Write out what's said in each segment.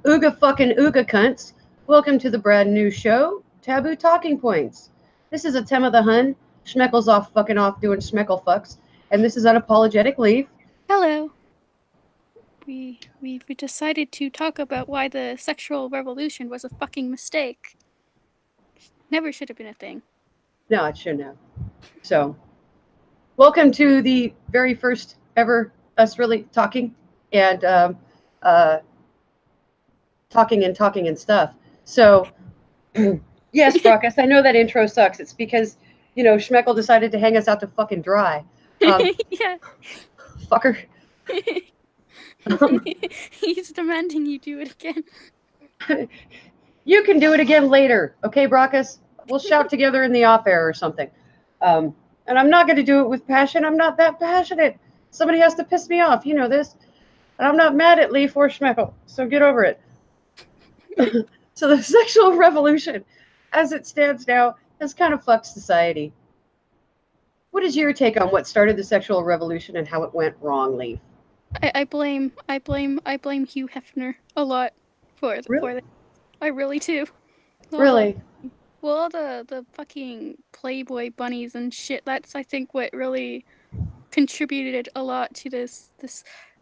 Ooga fucking ooga cunts. Welcome to the brand new show, Taboo Talking Points. This is a Tem of the Hun. Schmeckle's off fucking off doing schmeckle fucks. And this is Unapologetic Leaf. Hello. We decided to talk about why the sexual revolution was a fucking mistake. Never should have been a thing. No, it shouldn't have. So, welcome to the very first ever us really talking and uh, talking and stuff. So, yes, Brockus, I know that intro sucks. It's because, Schmeckle decided to hang us out to fucking dry. Yeah. Fucker. He's demanding you do it again. You can do it again later, okay, Brockus? We'll shout together in the off air or something. And I'm not going to do it with passion. I'm not that passionate. Somebody has to piss me off. You know this. And I'm not mad at Leaf or Schmeckle, so get over it. So the sexual revolution, as it stands now, has kind of fucked society. What is your take on what started the sexual revolution and how it went wrong, Leaf? I blame Hugh Hefner a lot for Really? that. I really do. Really? All the fucking Playboy bunnies and shit. That's I think what really contributed a lot to this.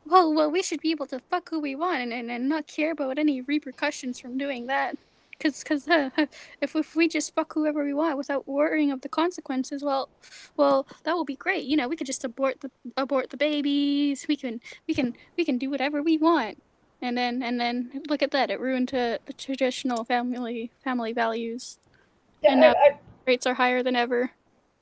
Well, we should be able to fuck who we want and not care about any repercussions from doing that. Because if we just fuck whoever we want without worrying of the consequences, well, that will be great. You know, we could just abort the babies. We can do whatever we want. And then look at that. It ruined the traditional family values. Yeah, And now rates are higher than ever.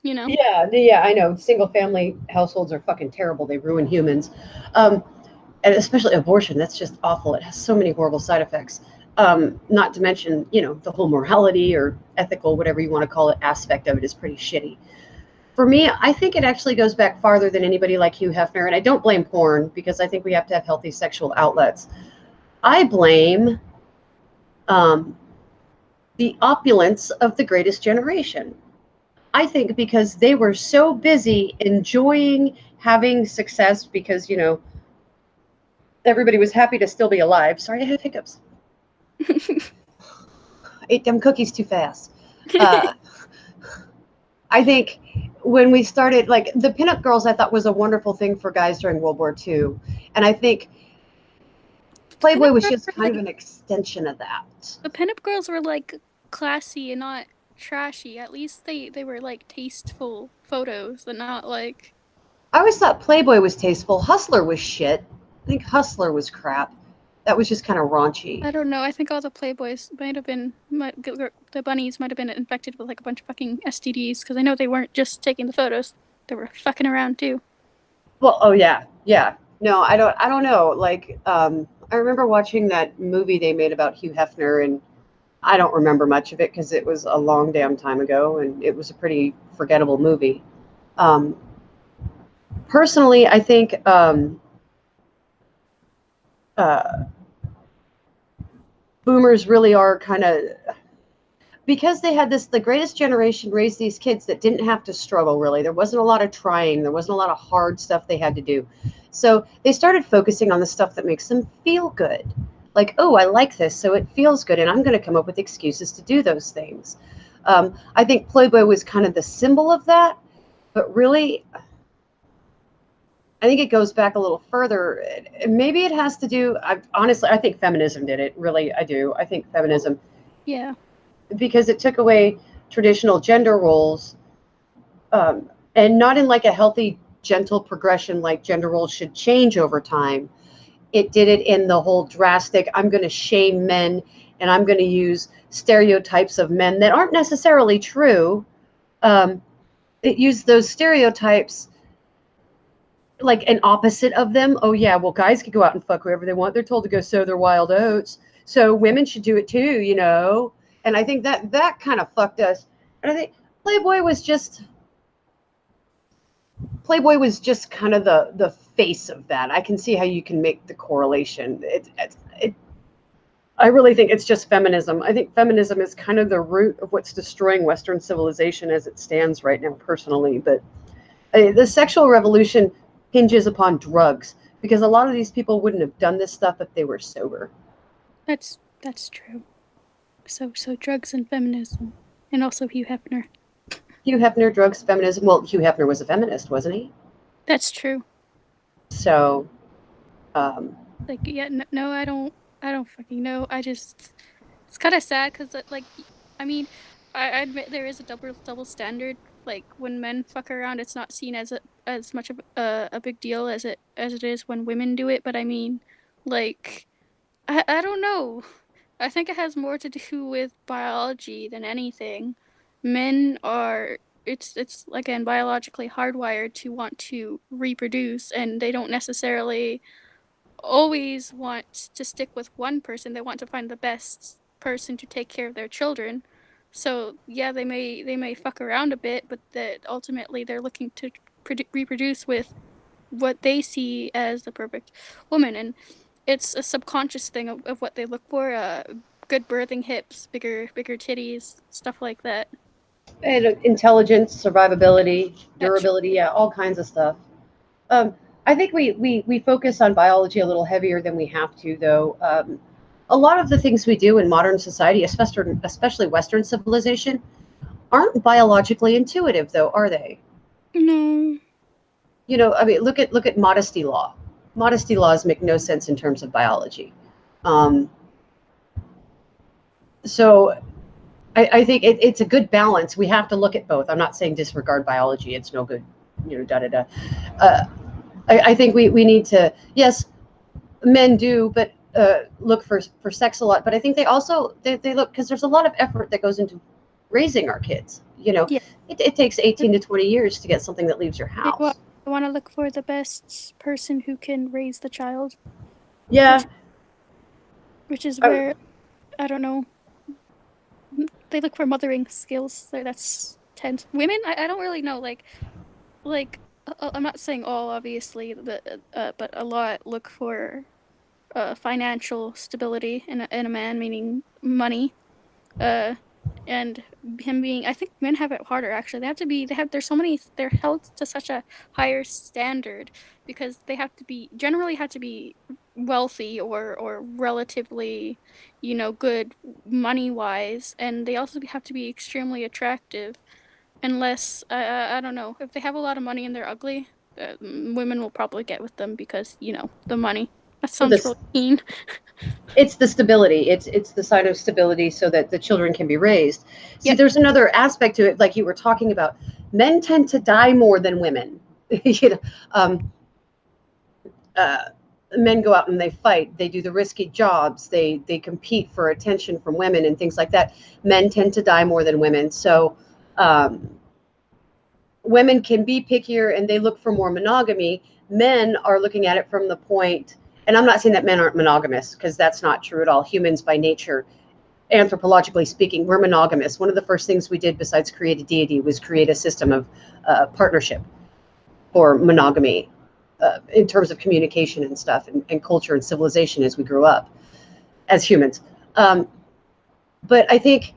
You know. yeah, I know. Single family households are fucking terrible. They ruin humans. And especially abortion. That's just awful. It has so many horrible side effects. Not to mention, the whole morality or ethical, whatever you want to call it, aspect of it is pretty shitty. For me, I think it actually goes back farther than anybody like Hugh Hefner. And I don't blame porn because I think we have to have healthy sexual outlets. I blame the opulence of the greatest generation. I think because they were so busy enjoying having success because, everybody was happy to still be alive. Sorry, I have hiccups. Ate them cookies too fast. I think when we started, like the pinup girls, I thought was a wonderful thing for guys during World War II. And I think Playboy was just kind of an extension of that. The pinup girls were like classy and not trashy. At least they were like tasteful photos and not like. I always thought Playboy was tasteful. Hustler was shit. I think Hustler was crap. That was just kind of raunchy. I don't know. I think all the Playboys the bunnies might have been infected with like a bunch of fucking STDs because I know they weren't just taking the photos; they were fucking around too. Well, oh yeah. No, I don't know. Like, I remember watching that movie they made about Hugh Hefner, and I don't remember much of it because it was a long damn time ago, and it was a pretty forgettable movie. Personally, I think boomers really are kind of, because they had the greatest generation raised these kids that didn't have to struggle really. There wasn't a lot of trying. There wasn't a lot of hard stuff they had to do. So they started focusing on the stuff that makes them feel good. Like, oh, I like this, so it feels good, and I'm going to come up with excuses to do those things. I think Playboy was kind of the symbol of that, but really, I think it goes back a little further. Maybe it has to do, honestly, I think feminism did it. Really, I do. I think feminism. Yeah. Because it took away traditional gender roles, and not in like a healthy, gentle progression like gender roles should change over time. It did it in the whole drastic, I'm going to shame men and I'm going to use stereotypes of men that aren't necessarily true. It used those stereotypes like an opposite of them. Oh yeah, well, guys can go out and fuck whoever they want. They're told to go sow their wild oats. So women should do it too, And I think that kind of fucked us. And I think Playboy was just kind of the face of that. I can see how you can make the correlation. I really think it's just feminism. I think feminism is kind of the root of what's destroying Western civilization as it stands right now, personally. But the sexual revolution hinges upon drugs, because a lot of these people wouldn't have done this stuff if they were sober. That's true. So drugs and feminism, and also Hugh Hefner. Hugh Hefner, drugs, feminism. Well, Hugh Hefner was a feminist, wasn't he? That's true. So, um, Like, yeah, no, I don't fucking know. It's kind of sad because, like, I mean, I admit there is a double standard. Like, when men fuck around, it's not seen as as much of a big deal as it is when women do it. But I mean, like, I don't know. I think it has more to do with biology than anything. Men are it's again biologically hardwired to want to reproduce, and they don't necessarily always want to stick with one person. They want to find the best person to take care of their children. So yeah, they may fuck around a bit, but that ultimately they're looking to reproduce with what they see as the perfect woman, and it's a subconscious thing of what they look for. Good birthing hips, bigger titties, stuff like that. and intelligence, survivability, That's durability, yeah, all kinds of stuff. Um, I think we focus on biology a little heavier than we have to, though. A lot of the things we do in modern society, especially Western civilization, aren't biologically intuitive, though, are they? no. You know, I mean, look at modesty law. Modesty laws make no sense in terms of biology. Um, so I think it's a good balance. We have to look at both. I'm not saying disregard biology; it's no good. You know, da da da. Uh, I think we need to. Yes, men do, but look for sex a lot. But I think they also they look because there's a lot of effort that goes into raising our kids. You know, Yeah, it takes 18 to 20 years to get something that leaves your they house. want to look for the best person who can raise the child, Yeah, which which is I, where I don't know. They look for mothering skills. So that's tense. Women, I don't really know. I'm not saying all, obviously, but a lot look for financial stability in a man, meaning money. Uh, and him being, I think men have it harder actually. They have to be, there's so many, they're held to such a higher standard because they have to be, generally have to be wealthy or relatively, good money wise. And they also have to be extremely attractive unless, I don't know, if they have a lot of money and they're ugly, women will probably get with them because, the money. That for sounds this really mean. it's the stability. It's the sign of stability so that the children can be raised. See, Yep. there's another aspect to it, like you were talking about. Men tend to die more than women. you know, um, uh, men go out and they fight. They do the risky jobs. They compete for attention from women and things like that. Men tend to die more than women. So um, women can be pickier and they look for more monogamy. Men are looking at it from the point, and I'm not saying that men aren't monogamous because that's not true at all. Humans by nature, anthropologically speaking, we're monogamous. One of the first things we did besides create a deity was create a system of partnership or monogamy in terms of communication and stuff and culture and civilization as we grew up as humans. But I think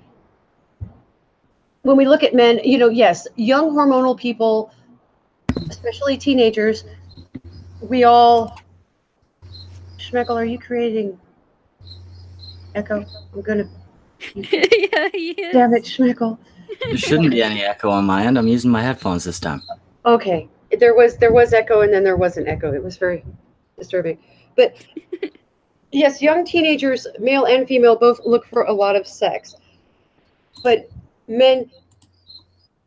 when we look at men, yes, young hormonal people, especially teenagers, we all. Schmeckle, are you creating echo? I'm gonna. You, Yeah, he damn it, is. Schmeckle. There shouldn't be any echo on my end. I'm using my headphones this time. Okay, there was echo and then there wasn't echo. It was very disturbing. But yes, young teenagers, male and female, both look for a lot of sex. But men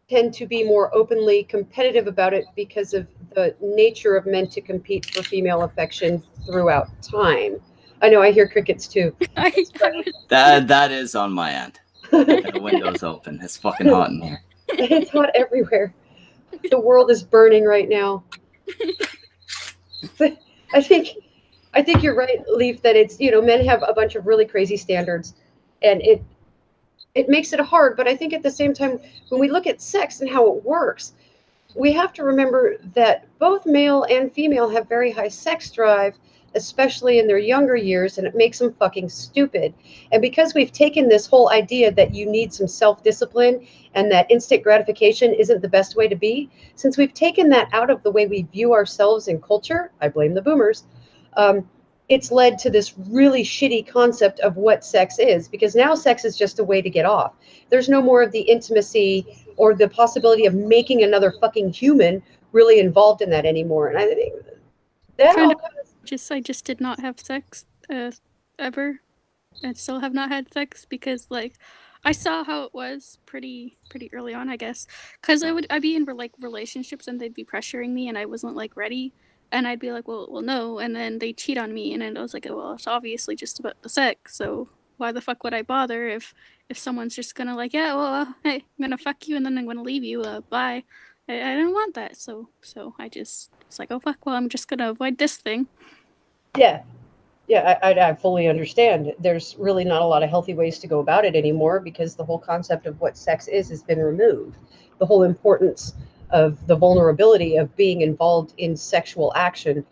tend to be more openly competitive about it because of the nature of men to compete for female affection throughout time. I know I hear crickets too. It's I was. That is on my end. The window's open. It's fucking hot in here. It's hot everywhere. The world is burning right now. But I think I think you're right, Leaf, that it's, men have a bunch of really crazy standards and it makes it hard, but I think at the same time when we look at sex and how it works, we have to remember that both male and female have very high sex drive, especially in their younger years, and it makes them fucking stupid. And because we've taken this whole idea that you need some self discipline and that instant gratification isn't the best way to be, since we've taken that out of the way we view ourselves in culture, I blame the boomers. Um, it's led to this really shitty concept of what sex is, because now sex is just a way to get off. There's no more of the intimacy or the possibility of making another fucking human really involved in that anymore. And I think that Kind all of. I just did not have sex ever. I still have not had sex because like I saw how it was pretty early on, I guess. Because I'd be in like relationships and they'd be pressuring me and I wasn't like ready, and I'd be like, well no, and then they cheat on me, and then I was like, well, it's obviously just about the sex, so why the fuck would I bother if someone's just gonna like, yeah, well, hey, I'm gonna fuck you and then I'm gonna leave you, bye. I didn't want that, so I just was like, oh fuck, well, I'm just gonna avoid this thing. Yeah. Yeah, I fully understand. There's really not a lot of healthy ways to go about it anymore, because the whole concept of what sex is has been removed. The whole importance of the vulnerability of being involved in sexual action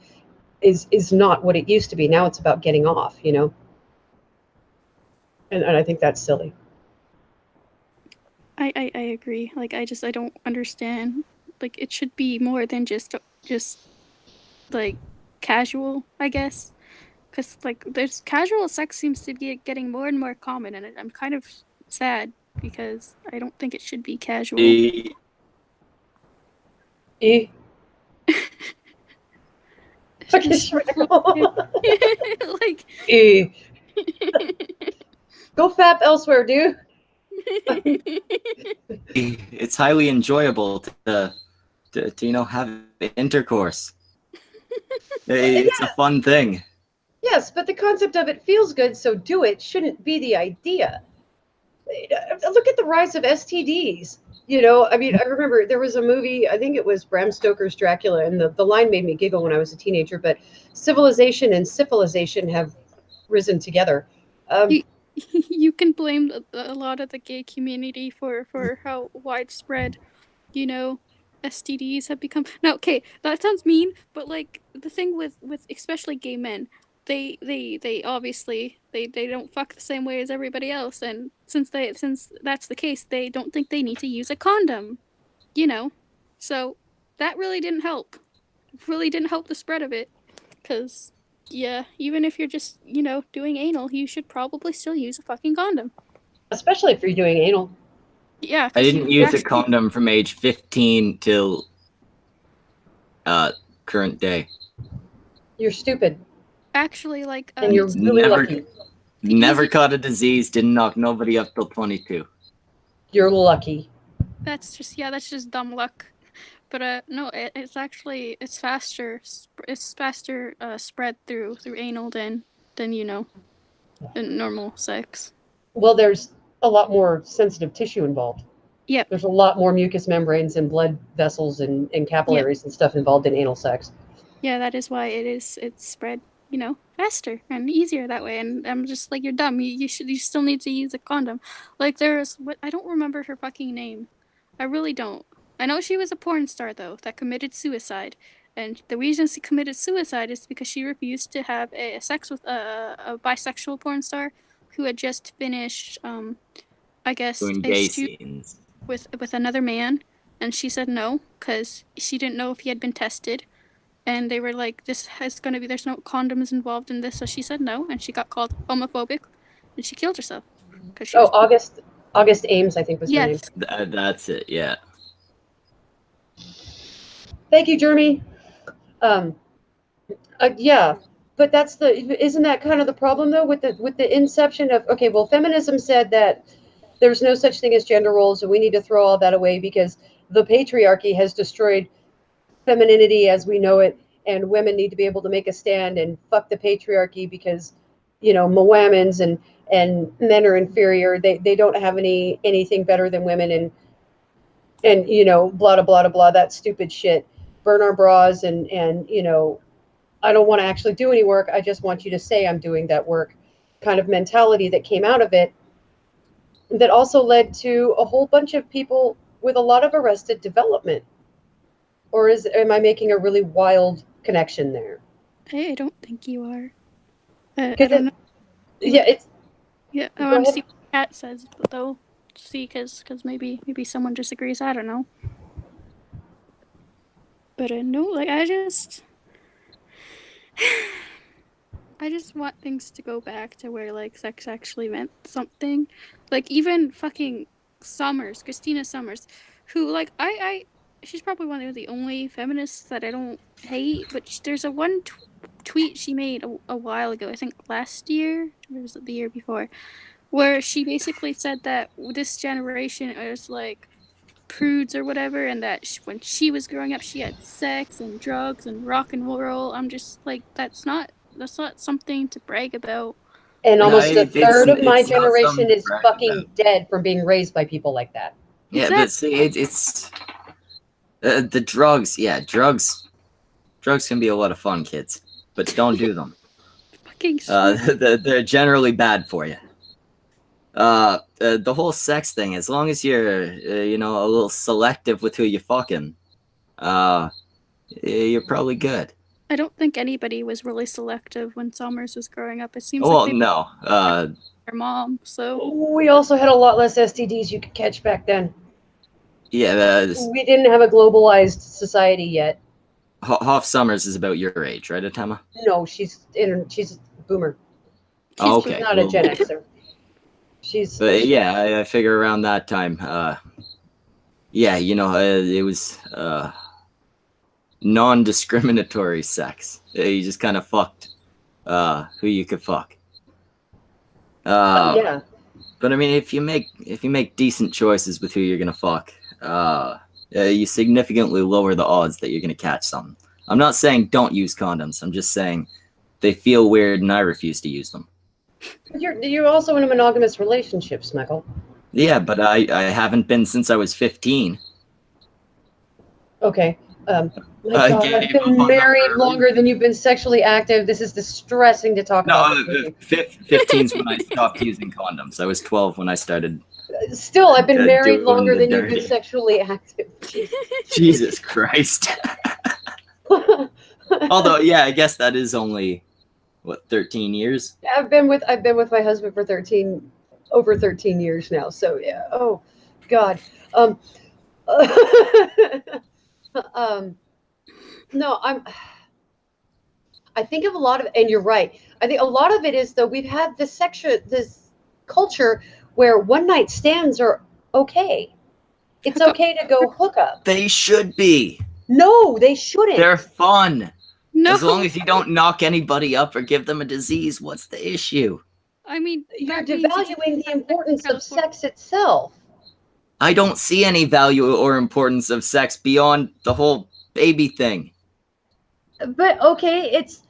is not what it used to be. Now it's about getting off, you know? And I think that's silly. I agree. Like I don't understand. Like it should be more than just like casual, I guess. Because like there's casual sex seems to be getting more and more common, and I'm kind of sad because I don't think it should be casual. E. Just, like E. Go fap elsewhere, dude. It's highly enjoyable to you know, have intercourse. It's a fun thing. Yes, but the concept of it feels good, so do it shouldn't be the idea. Look at the rise of STDs. You know, I mean, I remember there was a movie, I think it was Bram Stoker's Dracula, and the line made me giggle when I was a teenager, but civilization and syphilization have risen together. you can blame a lot of the gay community for how widespread, you know, STDs have become. Now, okay, that sounds mean, but like the thing with especially gay men, they obviously they don't fuck the same way as everybody else, and since that's the case, they don't think they need to use a condom, you know. So that really didn't help. Really didn't help the spread of it, because yeah, even if you're just, you know, doing anal, you should probably still use a fucking condom. Especially if you're doing anal. Yeah, I didn't use actually, a condom from age 15 till current day. You're stupid. Actually, like, And you're really lucky. Never caught a disease, didn't knock nobody up till 22. You're lucky. that's just dumb luck. But no, it's actually it's faster spread through anal than you know, than normal sex. Well, there's a lot more sensitive tissue involved. Yep. There's a lot more mucous membranes and blood vessels and capillaries and stuff involved in anal sex. Yeah, that is why it's spread, you know, faster and easier that way. And I'm just like, you're dumb. You still need to use a condom. Like there's what, I don't remember her fucking name. I really don't. I know she was a porn star though that committed suicide, and the reason she committed suicide is because she refused to have a sex with a bisexual porn star who had just finished I guess Doing a gay shoot scenes. with another man, and she said no because she didn't know if he had been tested, and they were like, this has going to be, there's no condoms involved in this, so she said no, and she got called homophobic, and she killed herself because she Oh, was August Ames, I think was her name. yes. That's it, yeah. Thank you, Jeremy. Yeah, but isn't that kind of the problem though with the inception of, okay, well, feminism said that there's no such thing as gender roles, and we need to throw all that away because the patriarchy has destroyed femininity as we know it, and women need to be able to make a stand and fuck the patriarchy because, you know, Moammons and men are inferior. They don't have anything better than women, and you know, blah blah blah blah, that stupid shit. Burn our bras, and you know, I don't want to actually do any work. I just want you to say I'm doing that work, kind of mentality that came out of it, that also led to a whole bunch of people with a lot of arrested development. Or am I making a really wild connection there? I don't think you are. I Because don't know. yeah, it's. Yeah, I Go want to ahead. see what Kat says though. See, because maybe someone disagrees. I don't know. But no, like I just I just want things to go back to where like sex actually meant something. Like even fucking Summers, Christina Summers, who like she's probably one of the only feminists that I don't hate, but there's a one tweet she made a while ago, I think last year, or was it the year before, where she basically said that this generation is like prudes or whatever, and that when she was growing up she had sex and drugs and rock and roll. I'm just like, that's not something to brag about. And No, almost a third of my it's not something generation to is brag fucking about. dead from being raised by people like that. Yeah, Exactly. but see, it's the drugs. Yeah, drugs can be a lot of fun, kids, but don't do them. Fucking They're generally bad for you. The whole sex thing, as long as you're, you know, a little selective with who you fucking, you're probably good. I don't think anybody was really selective when Summers was growing up. It seems Well, like they no. her mom, so We also had a lot less STDs you could catch back then. Yeah, We didn't have a globalized society yet. Hoff Summers is about your age, right, Atema? No, she's a boomer. Oh, She's okay. not a Gen Xer. She's yeah, I figure around that time. Yeah, you know, it was non-discriminatory sex. You just kind of fucked who you could fuck. yeah. But I mean, if you make decent choices with who you're gonna fuck, you significantly lower the odds that you're gonna catch something. I'm not saying don't use condoms. I'm just saying they feel weird, and I refuse to use them. You're also in a monogamous relationship, Smeckle. Yeah, but I haven't been since I was 15. Okay. My God, I've been married longer than you've been sexually active. This is distressing to talk about. No, 15's when I stopped using condoms. I was 12 when I started. Still, I've been married doing longer the than you've dirty. been sexually active. Jesus Christ. Although, yeah, I guess that is only what, 13 years. I've been with my husband for over 13 years now. So yeah. Oh, God. No, I think of a lot of, and you're right. I think a lot of it is though we've had this culture where one night stands are okay. It's okay to go hook up. They should be. No, they shouldn't. They're fun. no. As long as you don't knock anybody up or give them a disease, what's the issue? I mean, You're that means you devaluing the importance of California. sex itself. I don't see any value or importance of sex beyond the whole baby thing. But okay, it's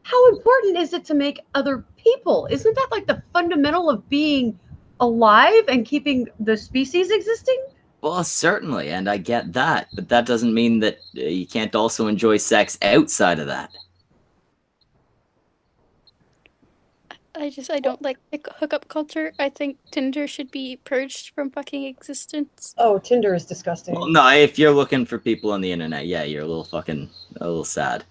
how important is it to make other people? Isn't that like the fundamental of being alive and keeping the species existing? Well, certainly, and I get that, but that doesn't mean that you can't also enjoy sex outside of that. I don't like hookup culture. I think Tinder should be purged from fucking existence. Oh, Tinder is disgusting. Well, no, if you're looking for people on the internet, yeah, you're a little sad.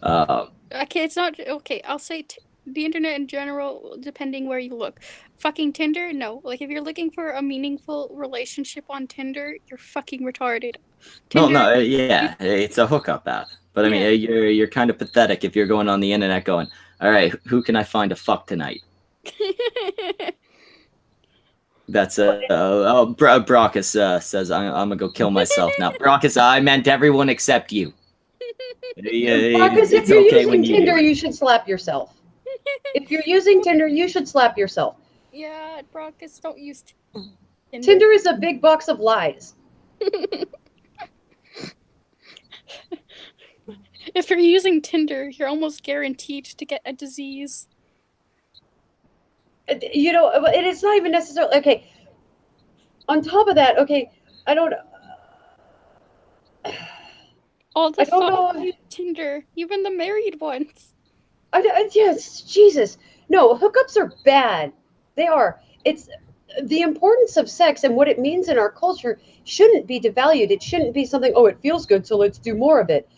Okay, it's not okay. I'll say the internet in general, depending where you look. Fucking Tinder, no. Like if you're looking for a meaningful relationship on Tinder, you're fucking retarded. Well, Tinder, no, yeah, it's a hookup app. But I mean, you're kind of pathetic if you're going on the internet going, all right, who can I find to fuck tonight? That's Brockus says I'm gonna go kill myself now. Brockus, I meant everyone except you. Because if you're using Tinder, you should slap yourself. If you're using Tinder, you should slap yourself. Yeah, Brockus, don't use Tinder. Tinder is a big box of lies. If you're using Tinder, you're almost guaranteed to get a disease. You know, it is not even necessarily okay. On top of that, okay, I don't. All the I don't fuck know. Tinder, even the married ones. Yes, Jesus. No, hookups are bad. They are. It's the importance of sex and what it means in our culture shouldn't be devalued. It shouldn't be something, oh, it feels good, so let's do more of it.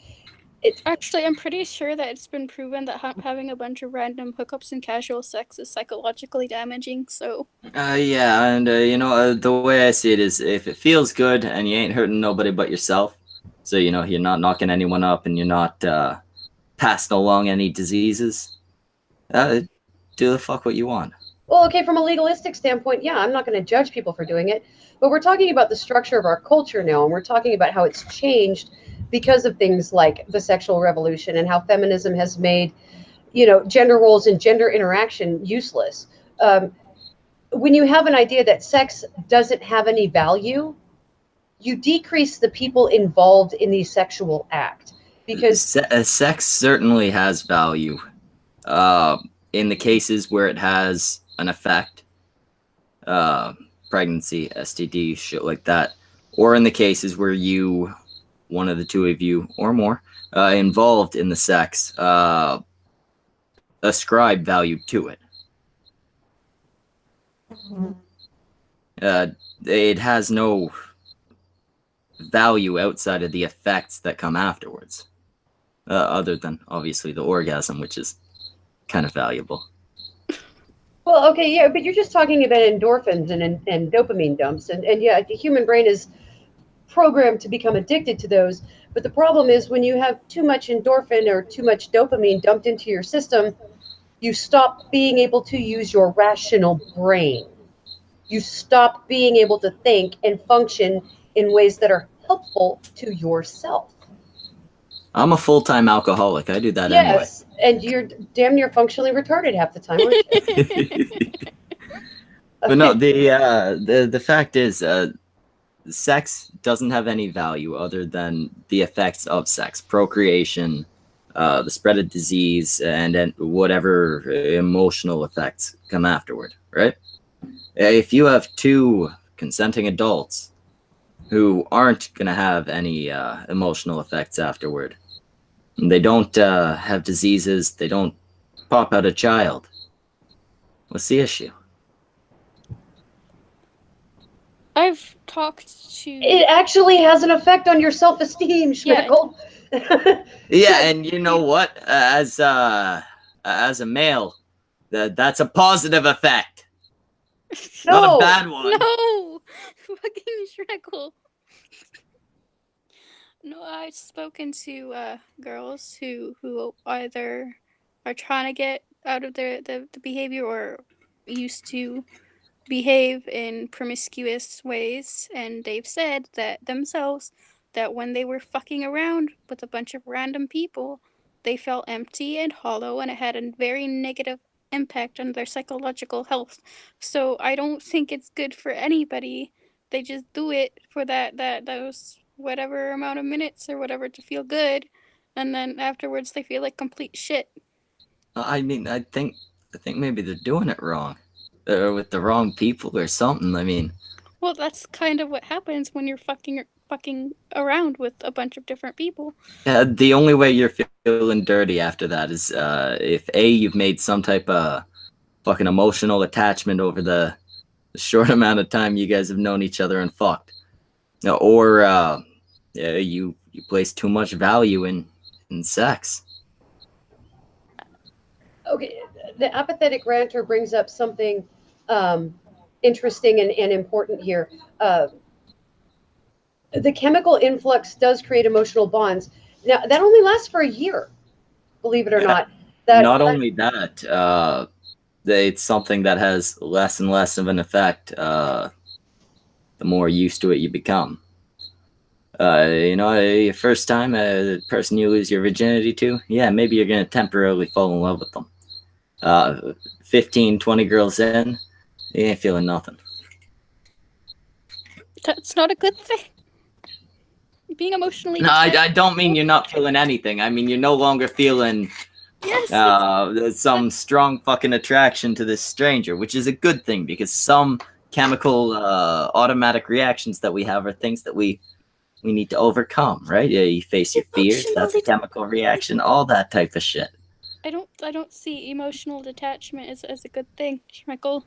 Actually, I'm pretty sure that it's been proven that having a bunch of random hookups and casual sex is psychologically damaging, so... Yeah, and you know, the way I see it is if it feels good and you ain't hurting nobody but yourself, so you know, you're not knocking anyone up and you're not passing along any diseases, Do the fuck what you want. Well, okay, from a legalistic standpoint, yeah, I'm not going to judge people for doing it, but we're talking about the structure of our culture now, and we're talking about how it's changed because of things like the sexual revolution and how feminism has made, gender roles and gender interaction useless. When you have an idea that sex doesn't have any value, you decrease the people involved in the sexual act because Sex certainly has value. In the cases where it has an effect, pregnancy, STD, shit like that, or in the cases where one of the two of you or more, involved in the sex, ascribe value to it. It has no value outside of the effects that come afterwards, other than obviously the orgasm, which is kind of valuable. Well, okay, yeah, but you're just talking about endorphins and dopamine dumps, and yeah, the human brain is programmed to become addicted to those. But the problem is when you have too much endorphin or too much dopamine dumped into your system, you stop being able to use your rational brain. You stop being able to think and function in ways that are helpful to yourself. I'm a full-time alcoholic. I do that Yes, and you're damn near functionally retarded half the time, aren't you? anyway. But no, the fact is, sex doesn't have any value other than the effects of sex, procreation, the spread of disease, and then whatever emotional effects come afterward, right? If you have two consenting adults who aren't going to have any emotional effects afterward, they don't have diseases, they don't pop out a child, what's the issue? I've talked to. It actually has an effect on your self-esteem, Schmickel. Yeah, and you know what? As a male, that's a positive effect. No. Not a bad one. No, fucking Shreckle. No, I've spoken to girls who either are trying to get out of the behavior or used to behave in promiscuous ways, and they've said that themselves that when they were fucking around with a bunch of random people, they felt empty and hollow, and it had a very negative impact on their psychological health. So I don't think it's good for anybody. They just do it for those whatever amount of minutes or whatever to feel good, and then afterwards they feel like complete shit. I mean, I think maybe they're doing it wrong, with the wrong people or something. I mean, Well, that's kind of what happens when you're fucking around with a bunch of different people. the only way you're feeling dirty after that is if you've made some type of fucking emotional attachment over the short amount of time you guys have known each other and fucked, or you place too much value in sex. Okay, the apathetic ranter brings up something interesting and important here. The chemical influx does create emotional bonds. Now, that only lasts for a year, believe it or not. Not only that, it's something that has less and less of an effect the more used to it you become. Your first time, the person you lose your virginity to, yeah, maybe you're going to temporarily fall in love with them. 15, 20 girls in, you ain't feeling nothing. That's not a good thing. Being emotionally No, I don't mean you're not feeling anything. I mean, you're no longer feeling some strong fucking attraction to this stranger, which is a good thing because some chemical automatic reactions that we have are things that we need to overcome, right? Yeah, you face your fears, that's a chemical reaction, all that type of shit. I don't see emotional detachment as a good thing, Schmeckle.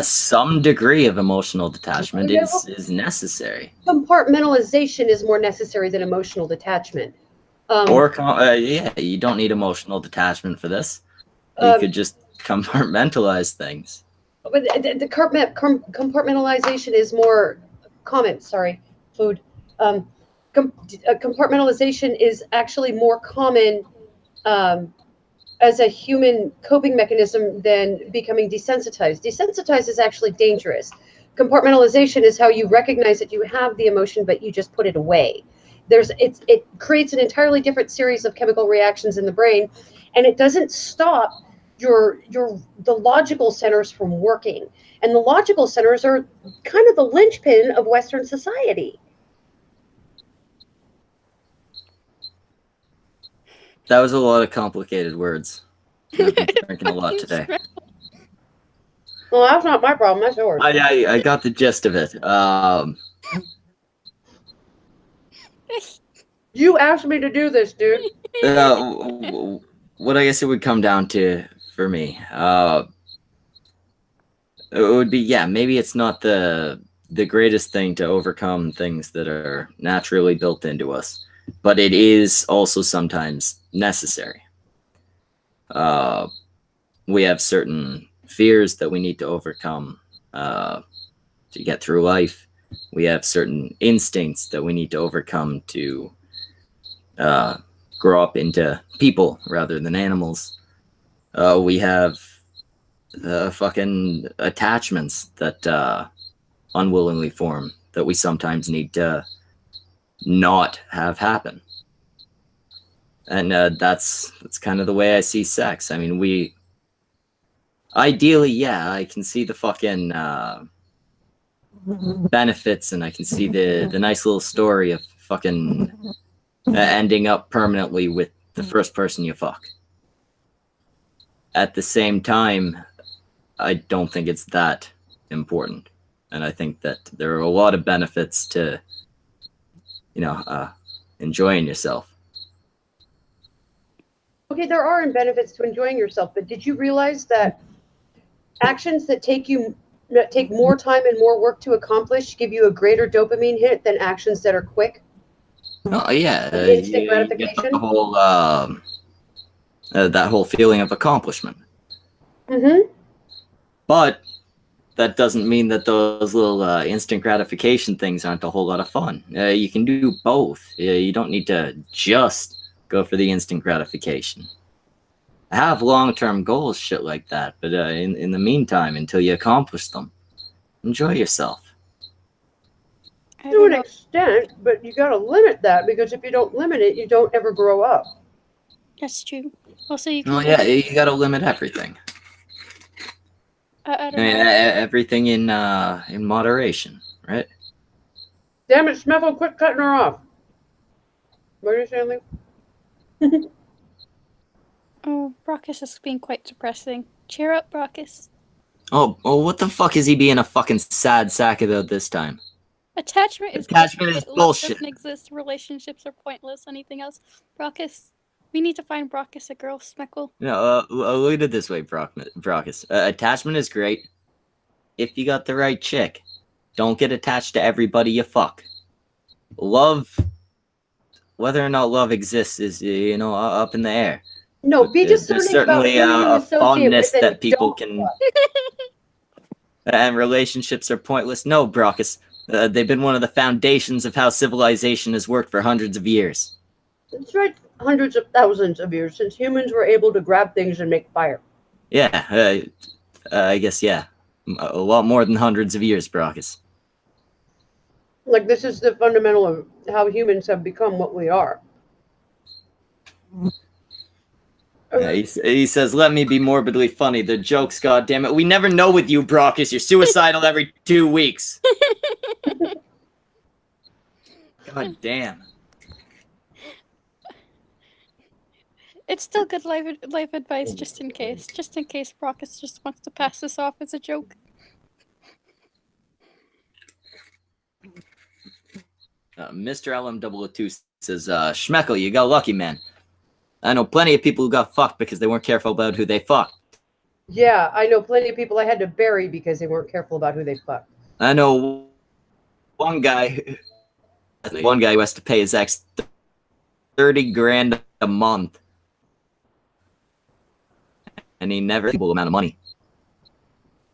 Some degree of emotional detachment is necessary. Compartmentalization is more necessary than emotional detachment. You don't need emotional detachment for this. You could just compartmentalize things. But the compartmentalization is more common. Sorry, food. Compartmentalization is actually more common as a human coping mechanism than becoming desensitized. Desensitized is actually dangerous. Compartmentalization is how you recognize that you have the emotion, but you just put it away. It creates an entirely different series of chemical reactions in the brain, and it doesn't stop the logical centers from working. And the logical centers are kind of the linchpin of Western society. That was a lot of complicated words. I've been drinking a lot today. Well, that's not my problem. That's yours. I got the gist of it. You asked me to do this, dude. What I guess it would come down to for me, it would be, yeah, maybe it's not the greatest thing to overcome things that are naturally built into us, but it is also sometimes necessary. We have certain fears that we need to overcome to get through life. We have certain instincts that we need to overcome to grow up into people rather than animals. We have fucking attachments that unwillingly form that we sometimes need to not have happen. And that's kind of the way I see sex. I mean, ideally, yeah, I can see the fucking benefits, and I can see the nice little story of fucking ending up permanently with the first person you fuck. At the same time, I don't think it's that important. And I think that there are a lot of benefits to, enjoying yourself. Okay, there are benefits to enjoying yourself, but did you realize that actions that take more time and more work to accomplish give you a greater dopamine hit than actions that are quick? Oh yeah, instant gratification. The whole that whole feeling of accomplishment. Mm-hmm. But that doesn't mean that those little instant gratification things aren't a whole lot of fun. You can do both. You don't need to just go for the instant gratification. Have long-term goals, shit like that. But in the meantime, until you accomplish them, enjoy yourself. To an extent, but you got to limit that, because if you don't limit it, you don't ever grow up. That's true. Also, you can. Oh yeah, you got to limit everything. I don't know. Everything in moderation, right? Damn it, Smeffel, quit cutting her off. What are you saying, Lee? Oh, Brockus is being quite depressing. Cheer up, Brockus. Oh, what the fuck is he being a fucking sad sack about this time? Attachment is bullshit. Doesn't exist. Relationships are pointless. Anything else? Brockus. We need to find Brockus a girl, Smeckle. No, look at it this way, Brockus. Attachment is great if you got the right chick. Don't get attached to everybody you fuck. Love, whether or not love exists, is up in the air. No, be discerning. There's certainly a fondness that people can. And relationships are pointless. No, Brockus. They've been one of the foundations of how civilization has worked for hundreds of years. That's right, hundreds of thousands of years, since humans were able to grab things and make fire. Yeah, I guess, yeah. A lot more than hundreds of years, Brockus. Like, this is the fundamental of how humans have become what we are. He says, let me be morbidly funny. The jokes, goddammit. We never know with you, Brockus. You're suicidal every 2 weeks. God damn. It's still good life advice, just in case. Just in case Brockus just wants to pass this off as a joke. Mr. LM002 says, Schmeckle, you got lucky, man. I know plenty of people who got fucked because they weren't careful about who they fucked. Yeah, I know plenty of people I had to bury because they weren't careful about who they fucked. I know one guy who has to pay his ex $30,000 a month, and he never able amount of money.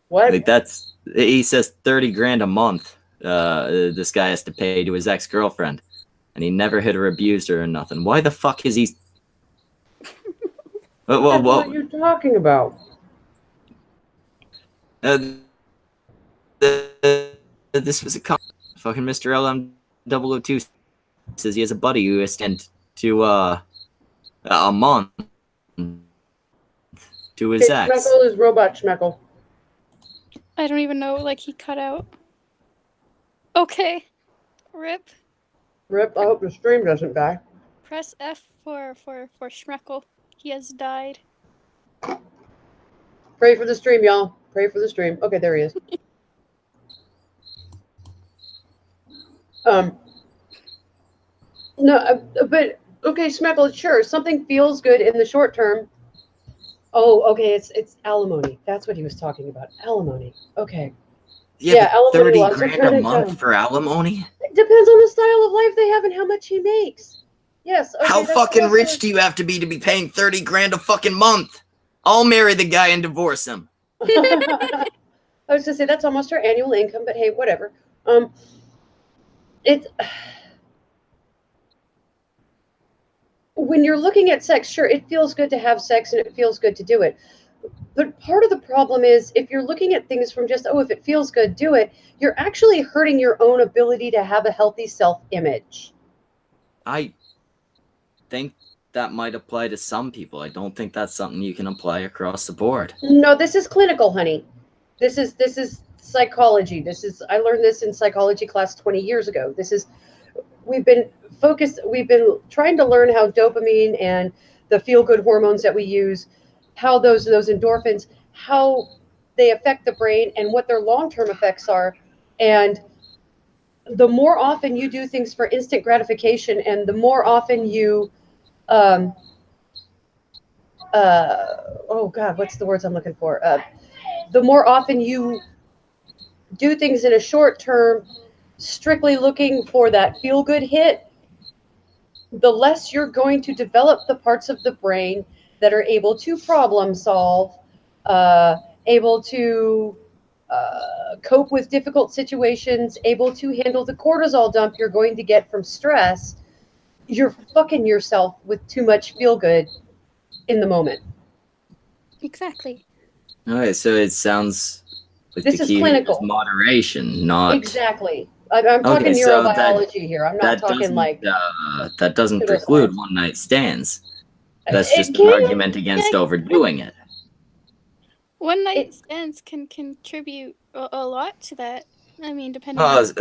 What? Like he says $30,000 a month. This guy has to pay to his ex-girlfriend, and he never hit or abused her or nothing. Why the fuck is he? What are you talking about? This was a fucking Mr. LM002 says he has a buddy who has sent to a month to his ex. Schmeckle is Robot Schmeckle. I don't even know, like, he cut out. Okay. Rip. Rip, I hope the stream doesn't die. Press F for Schmeckle. He has died. Pray for the stream, y'all. Pray for the stream. Okay, there he is. No, but okay, Schmeckle, sure. Something feels good in the short term. Oh, okay, it's alimony. That's what he was talking about. Alimony. Okay. Yeah, alimony 30 grand a month for alimony? It depends on the style of life they have and how much he makes. Yes. Okay, how fucking rich do you have to be paying 30 grand a fucking month? I'll marry the guy and divorce him. I was gonna say that's almost her annual income, but hey, whatever. It's when you're looking at sex, sure, it feels good to have sex and it feels good to do it. But part of the problem is if you're looking at things from just, oh, if it feels good, do it, you're actually hurting your own ability to have a healthy self-image. I think that might apply to some people. I don't think that's something you can apply across the board. No, this is clinical, honey. This is psychology. I learned this in psychology class 20 years ago. We've been trying to learn how dopamine and the feel-good hormones that we use, how those endorphins, how they affect the brain and what their long-term effects are. And the more often you do things for instant gratification and the more often you oh God, what's the words I'm looking for? The more often you do things in a short term, strictly looking for that feel-good hit, the less you're going to develop the parts of the brain that are able to problem solve, able to cope with difficult situations, able to handle the cortisol dump you're going to get from stress. You're fucking yourself with too much feel-good in the moment. Exactly. All right, so it sounds like this the is key clinical. Is moderation, not exactly. I'm talking neurobiology here. I'm not talking like that doesn't preclude science. One-night stands. That's just an argument against overdoing it. One-night stands can contribute a lot to that. I mean, depending on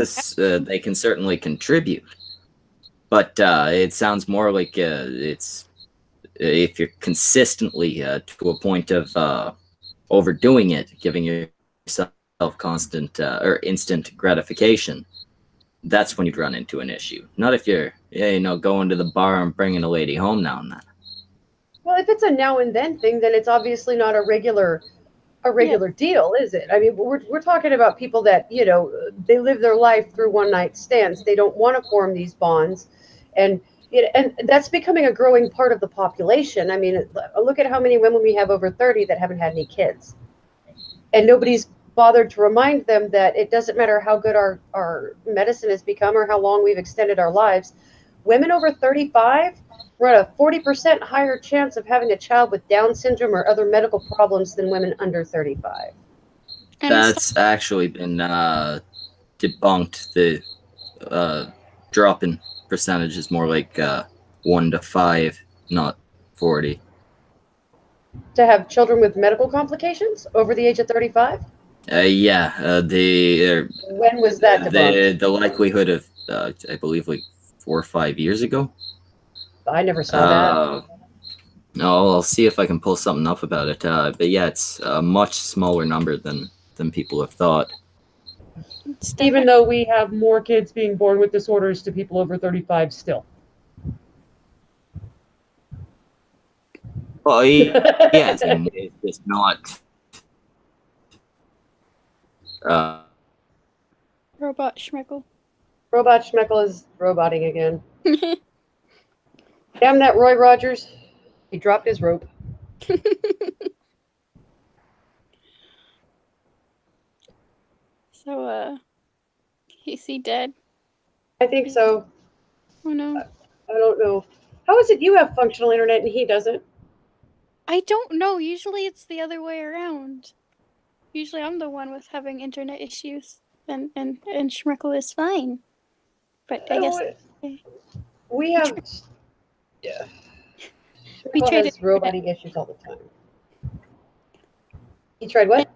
they can certainly contribute, but it sounds more like it's if you're consistently to a point of overdoing it, giving yourself constant or instant gratification, that's when you'd run into an issue. Not if you're going to the bar and bringing a lady home now and then. Well, if it's a now and then thing, then it's obviously not a regular deal, is it? I mean, we're talking about people that, they live their life through one-night stands. They don't want to form these bonds. And that's becoming a growing part of the population. I mean, look at how many women we have over 30 that haven't had any kids. And nobody's bothered to remind them that it doesn't matter how good our medicine has become or how long we've extended our lives. Women over 35, we're at a 40% higher chance of having a child with Down syndrome or other medical problems than women under 35. That's actually been debunked. The drop in percentage is more like 1 to 5, not 40. To have children with medical complications over the age of 35? Yeah. When was that debunked? The likelihood of, I believe, like 4 or 5 years ago. I never saw that. No, I'll see if I can pull something up about it. But yeah, it's a much smaller number than people have thought. Even though we have more kids being born with disorders to people over 35 still. Well, yes, it's not. Robot Schmeckle. Robot Schmeckle is roboting again. Damn that Roy Rogers. He dropped his rope. So, is he dead? I think so. Oh no. I don't know. How is it you have functional internet and he doesn't? I don't know. Usually it's the other way around. Usually I'm the one with having internet issues, and Schmeckle is fine. But I guess we have. Yeah. we Schmeckle traded. has roboting issues all the time. You tried what?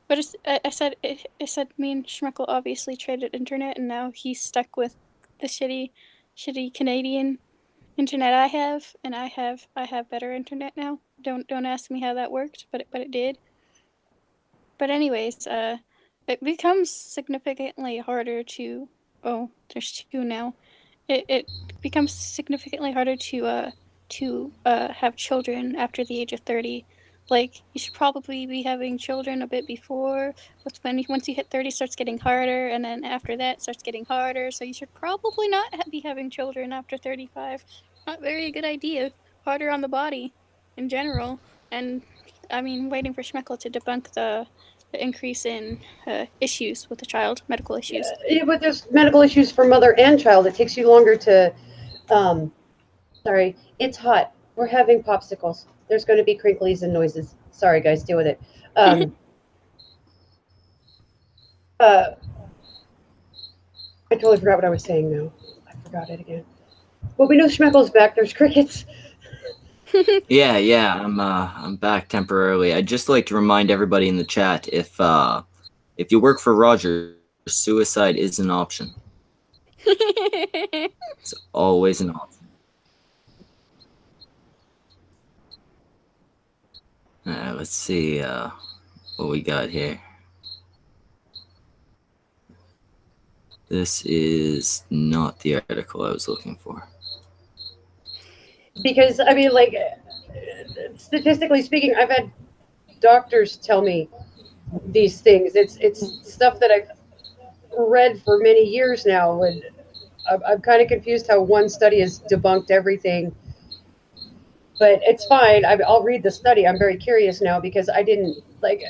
But I said me and Schmeckle obviously traded internet, and now he's stuck with the shitty Canadian internet I have, and I have better internet now. Don't ask me how that worked, but it did. But anyways, it becomes significantly harder to. Oh, there's two now. It becomes significantly harder to have children after the age of 30. Like, you should probably be having children a bit before, but once you hit 30 it starts getting harder, and then after that it starts getting harder, so you should probably not be having children after 35. Not very good idea. Harder on the body in general. And I mean, waiting for Schmeckle to debunk the increase in issues with the child, medical issues. Yeah, but there's medical issues for mother and child. It takes you longer to. Sorry, it's hot. We're having popsicles. There's going to be crinklies and noises. Sorry, guys, deal with it. I totally forgot what I was saying now. I forgot it again. Well, we know Schmeckle's back. There's crickets. Yeah, I'm back temporarily. I'd just like to remind everybody in the chat, if you work for Roger, suicide is an option. It's always an option. Let's see what we got here. This is not the article I was looking for. Because, I mean, like, statistically speaking, I've had doctors tell me these things. It's stuff that I've read for many years now, and I'm kind of confused how one study has debunked everything. But it's fine. I'll read the study. I'm very curious now because I didn't, like,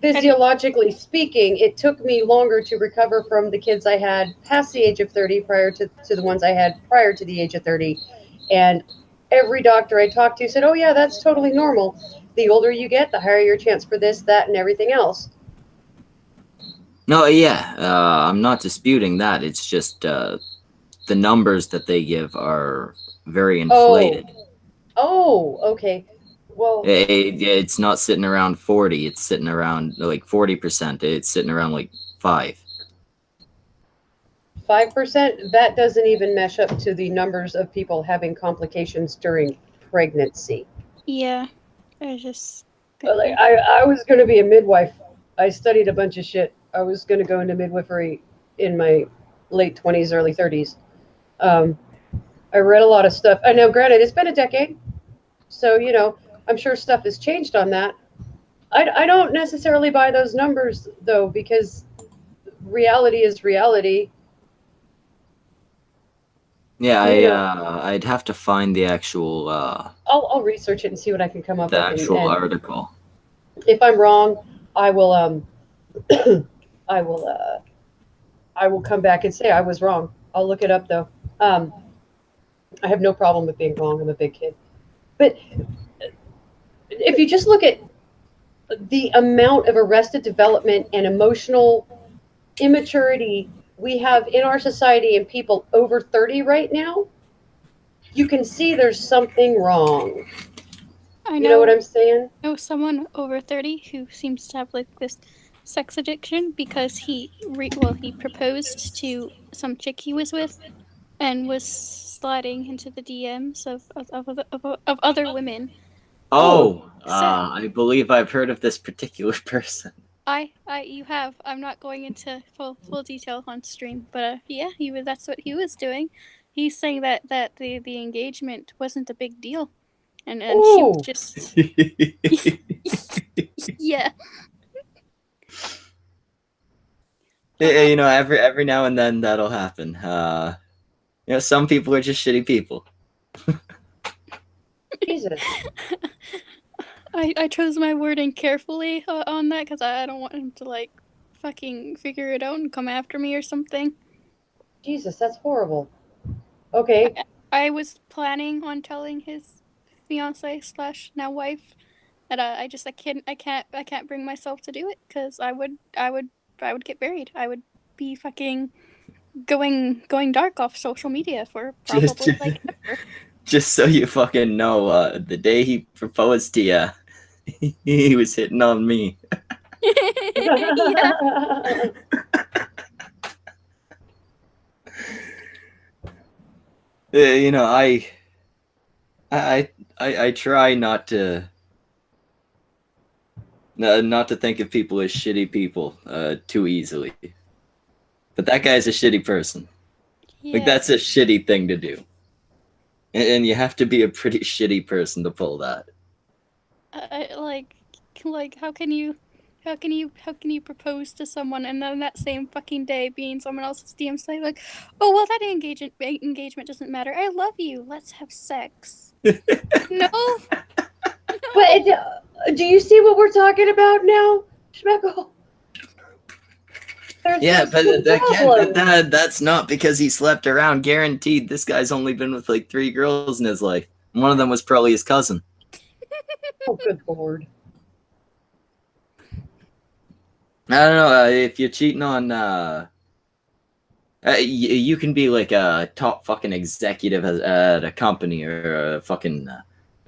physiologically speaking, it took me longer to recover from the kids I had past the age of 30 prior to the ones I had prior to the age of 30. And every doctor I talked to said, oh, yeah, that's totally normal. The older you get, the higher your chance for this, that, and everything else. No, yeah, I'm not disputing that. It's just the numbers that they give are very inflated. Oh, okay. Well, it's not sitting around 40. It's sitting around like 40%. It's sitting around like 5%. 5%? That doesn't even mesh up to the numbers of people having complications during pregnancy. Yeah, I just. Like, I was going to be a midwife. I studied a bunch of shit. I was going to go into midwifery in my late 20s, early 30s. I read a lot of stuff. I know, granted, it's been a decade. So, you know, I'm sure stuff has changed on that. I don't necessarily buy those numbers, though, because reality is reality. Yeah, I'd have to find the actual. I'll research it and see what I can come up with. The actual article. If I'm wrong, I will I will come back and say I was wrong. I'll look it up though. I have no problem with being wrong. I'm a big kid. But if you just look at the amount of arrested development and emotional immaturity we have in our society and people over 30 right now, you can see there's something wrong. You know what I'm saying? I know someone over 30 who seems to have like this sex addiction because he proposed to some chick he was with and was sliding into the DMs of other women. I believe I've heard of this particular person. You have. I'm not going into full detail on stream, but yeah, that's what he was doing. He's saying that the engagement wasn't a big deal, and she was just yeah. You know, every now and then that'll happen. You know, some people are just shitty people. Jesus. I chose my wording carefully on that because I don't want him to like fucking figure it out and come after me or something. Jesus, that's horrible. Okay. I was planning on telling his fiance / now wife. And I can't bring myself to do it because I would get buried. I would be fucking going dark off social media for Just, probably like ever. just so you fucking know, the day he proposed to you, he was hitting on me. Yeah. You know, I try not to think of people as shitty people too easily. But that guy's a shitty person. Like, Yeah. that's a shitty thing to do. And you have to be a pretty shitty person to pull that. Like how can you propose to someone and then that same fucking day be in someone else's DM say like, oh well, that engagement doesn't matter. I love you. Let's have sex. No. But do you see what we're talking about now, Schmeckle? Yeah, but that's not because he slept around. Guaranteed, this guy's only been with like 3 girls in his life. One of them was probably his cousin. Oh, good lord. I don't know, if you're cheating on, you can be like a top fucking executive at a company, or a fucking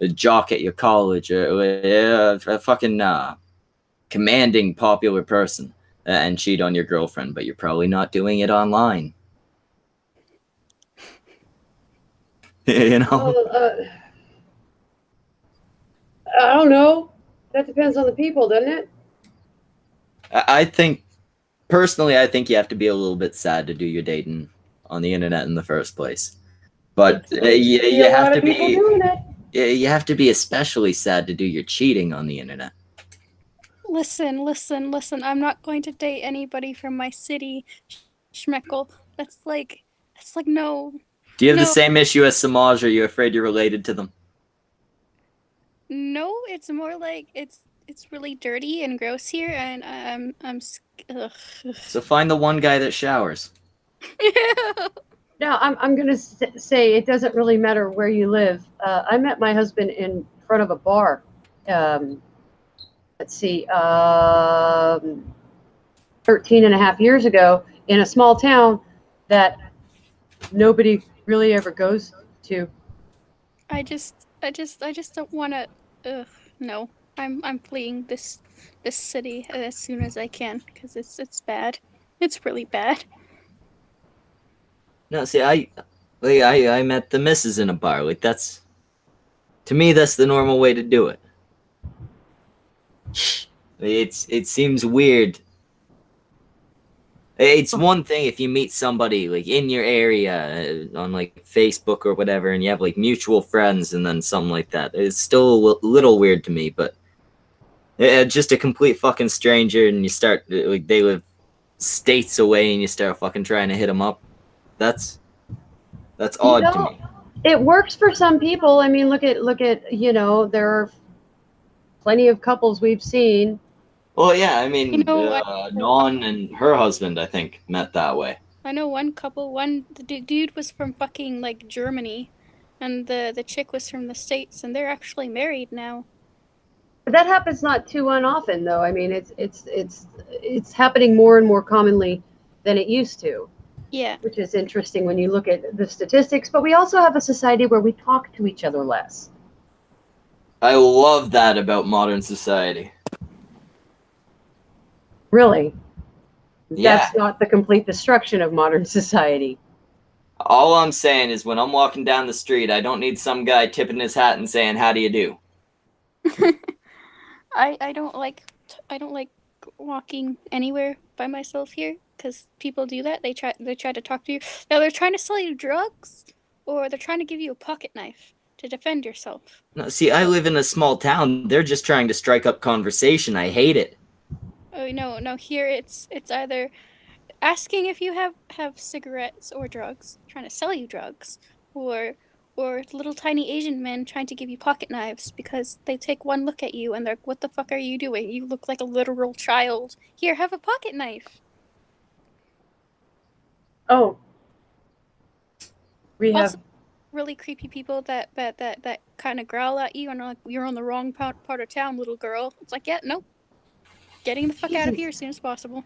a jock at your college, or a fucking commanding popular person, and cheat on your girlfriend, but you're probably not doing it online. You know? I don't know. That depends on the people, doesn't it? I think, personally, I think you have to be a little bit sad to do your dating on the internet in the first place. But you have to be, you have to be especially sad to do your cheating on the internet. Listen. I'm not going to date anybody from my city, Schmeckle. That's like no. Do you have the No. same issue as Samaj? Or are you afraid you're related to them? No, it's more like it's really dirty and gross here, and ugh. So find the one guy that showers. Now, I'm going to say it doesn't really matter where you live. I met my husband in front of a bar. Let's see, 13 and a half years ago in a small town that nobody really ever goes to. I just don't want to. Ugh, no. I'm fleeing this city as soon as I can because it's bad. It's really bad. No, see, I met the missus in a bar. Like, that's, to me, that's the normal way to do it. It seems weird. It's one thing if you meet somebody like in your area on like Facebook or whatever, and you have like mutual friends, and then something like that. It's still a little weird to me, but just a complete fucking stranger, and you start like, they live states away, and you start fucking trying to hit them up. That's odd to me. It works for some people. I mean, look at there are plenty of couples we've seen. Well, yeah, I mean, Non and her husband, I think, met that way. I know one couple. The dude was from fucking like Germany, and the chick was from the States, and they're actually married now. But that happens not too often, though. I mean, it's happening more and more commonly than it used to. Yeah. Which is interesting when you look at the statistics. But we also have a society where we talk to each other less. I love that about modern society. Really? Yeah. That's not the complete destruction of modern society. All I'm saying is when I'm walking down the street, I don't need some guy tipping his hat and saying, "How do you do?" I don't like walking anywhere by myself here because people do that. They try to talk to you. Now they're trying to sell you drugs, or they're trying to give you a pocket knife to defend yourself. No, see, I live in a small town. They're just trying to strike up conversation. I hate it. Oh no! Here it's either asking if you have cigarettes or drugs, trying to sell you drugs, or little tiny Asian men trying to give you pocket knives because they take one look at you and they're like, "What the fuck are you doing? You look like a literal child. Here, have a pocket knife." Oh, we have really creepy people that kind of growl at you and are like, "You're on the wrong part of town, little girl." It's like, yeah, nope, getting the fuck out of Jesus. here as soon as possible.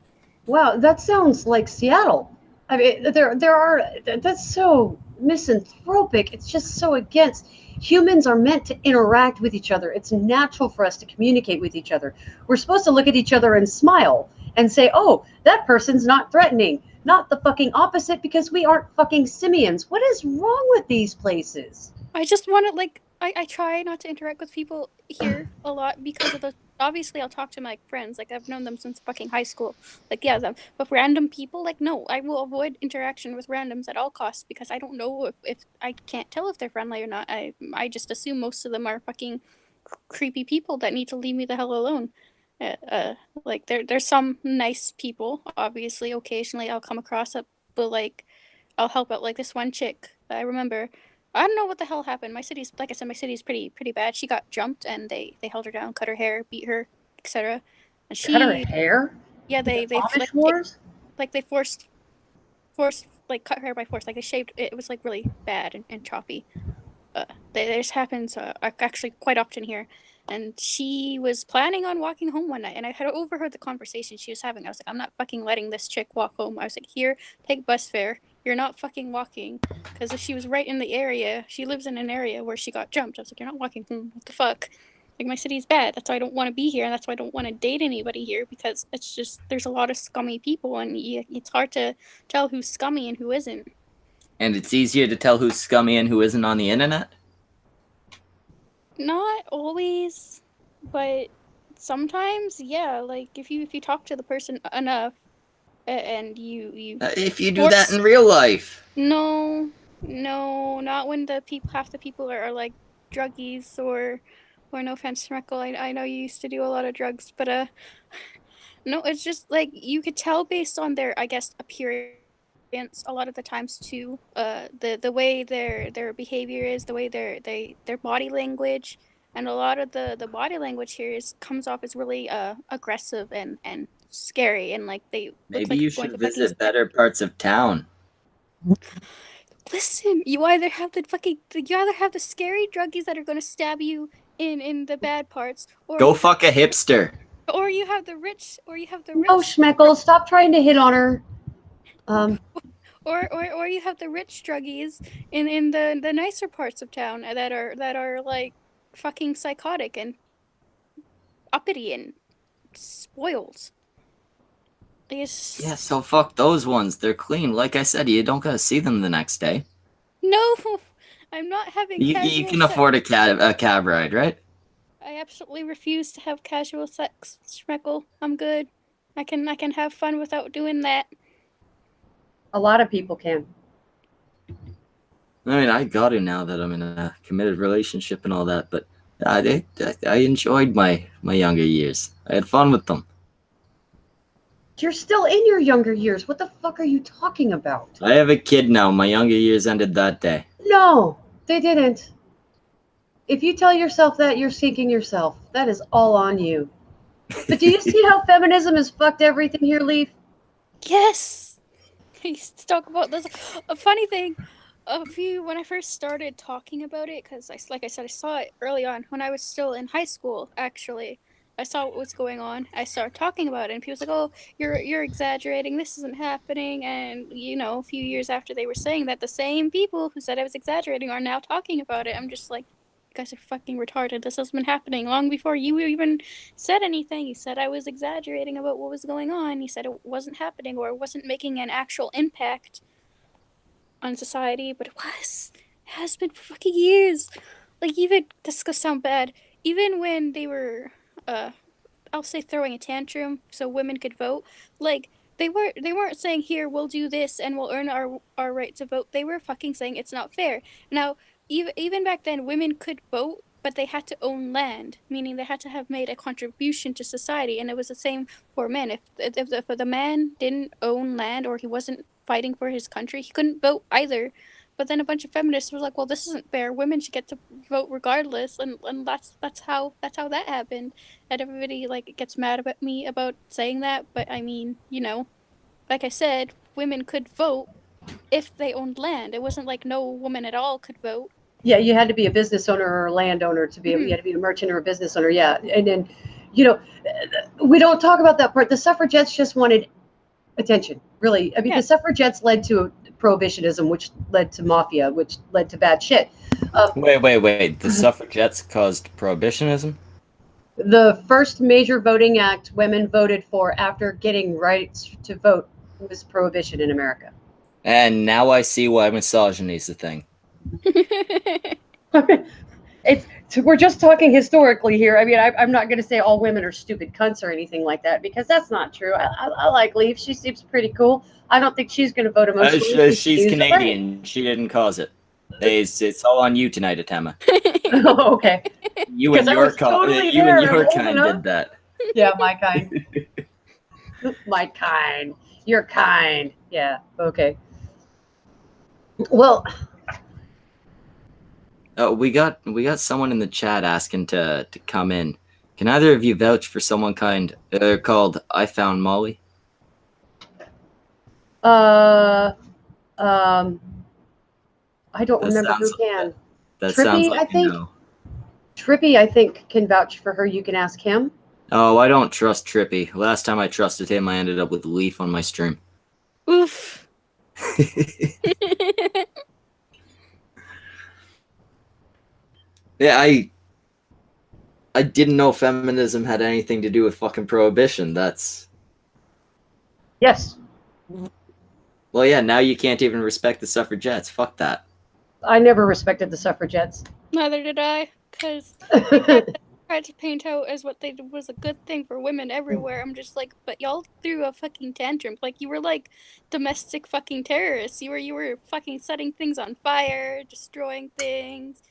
Wow, that sounds like Seattle. I mean, there are that's so misanthropic. It's just so against. Humans are meant to interact with each other. It's natural for us to communicate with each other. We're supposed to look at each other and smile and say, "Oh, that person's not threatening." Not the fucking opposite, because we aren't fucking simians. What is wrong with these places? I just want to like I try not to interact with people here a lot because of the obviously I'll talk to my friends, like I've known them since fucking high school, like yeah them, but random people, like no, I will avoid interaction with randoms at all costs because I don't know if I can't tell if they're friendly or not. I just assume most of them are fucking creepy people that need to leave me the hell alone. uh, uh like there's some nice people, obviously occasionally I'll come across it, but like I'll help out. Like this one chick, I remember. I don't know what the hell happened. My city's, like I said, my city's pretty bad. She got jumped and they held her down, cut her hair, beat her, etc. And Cut her she, hair? yeah, The they Amish wars? like they forced like cut her hair by force. Like they shaved. It was like really bad and choppy. This happens actually quite often here. And she was planning on walking home one night, and I had overheard the conversation she was having. I was like, I'm not fucking letting this chick walk home. I was like, here, take bus fare. You're not fucking walking. Because if she was right in the area, she lives in an area where she got jumped. I was like, you're not walking home. What the fuck? Like, my city's bad. That's why I don't want to be here, and that's why I don't want to date anybody here, because it's just, there's a lot of scummy people, and it's hard to tell who's scummy and who isn't. And it's easier to tell who's scummy and who isn't on the internet? Not always, but sometimes, yeah. Like if you talk to the person enough, and you If you do that in real life. no, not when the people half the people are like druggies or no offense, Schmeckle. I know you used to do a lot of drugs, but no, it's just like you could tell based on their, I guess, appearance a lot of the times too. The way their behavior is, the way their body language, and a lot of the body language here is comes off as really aggressive and scary, and like they look Maybe like you going to should fucking visit better parts of town. listen. You either have the scary druggies that are going to stab you in the bad parts, or Go fuck a hipster. or you have the rich, or you have the No, rich. Schmeckle, stop trying to hit on her. Or you have the rich druggies in the nicer parts of town that are like fucking psychotic and uppity and spoiled. It's, Yeah, so fuck those ones. They're clean. Like I said, you don't gotta see them the next day. no, I'm not having You casual can sex. afford a cab ride, right? I absolutely refuse to have casual sex, Schmeckle. I'm good. I can have fun without doing that. A lot of people can. I mean, I got it now that I'm in a committed relationship and all that, but I enjoyed my younger years. I had fun with them. You're still in your younger years. What the fuck are you talking about? I have a kid now. My younger years ended that day. No, they didn't. If you tell yourself that, you're sinking yourself. That is all on you. But do you see how feminism has fucked everything here, Leaf? Yes. I used to talk about this. A funny thing, when I first started talking about it, because like I said, I saw it early on when I was still in high school. Actually, I saw what was going on. I started talking about it, and people was like, "Oh, you're exaggerating. This isn't happening." And you know, a few years after they were saying that, the same people who said I was exaggerating are now talking about it. I'm just like, you guys are fucking retarded. This has been happening long before you even said anything. You said I was exaggerating about what was going on. You said it wasn't happening or it wasn't making an actual impact on society, but it was. It has been for fucking years. Like, even, this is gonna sound bad, even when they were, I'll say throwing a tantrum so women could vote, like, they weren't saying, here, we'll do this and we'll earn our right to vote. They were fucking saying it's not fair. Now, even back then, women could vote, but they had to own land, meaning they had to have made a contribution to society, and it was the same for men. If the man didn't own land or he wasn't fighting for his country, he couldn't vote either. But then a bunch of feminists were like, "Well, this isn't fair. Women should get to vote regardless," and that's how that happened. And everybody like gets mad at me about saying that, but I mean, you know, like I said, women could vote, if they owned land. It wasn't like no woman at all could vote. Yeah, you had to be a business owner or a landowner to be able, you had to be a merchant or a business owner. Yeah. And then, you know, we don't talk about that part. The suffragettes just wanted attention, really. I mean, Yeah. the suffragettes led to prohibitionism, which led to mafia, which led to bad shit. Wait. The suffragettes caused prohibitionism? The first major voting act women voted for after getting rights to vote was prohibition in America. And now I see why misogyny is a thing. We're just talking historically here. I mean, I'm not going to say all women are stupid cunts or anything like that, because that's not true. I like Leaf. She seems pretty cool. I don't think she's going to vote emotionally. She's Canadian. She didn't cause it. It's all on you tonight, Atema. Oh, okay. You and your kind did that. Yeah, my kind. My kind. Your kind. Yeah. Okay. Well, we got someone in the chat asking to come in. Can either of you vouch for someone called I Found Molly? I don't remember who sounds- can. That Trippy, sounds like I think. you know. Trippy, I think, can vouch for her. You can ask him. Oh, I don't trust Trippy. Last time I trusted him, I ended up with Leaf on my stream. Oof. Yeah, I didn't know feminism had anything to do with fucking prohibition. That's... Yes. Well, yeah, now you can't even respect the suffragettes. Fuck that. I never respected the suffragettes. Neither did I, because tried to paint out as what they did was a good thing for women everywhere. I'm just like, but y'all threw a fucking tantrum. Like, you were like domestic fucking terrorists. You were fucking setting things on fire, destroying things.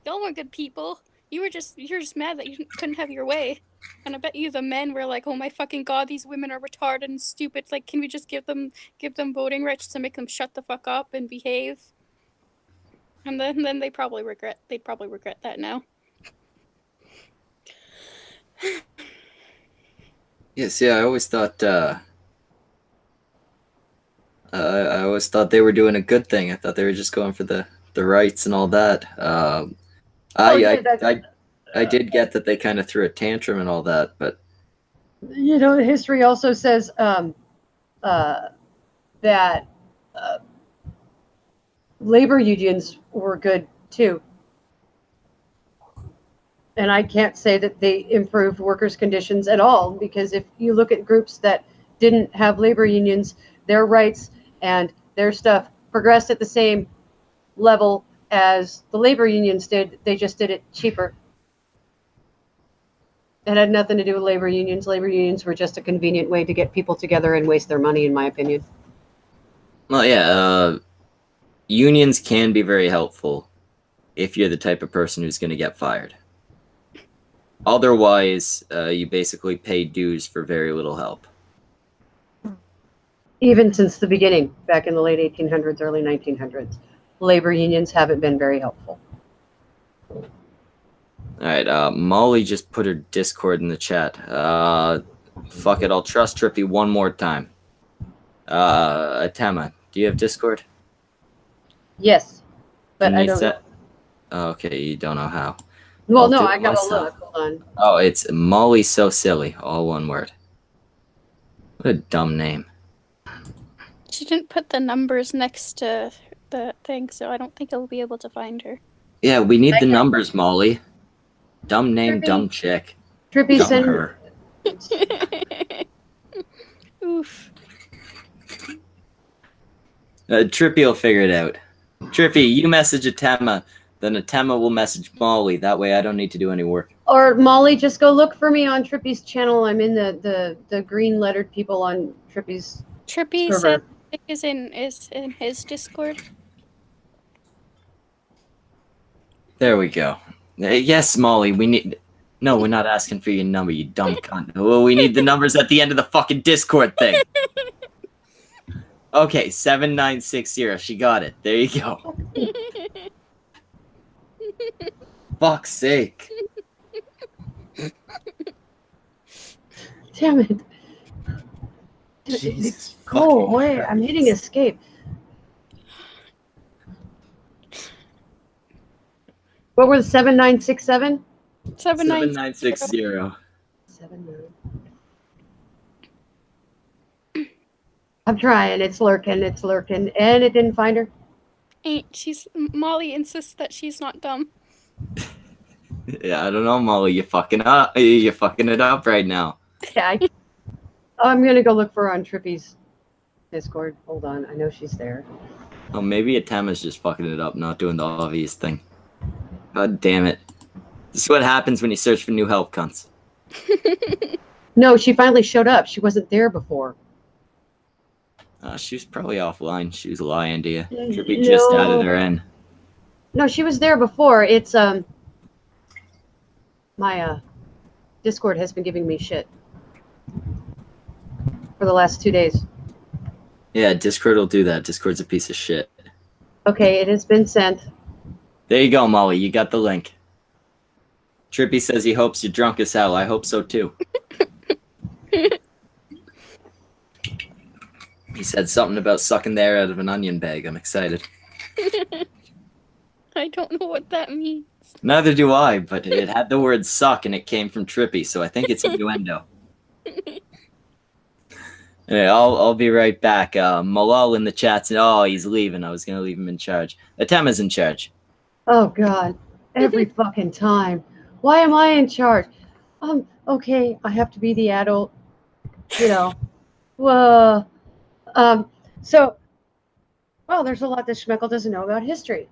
Y'all weren't good people. You're just mad that you couldn't have your way. And I bet you the men were like, oh my fucking god, these women are retarded and stupid. Like, can we just give them voting rights to make them shut the fuck up and behave? And then they'd probably regret that now. Yes, yeah, I always thought they were doing a good thing. I thought they were just going for the rights and all that. I did get that they kind of threw a tantrum and all that, but you know, history also says that labor unions were good too. And I can't say that they improved workers' conditions at all, because if you look at groups that didn't have labor unions, their rights and their stuff progressed at the same level as the labor unions did. They just did it cheaper. It had nothing to do with labor unions. Labor unions were just a convenient way to get people together and waste their money, in my opinion. well, yeah, unions can be very helpful if you're the type of person who's going to get fired. Otherwise, you basically pay dues for very little help. Even since the beginning, back in the late 1800s, early 1900s, labor unions haven't been very helpful. All right, Molly just put her Discord in the chat. Fuck it, I'll trust Trippy one more time. Atema, do you have Discord? Yes, but Can I you don't. set- Oh, okay, you don't know how. Well, I'll no, do it I gotta myself. look. Hold on. Oh, it's Molly So Silly, all one word. What a dumb name. She didn't put the numbers next to the thing, so I don't think I'll be able to find her. Yeah, we need the Okay. numbers, Molly. Dumb name, Trippy. dumb chick. Trippy, Dumb send her. Oof. Trippy will figure it out. Trippy, you message Atema, then Atema will message Molly. That way I don't need to do any work. Or Molly, just go look for me on Trippy's channel. I'm in the green lettered people on Trippy's Trippy server. said is in his Discord. There we go. Yes, Molly, we need... No, we're not asking for your number, you dumb cunt. Well, we need the numbers at the end of the fucking Discord thing. Okay, 7960. She got it. There you go. Fuck's sake. Damn it. Jesus Go fucking away. Christ. I'm hitting escape. What were the 7967? 7960. 79. I'm trying. It's lurking, and it didn't find her. Molly insists that she's not dumb. Yeah, I don't know, Molly. You're fucking up. You're fucking it up right now. Yeah, I'm gonna go look for her on Trippy's Discord. Hold on, I know she's there. Oh, maybe Atema's just fucking it up, not doing the obvious thing. God damn it. This is what happens when you search for new help, cunts. No, she finally showed up. She wasn't there before. She was probably offline. She was lying to you. Trippy No. just added her in. No, she was there before. It's my Discord has been giving me shit for the last 2 days. Yeah, Discord will do that. Discord's a piece of shit. Okay, it has been sent. There you go, Molly. You got the link. Trippy says he hopes you're drunk as hell. I hope so too. He said something about sucking the air out of an onion bag. I'm excited. I don't know what that means. Neither do I, but it had the word suck and it came from Trippy, so I think it's innuendo. Anyway, I'll be right back. Malal in the chat said, oh, he's leaving. I was going to leave him in charge. Atema's in charge. Oh God, every fucking time. Why am I in charge? Okay, I have to be the adult. You know. Well, so, well, there's a lot that Schmeckle doesn't know about history.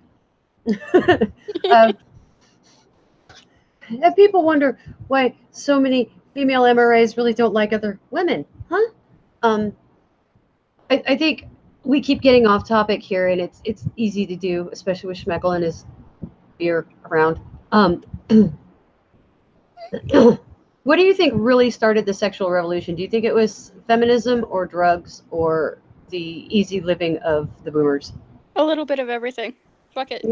And people wonder why so many female MRAs really don't like other women, huh? I think we keep getting off topic here, and it's easy to do, especially with Schmeckle and his beer around. What do you think really started the sexual revolution? Do you think it was feminism or drugs or the easy living of the boomers? A little bit of everything. Fuck it.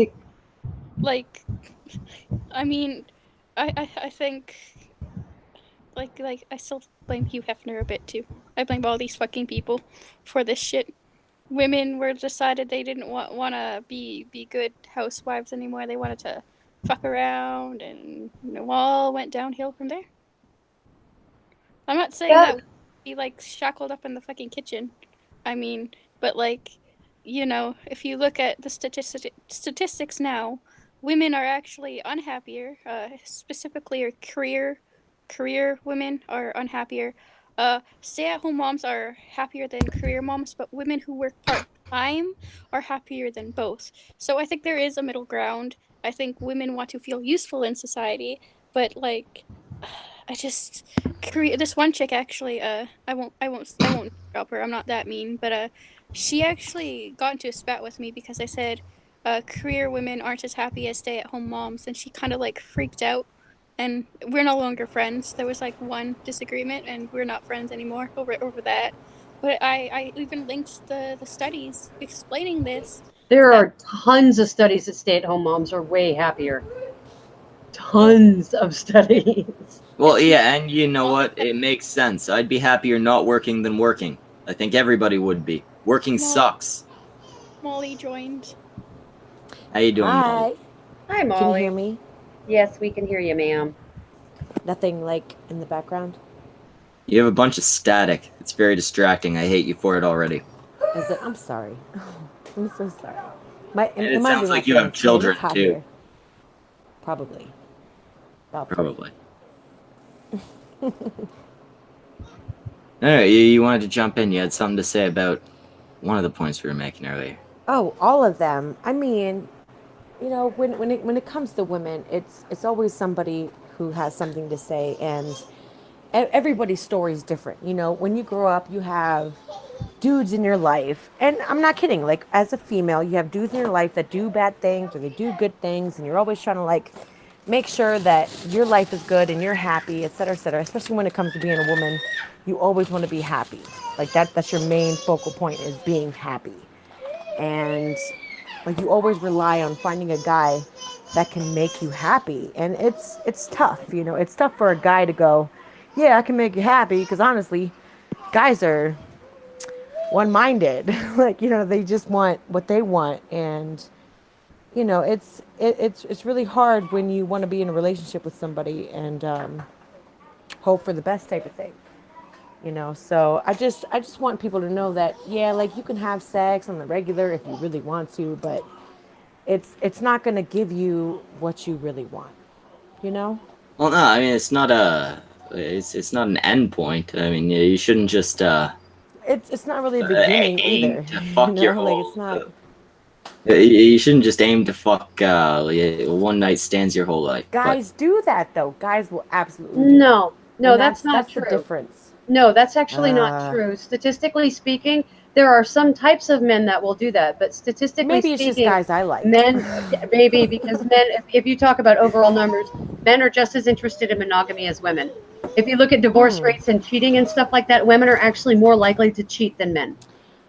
Like, I mean, I think, like I still blame Hugh Hefner a bit too. I blame all these fucking people for this shit. Women were decided they didn't want to be good housewives anymore. They wanted to fuck around, and all went downhill from there. I'm not saying that we like shackled up in the fucking kitchen. I mean, but like, if you look at the statistics now, women are actually unhappier. Specifically, career women are unhappier. Stay-at-home moms are happier than career moms, but women who work part-time are happier than both. So I think there is a middle ground. I think women want to feel useful in society, but like, this one chick actually, I won't drop her. I'm not that mean, but she actually got into a spat with me because I said, career women aren't as happy as stay-at-home moms, and she kind of like freaked out. And we're no longer friends. There was like one disagreement, and we're not friends anymore over that. But I even linked the studies explaining this. There are tons of studies that stay-at-home moms are way happier. Tons of studies. Well, yeah, and you know what? It makes sense. I'd be happier not working than working. I think everybody would be. Working sucks. Molly joined. How you doing, Hi. Molly? Hi, Molly. Can you hear me? Yes, we can hear you, ma'am. Nothing like in the background? You have a bunch of static. It's very distracting. I hate you for it already. Is it? I'm sorry. I'm so sorry. It sounds like you have children, too. Here. Probably. Probably. Alright, you wanted to jump in. You had something to say about one of the points we were making earlier. Oh, all of them. I mean, when it comes to women, it's always somebody who has something to say, and everybody's story is different. When you grow up, you have dudes in your life, and I'm not kidding. Like, as a female, you have dudes in your life that do bad things or they do good things, and you're always trying to like make sure that your life is good and you're happy, et cetera, et cetera. Especially when it comes to being a woman, you always want to be happy. Like that's your main focal point, is being happy. And like, you always rely on finding a guy that can make you happy. And it's tough, it's tough for a guy to go, yeah, I can make you happy. Because honestly, guys are one-minded. Like, they just want what they want. And, you know, it's really hard when you want to be in a relationship with somebody and hope for the best type of thing. You know, so I just want people to know that yeah, like you can have sex on the regular if you really want to, but it's not going to give you what you really want. You know? Well, no, I mean it's not an end point. I mean, you shouldn't just It's not really a beginning aim either. to You fuck your know, like it's whole. not. You shouldn't just aim to fuck one night stands your whole life. But Guys do that though. Guys will absolutely do that, No, and that's not that's the true. difference. No, that's actually not Uh, true. Statistically speaking, there are some types of men that will do that, but statistically maybe it's just speaking, guys I like. men, maybe because men, if you talk about overall numbers, men are just as interested in monogamy as women. If you look at divorce Hmm. rates and cheating and stuff like that, women are actually more likely to cheat than men.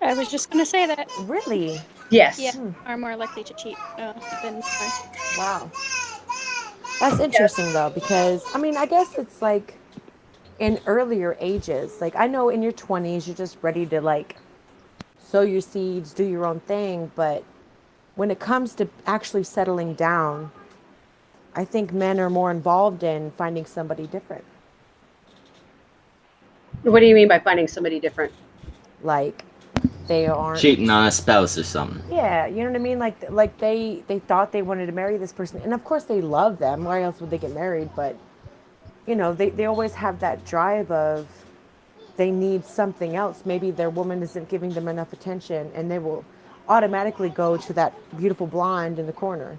I was just gonna say that. Really? Yeah, Yes. are more likely to cheat than are. Wow. That's interesting though, because I mean, I guess it's like in earlier ages. Like I know in your 20s, you're just ready to like sow your seeds, do your own thing. But when it comes to actually settling down, I think men are more involved in finding somebody different. What do you mean by finding somebody different? Like they aren't. cheating on a spouse or something. Yeah, you know what I mean. Like they thought they wanted to marry this person, and of course they love them. Why else would they get married? But you know, they always have that drive of they need something else. Maybe their woman isn't giving them enough attention, and they will automatically go to that beautiful blonde in the corner.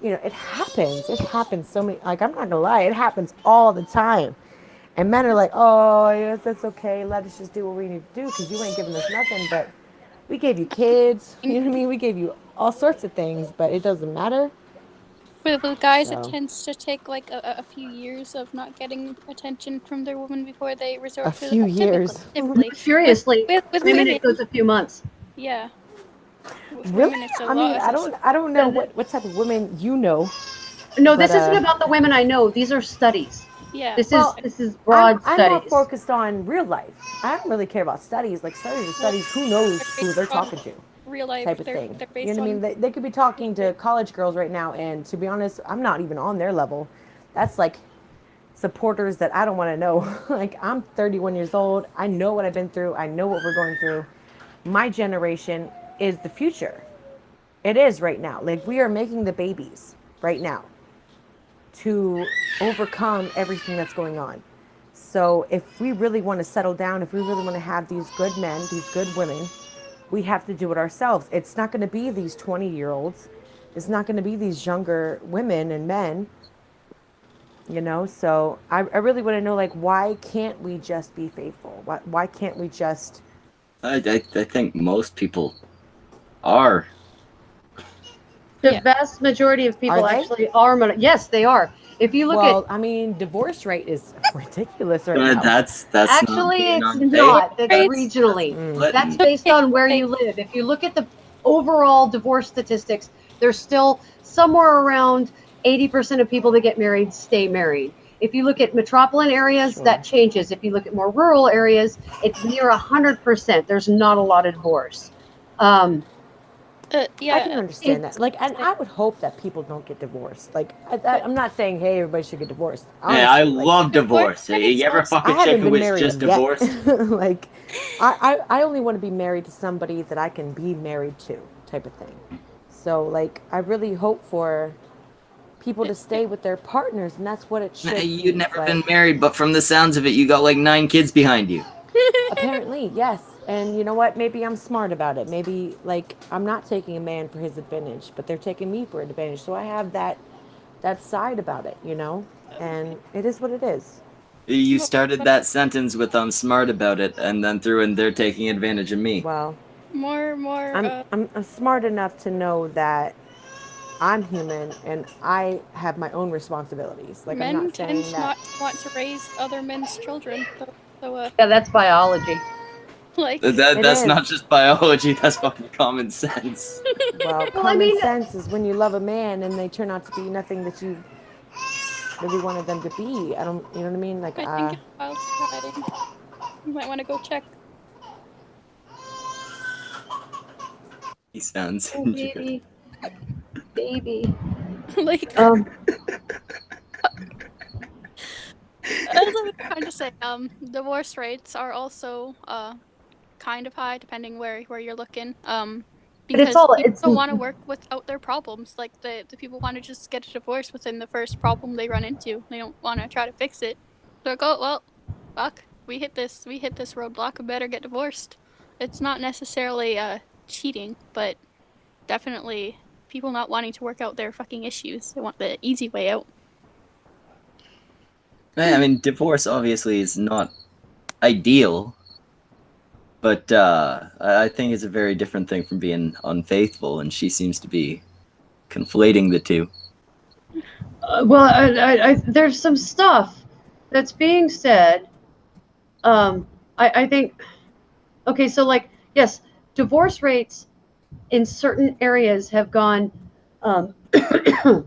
You know, it happens. It happens so many. Like I'm not gonna lie, it happens all the time. And men are like, oh yes, that's okay. Let us just do what we need to do because you ain't giving us nothing. But we gave you kids. You know what I mean? We gave you all sorts of things, but it doesn't matter. With guys, it So tends to take like a few years of not getting attention from their woman before they a resort to few that. Typically, years. typically. Seriously, With women, women, it goes a few months. yeah. With Really? women, it's a I mean, lot. I don't know what type of women you know, No, but this isn't about the women I know. These are studies. Yeah. well, This is broad I'm more studies. focused on real life. I don't really care about studies. Like studies are studies. Who knows who they're talking to? Real life, Type of they're thing. You based know what I on. mean? They could be talking to college girls right now, and to be honest, I'm not even on their level. That's like supporters that I don't want to know. Like I'm 31 years old. I know what I've been through. I know what we're going through. My generation is the future. It is right now. Like we are making the babies right now to overcome everything that's going on. So if we really want to settle down, if we really want to have these good men, these good women, we have to do it ourselves. It's not going to be these 20-year-olds. It's not going to be these younger women and men, you know? So I really want to know, like, why can't we just be faithful? Why can't we just... I think most people are. The Yeah. vast majority of Are people they? actually are. Yes, they are. If you look at, Well, I mean, divorce rate is ridiculous right now. That's not actually, being it's unfaithful. not. That's Rates. regionally. That's Splitting. based on where They- you live. If you look at the overall divorce statistics, there's still somewhere around 80% of people that get married stay married. If you look at metropolitan areas, Sure. that changes. If you look at more rural areas, it's near 100%. There's not a lot of divorce. yeah. I can understand that. Like, and I would hope that people don't get divorced. Like, I'm not saying, hey, everybody should get divorced. Hey, I Honestly, like, love divorce. Divorce You ever rates fuck I a chick haven't who been was married just yet. divorced? Like, I only want to be married to somebody that I can be married to, type of thing. So, like, I really hope for people to stay with their partners, and that's what it should be. You'd never But been married, but from the sounds of it, you got like 9 kids behind you. apparently, yes. And you know what? Maybe I'm smart about it. Maybe, like, I'm not taking a man for his advantage, but they're taking me for an advantage. So I have that side about it, you know? And it is what it is. You started that sentence with "I'm smart about it," and then threw in "they're taking advantage of me." Well, more. I'm smart enough to know that I'm human and I have my own responsibilities. Like, I'm Men not tend saying that. not to want to raise other men's children. So Yeah, that's biology. like. That's is. not just biology, that's fucking common sense. Well, Well, I common mean, sense is when you love a man and they turn out to be nothing that you really wanted them to be. I don't, you know what I mean? Like, I think it's child's crying. You might want to go check. He sounds oh, injured. baby. baby. Like, as I was trying to say, divorce rates are also kind of high depending where you're looking. But it's Because all people it's don't want to work without their problems. Like the people want to just get a divorce within the first problem they run into. They don't want to try to fix it. They're like, oh well, fuck, we hit this roadblock. We better get divorced. It's not necessarily cheating, but definitely people not wanting to work out their fucking issues. They want the easy way out. I mean, divorce obviously is not ideal, but I think it's a very different thing from being unfaithful, and she seems to be conflating the two. well, there's some stuff that's being said. I think, okay, so like, yes, divorce rates in certain areas have gone, the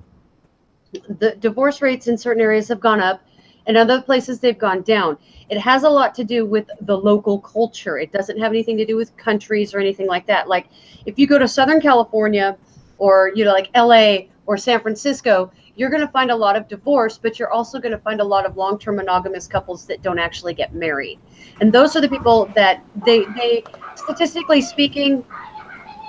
divorce rates in certain areas have gone up, and other places they've gone down. It has a lot to do with the local culture. It doesn't have anything to do with countries or anything like that. Like if you go to Southern California or, you know, like LA or San Francisco, you're going to find a lot of divorce, but you're also going to find a lot of long-term monogamous couples that don't actually get married. And those are the people that they statistically speaking,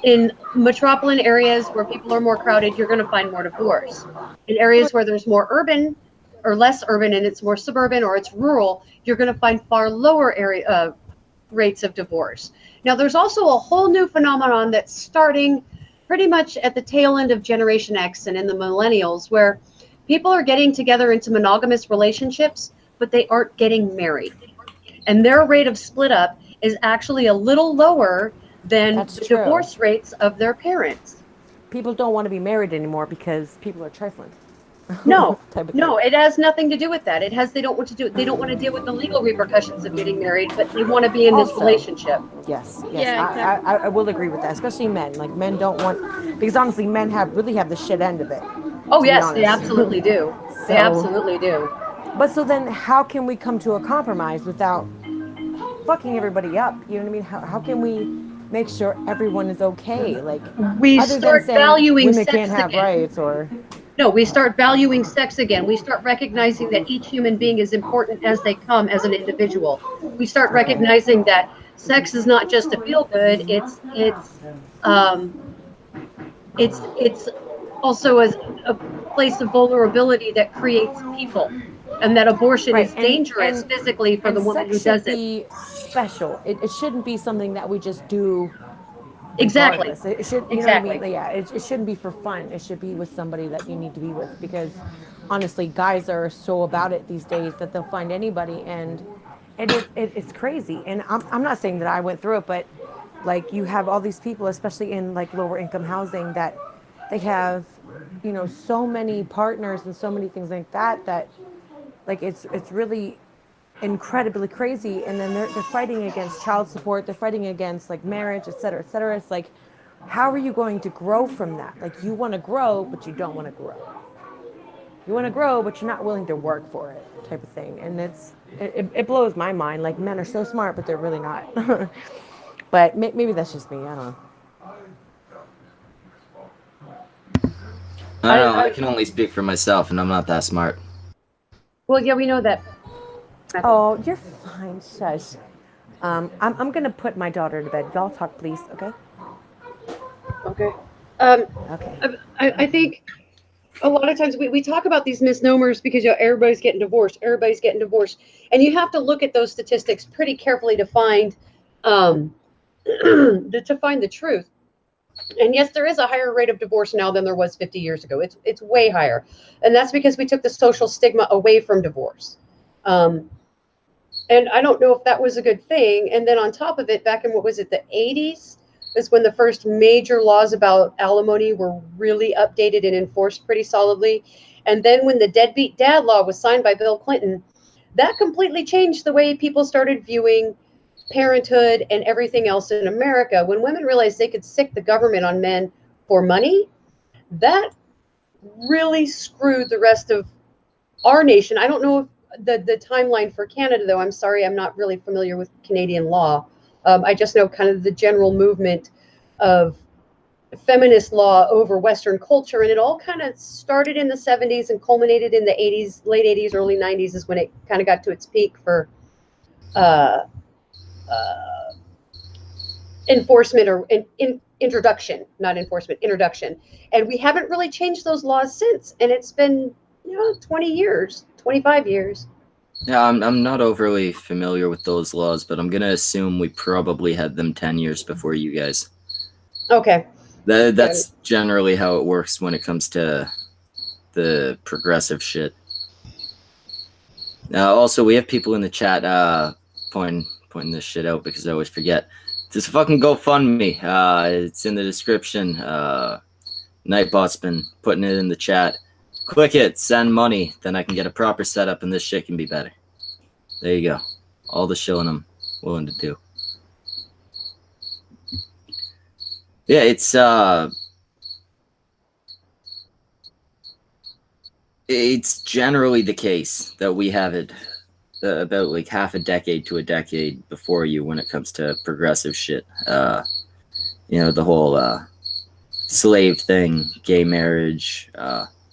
in metropolitan areas where people are more crowded, you're going to find more divorce. In areas where there's more urban or less urban and it's more suburban or it's rural, you're going to find far lower area rates of divorce. Now, there's also a whole new phenomenon that's starting pretty much at the tail end of Generation X and in the millennials, where people are getting together into monogamous relationships, but they aren't getting married. And their rate of split up is actually a little lower than That's the true. divorce rates of their parents. People don't want to be married anymore because people are trifling. No, Type of no, thing. it has nothing to do with that. It has, they don't want to do it. They don't want to deal with the legal repercussions of getting married, but they want to be in this Also, relationship. Yes, yes, Yeah, exactly. I will agree with that, especially men. Like men don't want, because honestly, men really have the shit end of it. Oh, to be yes, they honest. absolutely do. They So- absolutely do. But so then, how can we come to a compromise without fucking everybody up? You know what I mean? How can we make sure everyone is okay? Like, We other than start saying valuing women sex can't have again. rights or. No, we start valuing sex again. We start recognizing that each human being is important as they come as an individual. We start recognizing that sex is not just to feel good. Um, it's also as a place of vulnerability that creates people, and that abortion Right, is dangerous physically for the woman who sex should does it. be special. It shouldn't be something that we just do Exactly. regardless. It should, you know what I mean? Yeah, it shouldn't be for fun. It should be with somebody that you need to be with, because honestly, guys are so about it these days that they'll find anybody, and it's crazy. And I'm not saying that I went through it, but like you have all these people, especially in like lower income housing, that they have, you know, so many partners and so many things like that, that like it's really incredibly crazy. And then they're fighting against child support, they're fighting against like marriage, et cetera, et cetera. It's like, how are you going to grow from that? Like, you want to grow but you don't want to grow. You want to grow but you're not willing to work for it, type of thing. And it blows my mind. Like, men are so smart but they're really not. But maybe that's just me, I don't know. I don't know. I can only speak for myself, and I'm not that smart. Well, yeah, we know that. Oh, you're fine. Shush. I'm gonna put my daughter to bed. Y'all talk, please. Okay. Okay. Okay. I think a lot of times we talk about these misnomers because, you know, everybody's getting divorced. Everybody's getting divorced. And you have to look at those statistics pretty carefully to find to find the truth. And yes, there is a higher rate of divorce now than there was 50 years ago. It's way higher. And that's because we took the social stigma away from divorce. And I don't know if that was a good thing. And then on top of it, back in, what was it, the 80s, is when the first major laws about alimony were really updated and enforced pretty solidly. And then when the deadbeat dad law was signed by Bill Clinton, that completely changed the way people started viewing parenthood and everything else in America. When women realized they could sick the government on men for money, that really screwed the rest of our nation. I don't know if the timeline for Canada, though. I'm sorry, I'm not really familiar with Canadian law. I just know kind of the general movement of feminist law over Western culture, and it all kind of started in the 70s and culminated in the 80s, late 80s, early 90s is when it kind of got to its peak for uh, enforcement or introduction, not enforcement, introduction. And we haven't really changed those laws since, and it's been 20 years, 25 years. Yeah, I'm not overly familiar with those laws, but I'm gonna assume we probably had them 10 years before you guys. Okay. That's generally how it works when it comes to the progressive shit. Also, we have people in the chat pointing this shit out because I always forget. Just fucking GoFundMe. It's in the description. Nightbot's been putting it in the chat. Click it, send money, then I can get a proper setup and this shit can be better. There you go. All the shilling I'm willing to do. Yeah, it's generally the case that we have it about like half a decade to a decade before you when it comes to progressive shit. The whole slave thing, gay marriage.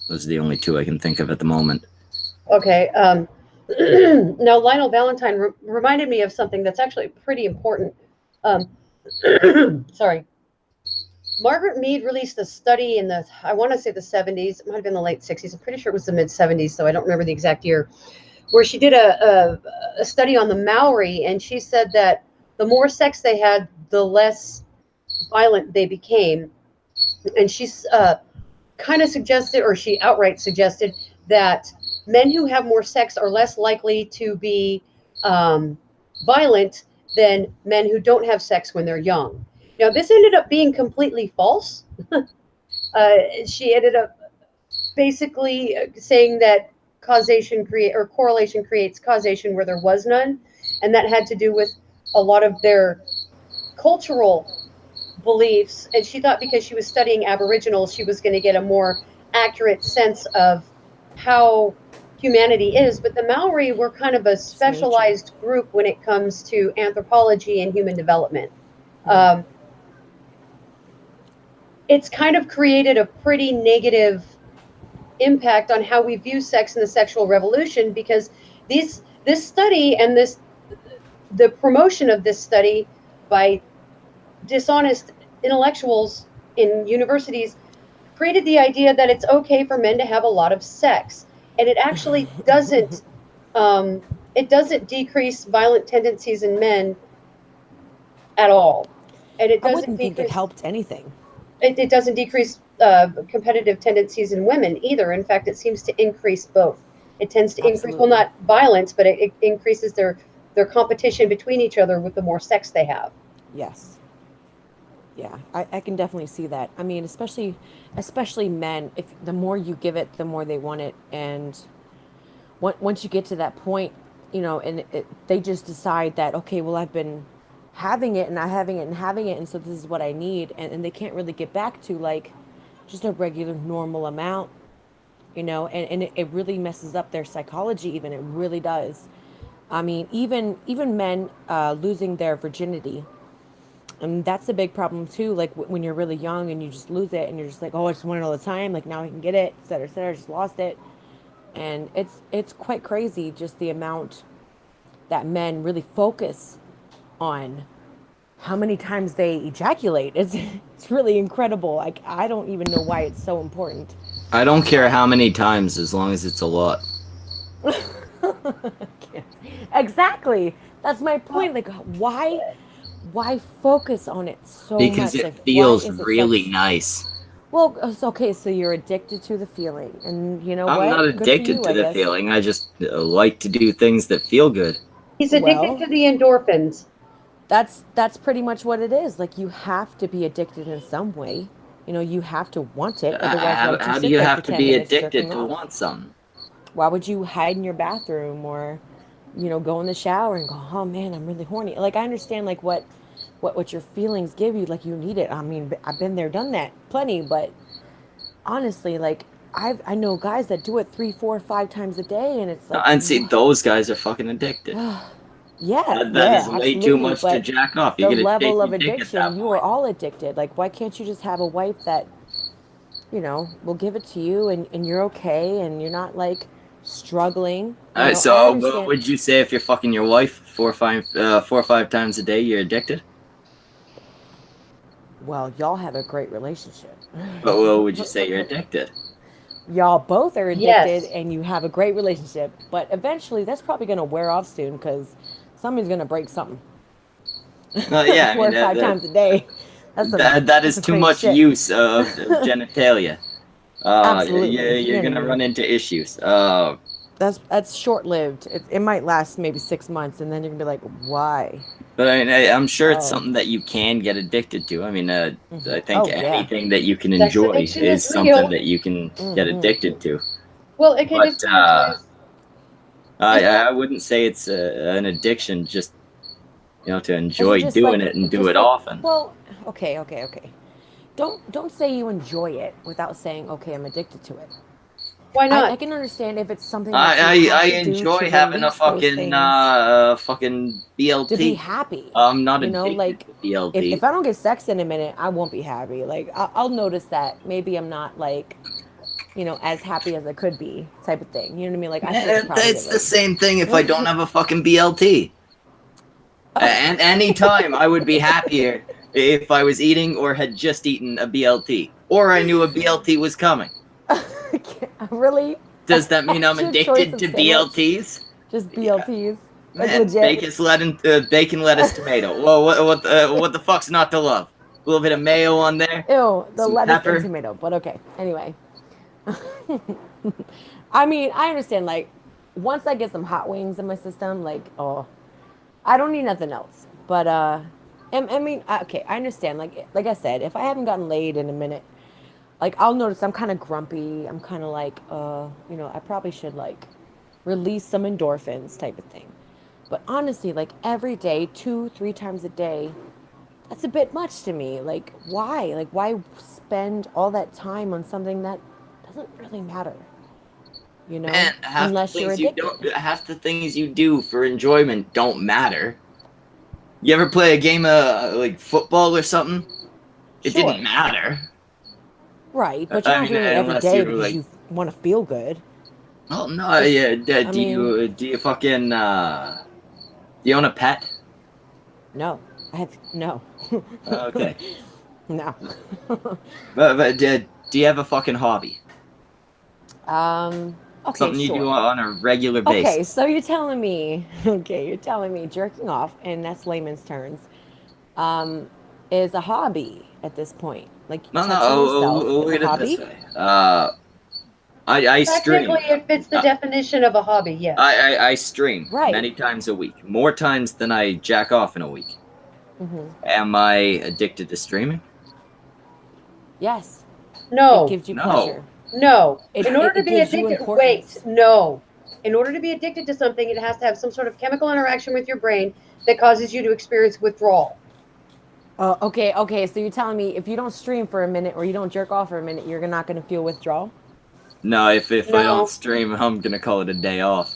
Those are the only two I can think of at the moment. Okay. Now, Lionel Valentine reminded me of something that's actually pretty important. Sorry. Margaret Mead released a study in I want to say the 70s. It might have been the late 60s. I'm pretty sure it was the mid 70s, so I don't remember the exact year, where she did a study on the Maori, and she said that the more sex they had, the less violent they became. And she's kind of suggested, or she outright suggested, that men who have more sex are less likely to be violent than men who don't have sex when they're young. Now, this ended up being completely false. She ended up basically saying that correlation creates causation where there was none, and that had to do with a lot of their cultural beliefs. And she thought because she was studying Aboriginals, she was going to get a more accurate sense of how humanity is. But the Maori were kind of a specialized group when it comes to anthropology and human development. It's kind of created a pretty negative impact on how we view sex in the sexual revolution, because this study and the promotion of this study by dishonest intellectuals in universities created the idea that it's okay for men to have a lot of sex, and it actually doesn't. It doesn't decrease violent tendencies in men at all, and it doesn't. I wouldn't think it helped anything. It doesn't decrease competitive tendencies in women either. In fact, it seems to increase both. It tends to increase, well, not violence, but it increases their competition between each other with the more sex they have. Yes. Yeah, I can definitely see that. I mean, especially men, if the more you give it, the more they want it. And once you get to that point, and they just decide that, okay, well, I've been having it and not having it and having it, and so this is what I need, and they can't really get back to like just a regular normal amount, and it really messes up their psychology. Even it really does. I mean, even men losing their virginity, and that's a big problem too. Like when you're really young and you just lose it, and you're just like, oh, I just want it all the time. Like now I can get it, et cetera, et cetera. I just lost it, and it's quite crazy just the amount that men really focus on how many times they ejaculate. It's really incredible. Like I don't even know why it's so important. I don't care how many times, as long as it's a lot. Exactly. That's my point. Like why focus on it so much? Because it feels really nice. Well, it's okay, so you're addicted to the feeling, and you know what? I'm not addicted to the feeling. I just like to do things that feel good. He's addicted to the endorphins. That's pretty much what it is. Like you have to be addicted in some way. You have to want it. Otherwise, how do you have to be addicted to want something? Why would you hide in your bathroom or, go in the shower and go, oh man, I'm really horny. Like I understand like what your feelings give you. Like you need it. I mean, I've been there, done that plenty. But honestly, like I know guys that do it 3, 4, 5 times a day, and it's like. And see, those guys are fucking addicted. Yeah, That is yeah, way too absolutely. much to But jack off. the You're gonna take level of your dick at that addiction, you are point. all addicted. Like, why can't you just have a wife that, will give it to you and you're okay and you're not like struggling? Alright, I so what understand. would you say if you're fucking your wife 4 or 5 times a day, you're addicted? Well, y'all have a great relationship. But what would you say you're addicted? Y'all both are addicted Yes. and you have a great relationship, but eventually that's probably going to wear off soon because somebody's going to break something. No, yeah, I 4 or 5 mean times a day. that That's is some too crazy much shit. use of genitalia. Absolutely. You're gonna run into issues. That's short lived. It might last maybe 6 months, and then you're gonna be like, why? But I'm sure it's Oh, something that you can get addicted to. I mean, I think oh yeah. anything that you can Sex enjoy addiction is is something real. that you can get addicted to. Well, it can But just be used as I wouldn't say it's an addiction. Just to Is it enjoy just doing like it and do just it like often. well, okay. Don't say you enjoy it without saying okay, I'm addicted to it. why I not? can understand if it's something that you have I to do enjoy to having a release those fucking things fucking to be BLT. happy. I'm not addicted Like to if BLT. I don't get sex in a minute, I won't be happy. Like I'll notice that maybe I'm not like as happy as I could be, type of thing. You know what I mean? Like I should probably get It's the laid. same thing if I don't have a fucking BLT. And any time I would be happier if I was eating or had just eaten a BLT, or I knew a BLT was coming. Really? Does that mean I'm Your choice addicted of to sandwich? BLTs? Just Yeah, BLTs? Like man, legit? bacon, lettuce, tomato. Well, what the fuck's not to love? A little bit of mayo on there, Ew, the some lettuce and pepper. tomato. But okay. Anyway. I mean, I understand. Like, once I get some hot wings in my system, like, oh, I don't need nothing else. But I mean, okay, I understand. Like I said, if I haven't gotten laid in a minute, like I'll notice I'm kind of grumpy. I'm kind of like, I probably should like release some endorphins, type of thing. But honestly, like every day, 2, 3 times a day, that's a bit much to me. Like, why? Like, why spend all that time on something that doesn't really matter? Man, Unless you're addicted. half the things you do for enjoyment don't matter. You ever play a game of like football or something? It didn't Sure. matter. Right, but you're I not mean, doing it every unless day you were because like, you want to feel good. well, no, It's, yeah. I mean, Do you fucking do you own a pet? no. I have no. Okay. No. But do you have a fucking hobby? Okay, Something you do sure. on a regular Okay, basis? so you're telling me jerking off, and that's layman's terms, is a hobby at this point. Like No, no. touching yourself is Look a at it this hobby? way. I Technically, stream. it fits the definition of a hobby, yes. I stream Right. many times a week, more times than I jack off in a week. Mm-hmm. Am I addicted to streaming? Yes. It No, gives you No. pleasure. no. It, In it, order to it be gives you addicted, importance. wait, no. In order to be addicted to something, it has to have some sort of chemical interaction with your brain that causes you to experience withdrawal. Okay. So you're telling me if you don't stream for a minute or you don't jerk off for a minute, you're not going to feel withdrawal? No, if I don't No. stream, I'm gonna call it a day off.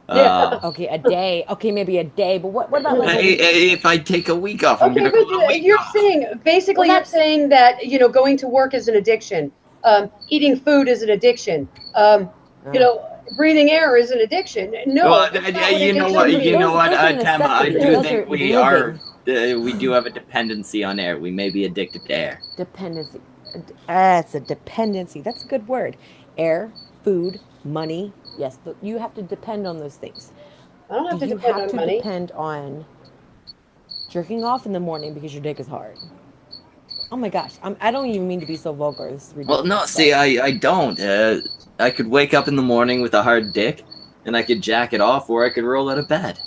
Yeah. Okay, a day. Okay, maybe a day. But what about like If I take a week off, I'm Okay, gonna but call it a week you're off. saying basically Well, you're that's saying that going to work is an addiction. Eating food is an addiction. Breathing air is an addiction. No, Well, that's not what you know addiction what, means. those are Tama, I necessities. do Those think are we are, living. we do have a dependency on air. We may be addicted to air. Dependency. It's a dependency. That's a good word. Air, food, money. Yes, you have to depend on those things. I don't have Do to you depend have on to money. depend on jerking off in the morning because your dick is hard? Oh my gosh, I don't even mean to be so vulgar. This is ridiculous. Well, no, see, I don't. I could wake up in the morning with a hard dick, and I could jack it off, or I could roll out of bed.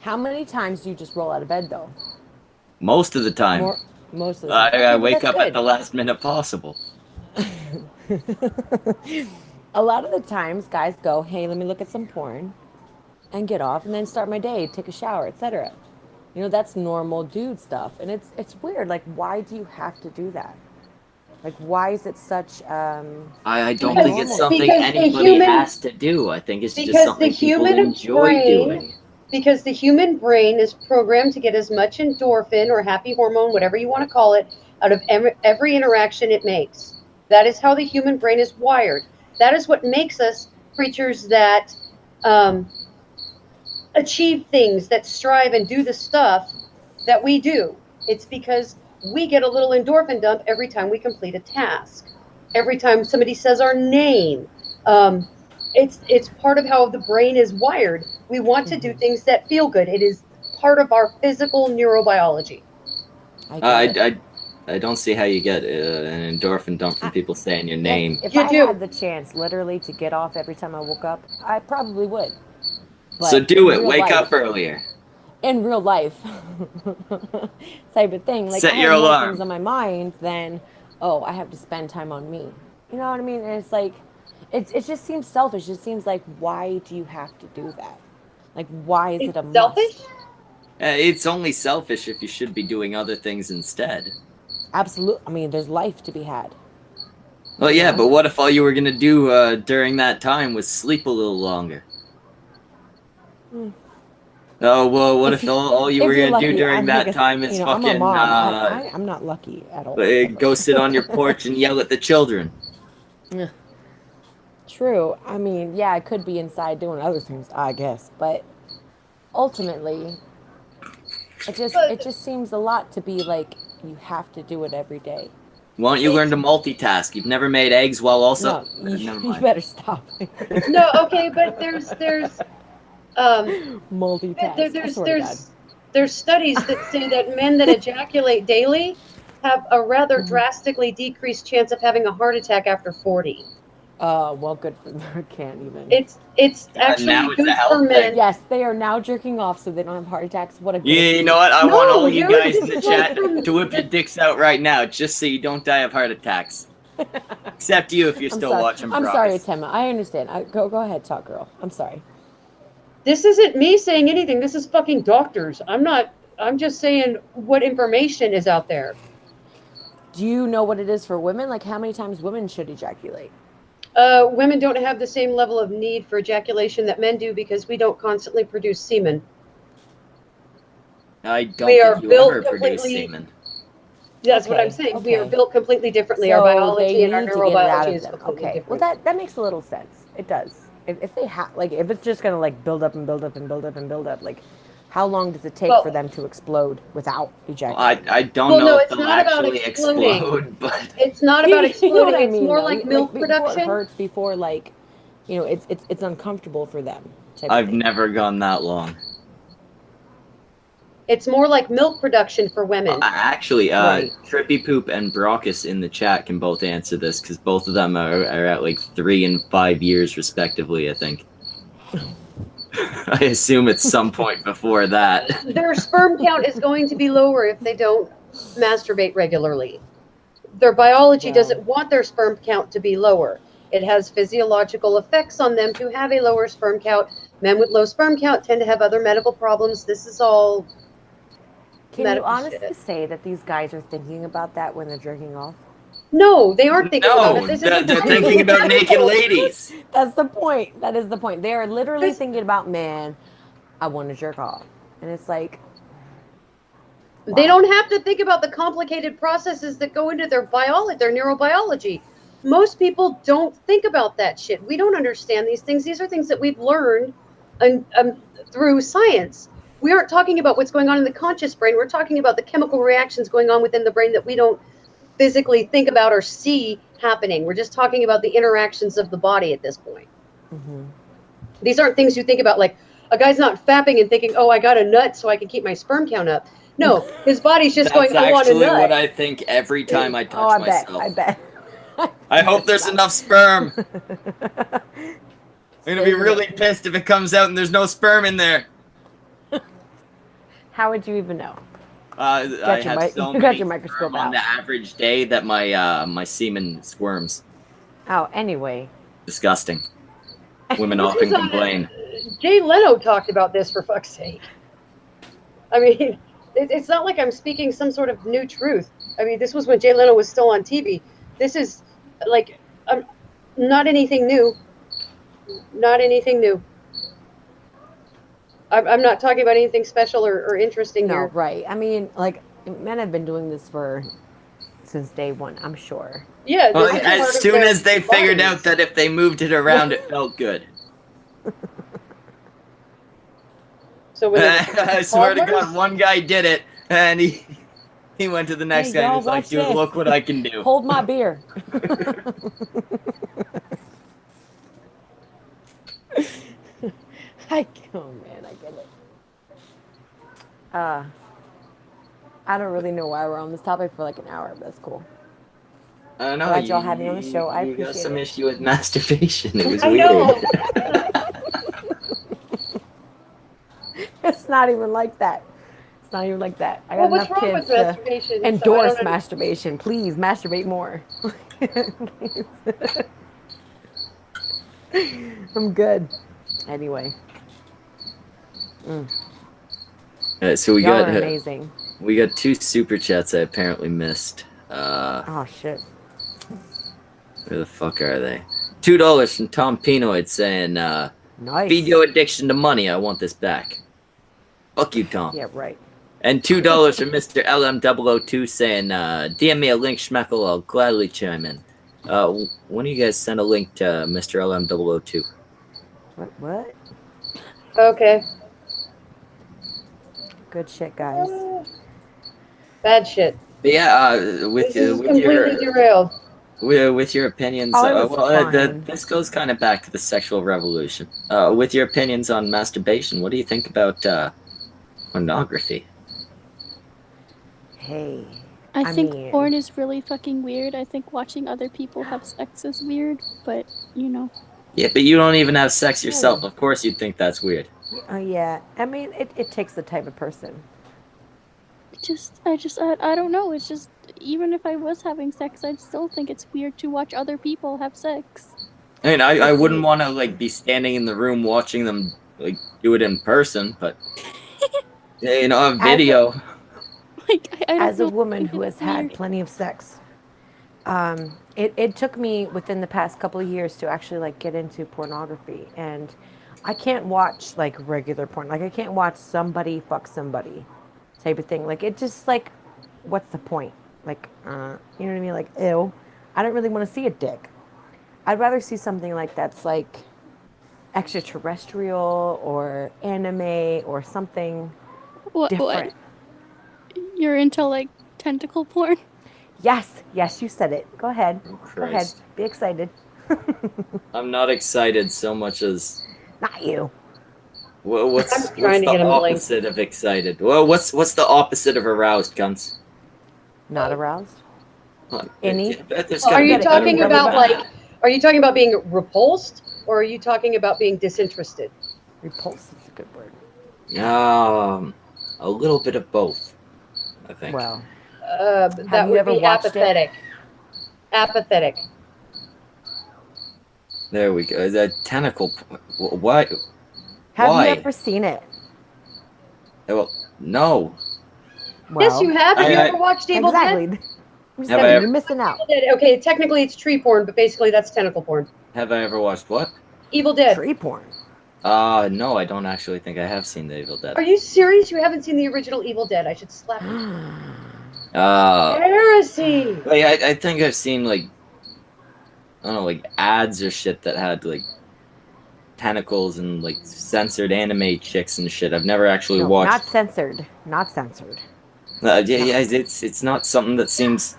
How many times do you just roll out of bed though? Most of the time. Most of the time. I Okay, wake that's up at good. the last minute possible. A lot of the times guys go, hey, let me look at some porn and get off and then start my day, take a shower, etc. That's normal dude stuff. And it's weird. Like, why do you have to do that? Like, why is it such I don't Because- think it's something because the anybody human- has to do. I think it's just Because the something people human enjoy brain, doing. because the human brain is programmed to get as much endorphin or happy hormone, whatever you want to call it, out of every interaction it makes. That is how the human brain is wired. That is what makes us creatures that achieve things, that strive and do the stuff that we do. It's because we get a little endorphin dump every time we complete a task, every time somebody says our name. It's part of how the brain is wired. We want to do things that feel good. It is part of our physical neurobiology. I don't see how you get an endorphin dump from people saying your name. If You I do. had the chance, literally, to get off every time I woke up, I probably would. But So do in it. real Wake life- up earlier. In real life, type of thing. Like, Set I your have more alarm. things on my mind than, oh, I have to spend time on me. You know what I mean? And it's like, it just seems selfish. It seems like, why do you have to do that? Like, why is it a Selfish? must? It's only selfish if you should be doing other things instead. Absolutely. I mean, there's life to be had. Well, yeah, but what if all you were gonna do during that time was sleep a little longer? Oh, well, what if all you If were you're gonna do lucky, during I'm that like time is I'm a fucking mom. I'm not lucky at all. go sit on your porch and yell at the children? True. I mean, yeah, I could be inside doing other things, I guess, but ultimately, it just seems a lot to be like you have to do it every day. Why don't you learn to multitask? You've never made eggs while also. No, Never you mind. better stop. No, okay, but there's Multitask. I swear to God. there's studies that say that men that ejaculate daily have a rather drastically decreased chance of having a heart attack after 40. Well, good for them. I can't even. It's actually now it's a good health for men. thing. Yes, they are now jerking off so they don't have heart attacks. What a good Yeah, you know what? I No, want all you dude, guys in the it's chat like- to whip your dicks out right now, just so you don't die of heart attacks. Except you if you're still watching. I'm sorry, Progress. Tema. I understand. Go ahead, talk, girl. I'm sorry. This isn't me saying anything. This is fucking doctors. I'm just saying what information is out there. Do you know what it is for women? Like, how many times women should ejaculate? Women don't have the same level of need for ejaculation that men do because we don't constantly produce semen. I don't We are think you built ever produce completely- semen. That's what I'm Okay, saying. We are okay. built completely differently. So Our biology they and our need to get it out neurobiology of is them. completely Okay, different. well that makes a little sense. It does. If they have, like, if it's just gonna like build up and build up and build up and build up, like, how long does it take Well- for them to explode without Well, ejaculating? I don't Well, know no, if it's they'll not about actually exploding. explode, but It's not You about know exploding. what I It's mean, more though? like milk before production. it hurts, before, like, you know, it's uncomfortable for them. type of I've thing. never gone that long. It's more like milk production for women. Actually, Right. Trippy Poop and Brockus in the chat can both answer this because both of them are at like 3 and 5 years respectively, I think. I assume at some point before that. Their sperm count is going to be lower if they don't masturbate regularly. Their biology Wow. doesn't want their sperm count to be lower. It has physiological effects on them to have a lower sperm count. Men with low sperm count tend to have other medical problems. This is all Can you medical honestly shit. say that these guys are thinking about that when they're jerking off? No, they aren't thinking about No, it. This they're, is they're thinking about naked ladies. That's the point. That is the point. They are literally This- thinking about, man, I want to jerk off. And it's like, They don't have to think about the complicated processes that go into their biology, their neurobiology. Most people don't think about that shit. We don't understand these things. These are things that we've learned through science. We aren't talking about what's going on in the conscious brain. We're talking about the chemical reactions going on within the brain that we don't physically think about or see happening. We're just talking about the interactions of the body at this point. These aren't things you think about, like a guy's not fapping and thinking, oh, I got a nut so I can keep my sperm count up. No, his body's just That's going, I want a actually nut. what I think every time I touch oh, I myself. bet. I hope there's enough sperm. I'm gonna be really pissed if it comes out and there's no sperm in there. How would you even know? I your have mic- so you got many your microscope sperm on out. the average day that my semen squirms. Oh, anyway. Disgusting. Women This often was on- complain. Jay Leno talked about this, for fuck's sake. I mean, it's not like I'm speaking some sort of new truth. I mean, this was when Jay Leno was still on TV. This is like not anything new. Not anything new. I'm not talking about anything special or interesting No, here. right. I mean, like, men have been doing this since day one, I'm sure. Yeah, Well, this is part as of soon their as they figured bodies. out that if they moved it around, it felt good. So when I swear to God, one guy did it, and he went to the next Hey, guy and y'all, was like, watch dude, this. look what I can do. Hold my beer. Oh man, I get it. I don't really know why we're on this topic for like an hour, but that's cool. I know, Glad y'all had me on the show. I you got appreciate some it. issue with masturbation. It was I weird. know. It's not even like that. It's not even like that. I got Well, what's enough wrong kids with to masturbation? So I endorse don't masturbation. Please masturbate more. I'm good. Anyway. So we Y'all got are amazing. we got 2 super chats I apparently missed. Oh shit. Where the fuck are they? $2 from Tom Pinoid saying, Nice. feed your addiction to money. I want this back. Fuck you, Tom. Yeah, right. And $2 from Mr. LM002 saying, DM me a link, Schmeckle. I'll gladly chime in. When do you guys send a link to Mr. LM002? What? Okay. Good shit, guys. Bad shit. But yeah, This is completely derailed. with your opinions, Oh, it was fine. this goes kind of back to the sexual revolution. With your opinions on masturbation, what do you think about pornography? Hey. I think mean, porn is really fucking weird. I think watching other people have sex is weird, but you know. Yeah, but you don't even have sex yourself. Of course you'd think that's weird. Yeah. I mean, it takes the type of person. I don't know. It's just, even if I was having sex, I'd still think it's weird to watch other people have sex. I mean, I wouldn't want to like be standing in the room watching them like do it in person, but on video. Like, I don't As a know, woman think who it's has had weird. plenty of sex, it took me within the past couple of years to actually like get into pornography, and I can't watch like regular porn. Like I can't watch somebody fuck somebody type of thing. Like it just like, what's the point? Like, you know what I mean? Like, ew. I don't really want to see a dick. I'd rather see something like that's like extraterrestrial or anime or something different. You're into like tentacle porn? Yes, you said it. Go ahead. Oh, Go ahead. Christ. Be excited. I'm not excited so much as Not you. what's I'm trying to the get him linked. opposite of excited? Well, what's the opposite of aroused, cunts? Not aroused. Any? Are you talking about like? Are you talking about being repulsed, or are you talking about being disinterested? Repulsed is a good word. A little bit of both, I think. Well, that you would ever be watched it? apathetic. Apathetic. There we go. The tentacle. What? have Why? you ever seen it? Well, no. Well, Yes, you have. Have you I- ever watched Evil exactly. Dead? I'm just Have saying, I- you're missing out. Evil Dead. Okay, technically it's tree porn, but basically that's tentacle porn. Have I ever watched what? Evil Dead. Tree porn. No, I don't actually think I have seen The Evil Dead. Are you serious? You haven't seen the original Evil Dead? I should slap you. Heresy. Like, I think I've seen like, I don't know, like ads or shit that had like tentacles and like censored anime chicks and shit. I've never actually No, watched. not censored. Not censored. Yeah, it's not something that seems.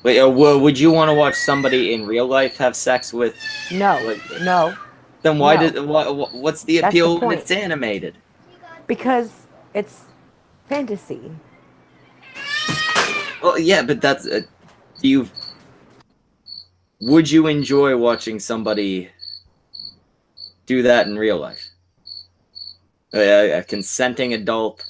Wait, would you want to watch somebody in real life have sex with? No. Like, No. Then why No. did what's the That's the appeal when point. it's animated? Because it's fantasy. Well, yeah, but that's would you enjoy watching somebody do that in real life? A consenting adult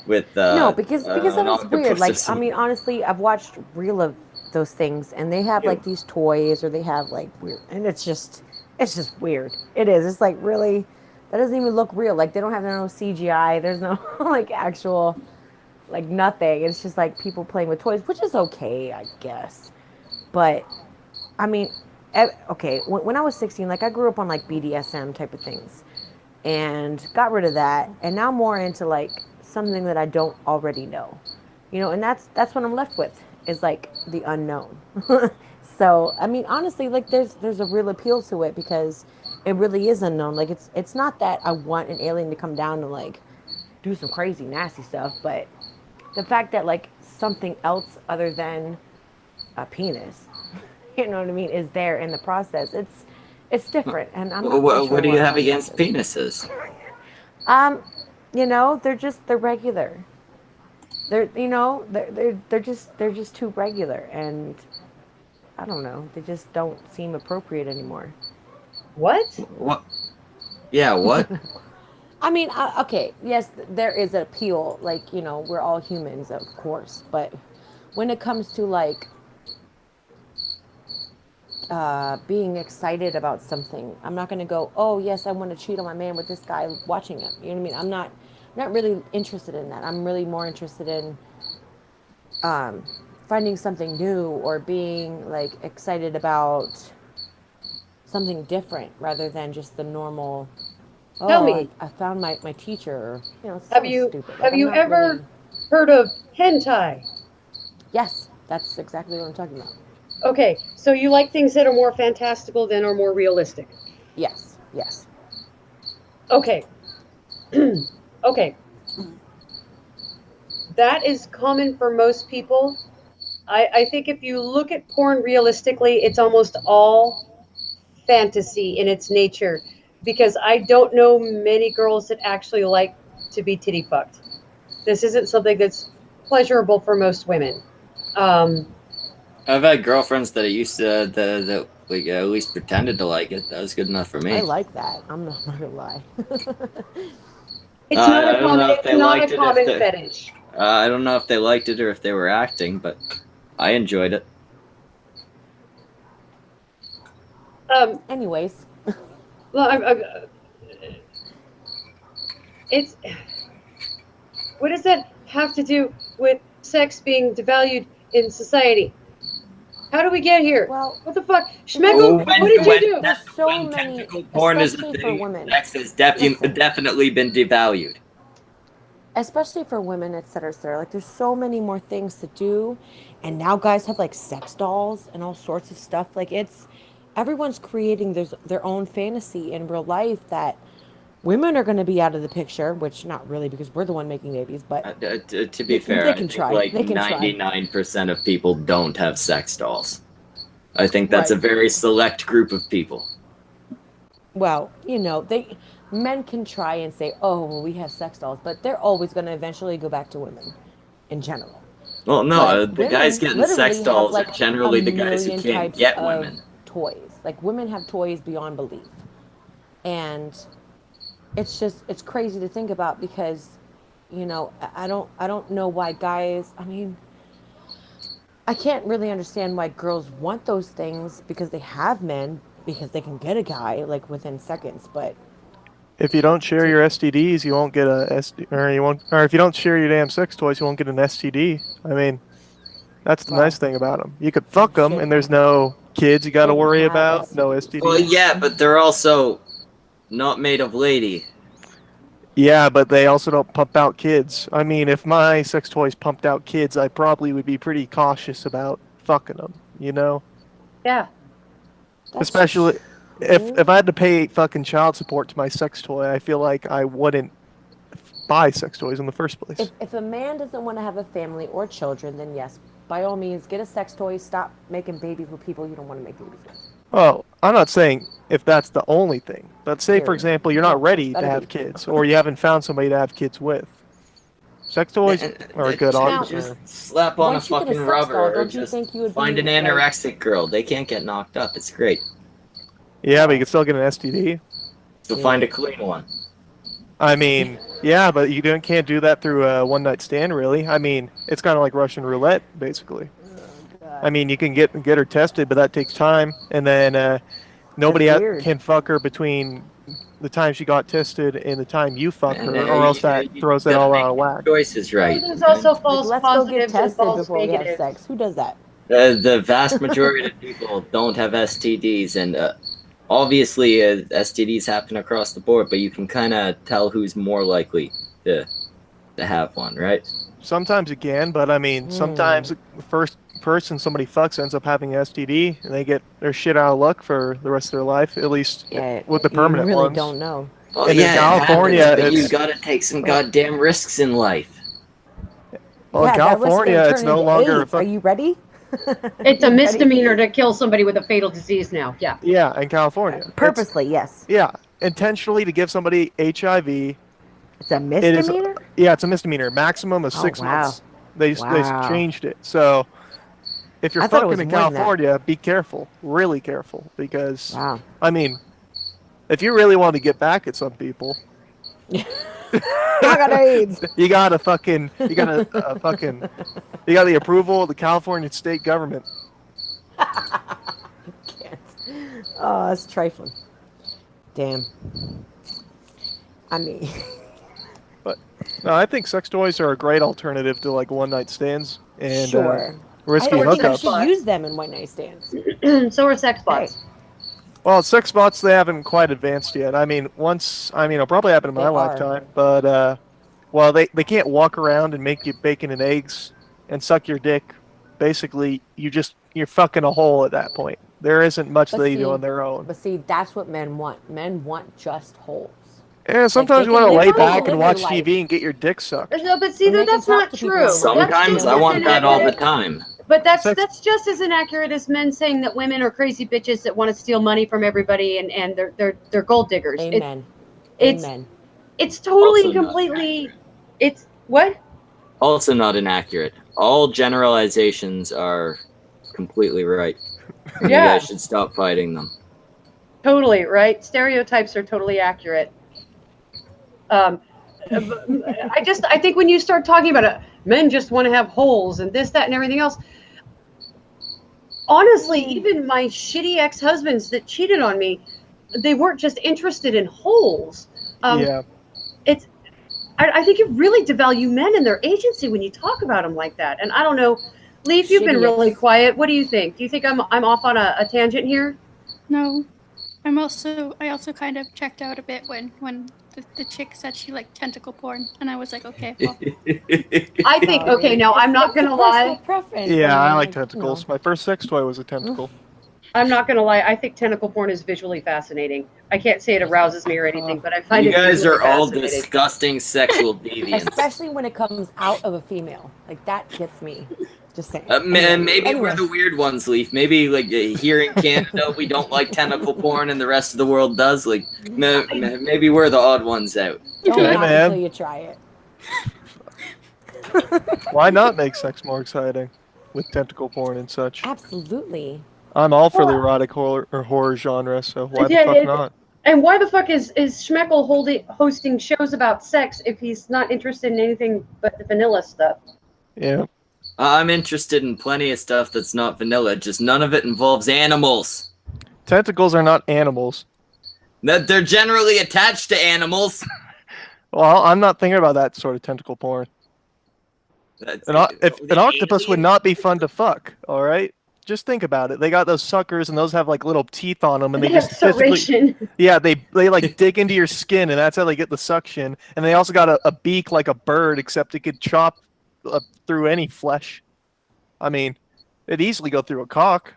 with No, because that an was weird. octopus or Like, I something. mean, honestly, I've watched real of those things, and they have like these toys, or they have like weird, and it's just weird. It is. It's like, really, that doesn't even look real. Like, they don't have no CGI. There's no like actual, like nothing. It's just like people playing with toys, which is okay, I guess. But I mean, okay, when I was 16, like I grew up on like BDSM type of things. and got rid of that, and now more into like something that I don't already know, and that's what I'm left with is like the unknown. So I mean, honestly, like there's a real appeal to it because it really is unknown. Like it's not that I want an alien to come down and like do some crazy nasty stuff, but the fact that like something else other than a penis, you know what I mean, is there in the process. It's different, and I'm not quite sure What do you have my against stuff is. penises? They're regular. They're just too regular, and I don't know. They just don't seem appropriate anymore. What? What? Yeah, what? I mean, okay, yes, there is an appeal. Like, we're all humans, of course. But when it comes to like being excited about something, I'm not going to go, oh, yes, I want to cheat on my man with this guy watching him. You know what I mean? I'm not really interested in that. I'm really more interested in finding something new or being like excited about something different rather than just the normal. Tell Oh, me. I found my teacher. Or, it's Have so you stupid. Like, have I'm you not ever really- heard of hentai? Yes, that's exactly what I'm talking about. Okay, so you like things that are more fantastical than are more realistic. Yes, yes. Okay. Okay. That is common for most people. I think if you look at porn realistically, it's almost all fantasy in its nature because I don't know many girls that actually like to be titty fucked. This isn't something that's pleasurable for most women. I've had girlfriends that used to that like at least pretended to like it. That was good enough for me. I like that. I'm not gonna lie. It's not I a don't common. know if It's they not liked a it. common fetish. I don't know if they liked it or if they were acting, but I enjoyed it. Anyways, Well, it's what does that have to do with sex being devalued in society? How do we get here? well, What the fuck, Schmeckle? When- What did when- you do? there's so when many, tentacle porn is a especially for thing, women. sex has Listen. definitely been devalued. Especially for women, etc., etc. Like, there's so many more things to do, and now guys have like sex dolls and all sorts of stuff. Like, everyone's creating their own fantasy in real life that women are going to be out of the picture, which not really because we're the one making babies, but To be fair, they I can think try. like They can try. 99% of people don't have sex dolls. I think that's Right. a very select group of people. Well, men can try and say, "Oh, well, we have sex dolls," but they're always going to eventually go back to women, in general. Well, no, But the guys women getting sex literally dolls have, are like, generally a the guys who million can't types get of women. toys. Like, women have toys beyond belief, and it's crazy to think about because, I don't know why guys. I mean, I can't really understand why girls want those things because they have men because they can get a guy like within seconds, but If you don't share your STDs, you won't get a SD, or if you don't share your damn sex toys, you won't get an STD. I mean, that's the Wow. nice thing about them. You could fuck them, and there's no kids you got to Shouldn't worry have about, no STDs. Well, STDs. yeah, but they're also not made of lady. Yeah, but they also don't pump out kids. I mean, if my sex toys pumped out kids, I probably would be pretty cautious about fucking them, Yeah. That's Especially true. if I had to pay fucking child support to my sex toy, I feel like I wouldn't buy sex toys in the first place. If a man doesn't want to have a family or children, then yes, by all means, get a sex toy. Stop making babies with people you don't want to make babies with. Oh, I'm not saying if that's the only thing, but say, for Period. example, you're not ready to Gotta have be. kids, or you haven't found somebody to have kids with. Sex toys are a good Now- option. Just slap on a Once you get a fucking sex rubber, doll, or don't you just think you would find be, an like- anorexic girl. They can't get knocked up. It's great. Yeah, but you can still get an STD. So find a clean one. I mean, yeah, but you can't do that through a one-night stand, really. I mean, it's kind of like Russian roulette, basically. I mean, you can get her tested, but that takes time, and then nobody That's weird. can fuck her between the time she got tested and the time you fuck Man, her, or else that throws it gotta all make out of whack. Choices right. There's also Like, false let's go get positives and tested false before we have negatives. sex. Who does that? The vast majority of people don't have STDs, and obviously STDs happen across the board, but you can kind of tell who's more likely to have one, right? Sometimes you can, but I mean, sometimes the first person somebody fucks ends up having an STD, and they get their shit out of luck for the rest of their life, at least with the permanent you really ones. don't know. Well, And in California, it happens, but you it's gotta take some goddamn risks in life. well, in Yeah, that risk California, can it's turn no into longer. AIDS. Are you ready? It's a You ready? misdemeanor to kill somebody with a fatal disease now. Yeah. Yeah, in California, Purposely, yes. yeah, intentionally to give somebody HIV. It's a It is, misdemeanor? yeah, it's a misdemeanor. Maximum of 6 wow. months. They Wow. changed it. So if you're I thought it fucking was in more than that. California, be careful, really careful, because Wow. I mean, if you really want to get back at some people, I got AIDS. you got the approval of the California state government. Can't. Oh, that's trifling. Damn. I mean, But no, I think sex toys are a great alternative to like one night stands and sure. risky I don't think you hookups. should use them in one night stands. So are sex bots. Well, sex bots, they haven't quite advanced yet. I mean, it'll probably happen in my They are. lifetime, but well, they can't walk around and make you bacon and eggs and suck your dick. Basically, you're fucking a hole at that point. There isn't much But they do see- on their own. But see, that's what men want. Men want just holes. Yeah, sometimes they you can want to live lay their back life. and watch TV and get your dick sucked. No, but see, And they can that's talk not to people true. online. Sometimes That's I want just that all the inaccurate. time. But that's Sex- just as inaccurate as men saying that women are crazy bitches that want to steal money from everybody and they're gold diggers. Amen. It's Amen. it's totally Also and not completely. It's what? Also not inaccurate. All generalizations are completely right. You Yeah, guys should stop fighting them. totally right. Stereotypes are totally accurate. I think when you start talking about it, men just want to have holes and this, that, and everything else. Honestly, even my shitty ex-husbands that cheated on me, they weren't just interested in holes. Yeah. I think you really devalue men and their agency when you talk about them like that. And I don't know, Leaf, you've been Shitty really ex. quiet. What do you think? Do you think I'm off on a tangent here? No, I also kind of checked out a bit when the chick said she liked tentacle porn, and I was like, okay, well, I think, okay, now I'm not going to lie. Yeah, I like tentacles. My first sex toy was a tentacle. I'm not going to lie. I think tentacle porn is visually fascinating. I can't say it arouses me or anything, but I find You it guys visually are all fascinating. disgusting sexual deviants. Especially when it comes out of a female. Like, that gets me. Just saying. Maybe we're the weird ones, Leaf. Maybe like here in Canada we don't like tentacle porn, and the rest of the world does. Like maybe we're the odd ones out. Don't Okay, knock man. until you try it. Why not make sex more exciting with tentacle porn and such? Absolutely. I'm all for the erotic horror genre, so why the Yeah, fuck not? And why the fuck is Schmeckel hosting shows about sex if he's not interested in anything but the vanilla stuff? Yeah. I'm interested in plenty of stuff that's not vanilla. Just none of it involves animals. Tentacles are not animals. That they're generally attached to animals. Well, I'm not thinking about that sort of tentacle porn. An octopus would not be fun to fuck, all right? Just think about it. They got those suckers, and those have like little teeth on them, and they just physically, serration. yeah, they like dig into your skin, and that's how they get the suction. And they also got a beak like a bird, except it could chop through any flesh. I mean, it'd easily go through a cock.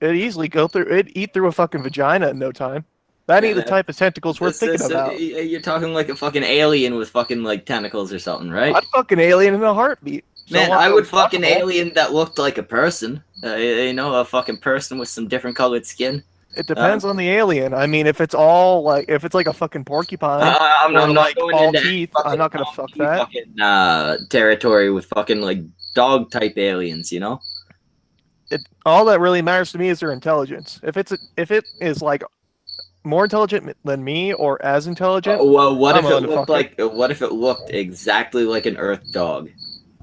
It'd eat through a fucking vagina in no time. That ain't the type of tentacles we're thinking about. You're talking like a fucking alien with fucking like tentacles or something, right? I'd fucking alien in a heartbeat. Man, So I would fuck fucking them all. alien that looked like a person. A fucking person with some different colored skin. It depends on the alien. I mean, if it's like a fucking porcupine, I'm or not like going all into teeth, fucking I'm not gonna fuck that. Fucking, territory with fucking like dog type aliens, you know? All that really matters to me is their intelligence. If it is like more intelligent than me or as intelligent, Well, what I'm if it willing to looked fuck like? What if it looked exactly like an Earth dog,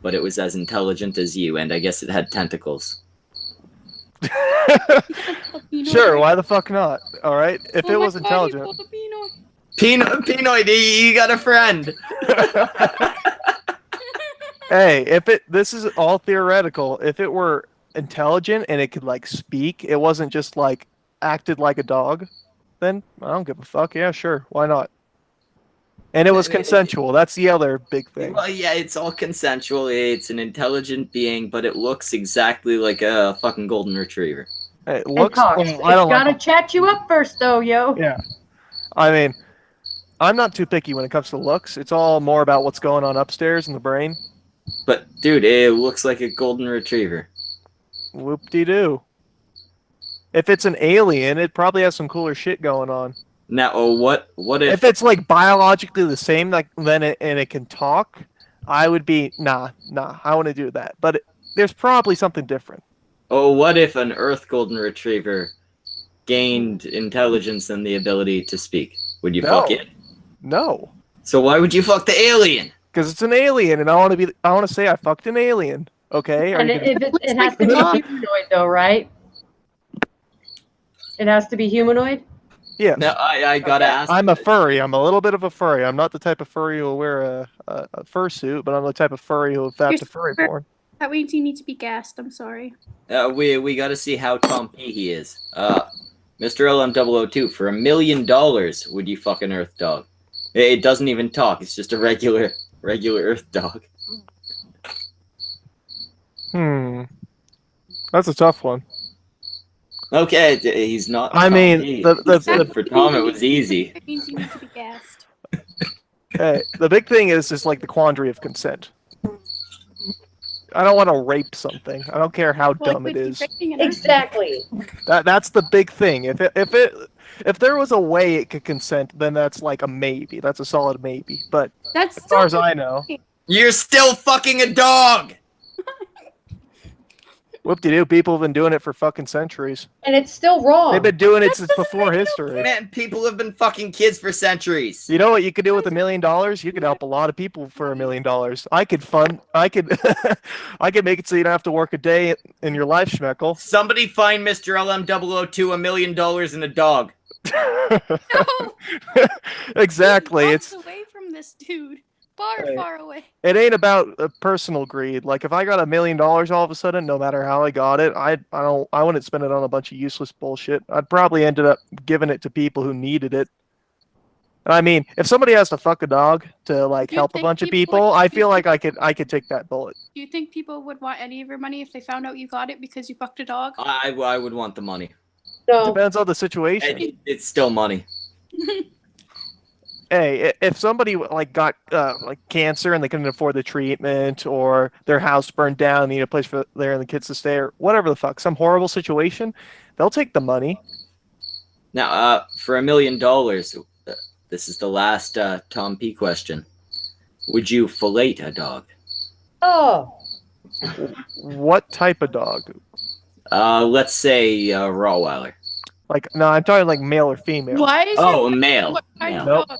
but it was as intelligent as you, and I guess it had tentacles? sure, why the fuck not? All right, if Oh it my was God, intelligent. you pulled the Pinoy. Pinoy, you got a friend. Hey, this is all theoretical. If it were intelligent and it could like speak, it wasn't just like acted like a dog. then I don't give a fuck. Yeah, sure, why not? And it was consensual. That's the other big thing. Well, yeah, it's all consensual. It's an intelligent being, but it looks exactly like a fucking golden retriever. It It looks. talks. Well, It's I don't gotta like. chat you up first, though, yo. Yeah, I mean, I'm not too picky when it comes to looks. It's all more about what's going on upstairs in the brain. But dude, it looks like a golden retriever. Whoop-de-doo. If it's an alien, it probably has some cooler shit going on. Now, what If it's like biologically the same, like then and it can talk, I would be nah. I want to do that. But there's probably something different. what if an Earth golden retriever gained intelligence and the ability to speak? Would you fuck it? No, So why would you fuck the alien? because it's an alien, and I want to say I fucked an alien. Okay. And it has to be humanoid, though, right? It has to be humanoid? Yeah. Now I gotta ask. I'm a furry. I'm a little bit of a furry. I'm not the type of furry who will wear a fursuit, but I'm the type of furry who will fap to furry porn. That means you need to be gassed. I'm sorry. We gotta see how Tom Peahy is. Mr. LM002, for $1 million, would you fuck an Earth dog? It doesn't even talk. It's just a regular Earth dog. That's a tough one. Okay, he's not. I Tom mean, Peahy. For Tom, it was easy. It means you need to be gassed. Hey, the big thing is like the quandary of consent. I don't want to rape something. I don't care how Well, dumb it would you is. raping an Earth- Exactly. That's the big thing. If there was a way it could consent, then that's like a maybe. That's a solid maybe. But That's as far as still- I know, You're still fucking a dog. whoop-de-doo, people have been doing it for fucking centuries. And it's still wrong. They've been doing it That since doesn't before make no history. Man, people have been fucking kids for centuries. You know what you could do with $1 million? You could help a lot of people for $1 million. I could I could make it so you don't have to work a day in your life, Schmeckle. Somebody find Mr. LM002 $1 million and a dog. No! Exactly. Miles It's away from this dude. Far, Hey. far away. it ain't about personal greed. Like if I got $1 million all of a sudden, no matter how I got it, I wouldn't spend it on a bunch of useless bullshit. I'd probably ended up giving it to people who needed it. And I mean, if somebody has to fuck a dog to like Do you help a think bunch of people people, would- I feel like I could take that bullet. Do you think people would want any of your money if they found out you got it because you fucked a dog? I would want the money. No. Depends on the situation. It's still money. Hey, if somebody like got like cancer and they couldn't afford the treatment, or their house burned down, need a place for their and the kids to stay, or whatever the fuck, some horrible situation, they'll take the money. Now, for $1 million, this is the last Tom P question. Would you fillet a dog? Oh. What type of dog? Let's say Rottweiler. Like, no, I'm talking like male or female. Why is Oh, a it male. what kind of Nope. dog?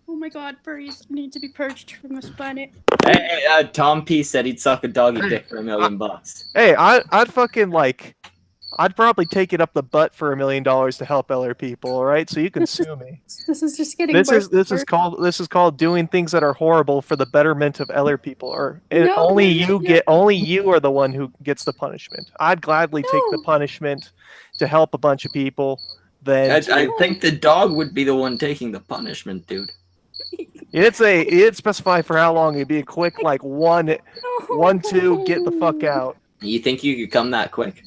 Oh my god, furries need to be purged from this planet. Hey, Tom P said he'd suck a doggy dick for $1 million. Hey, I'd fucking like, I'd probably take it up the butt for $1 million to help other people. All right, so you can sue me. This is just getting This worse. is called doing things that are horrible for the betterment of other people. Or No, only no. only you are the one who gets the punishment. I'd gladly take the No. punishment to help a bunch of people. Then I think the dog would be the one taking the punishment, dude. you didn't specify for how long. It'd be a quick like one, two, get the fuck out. You think you could come that quick?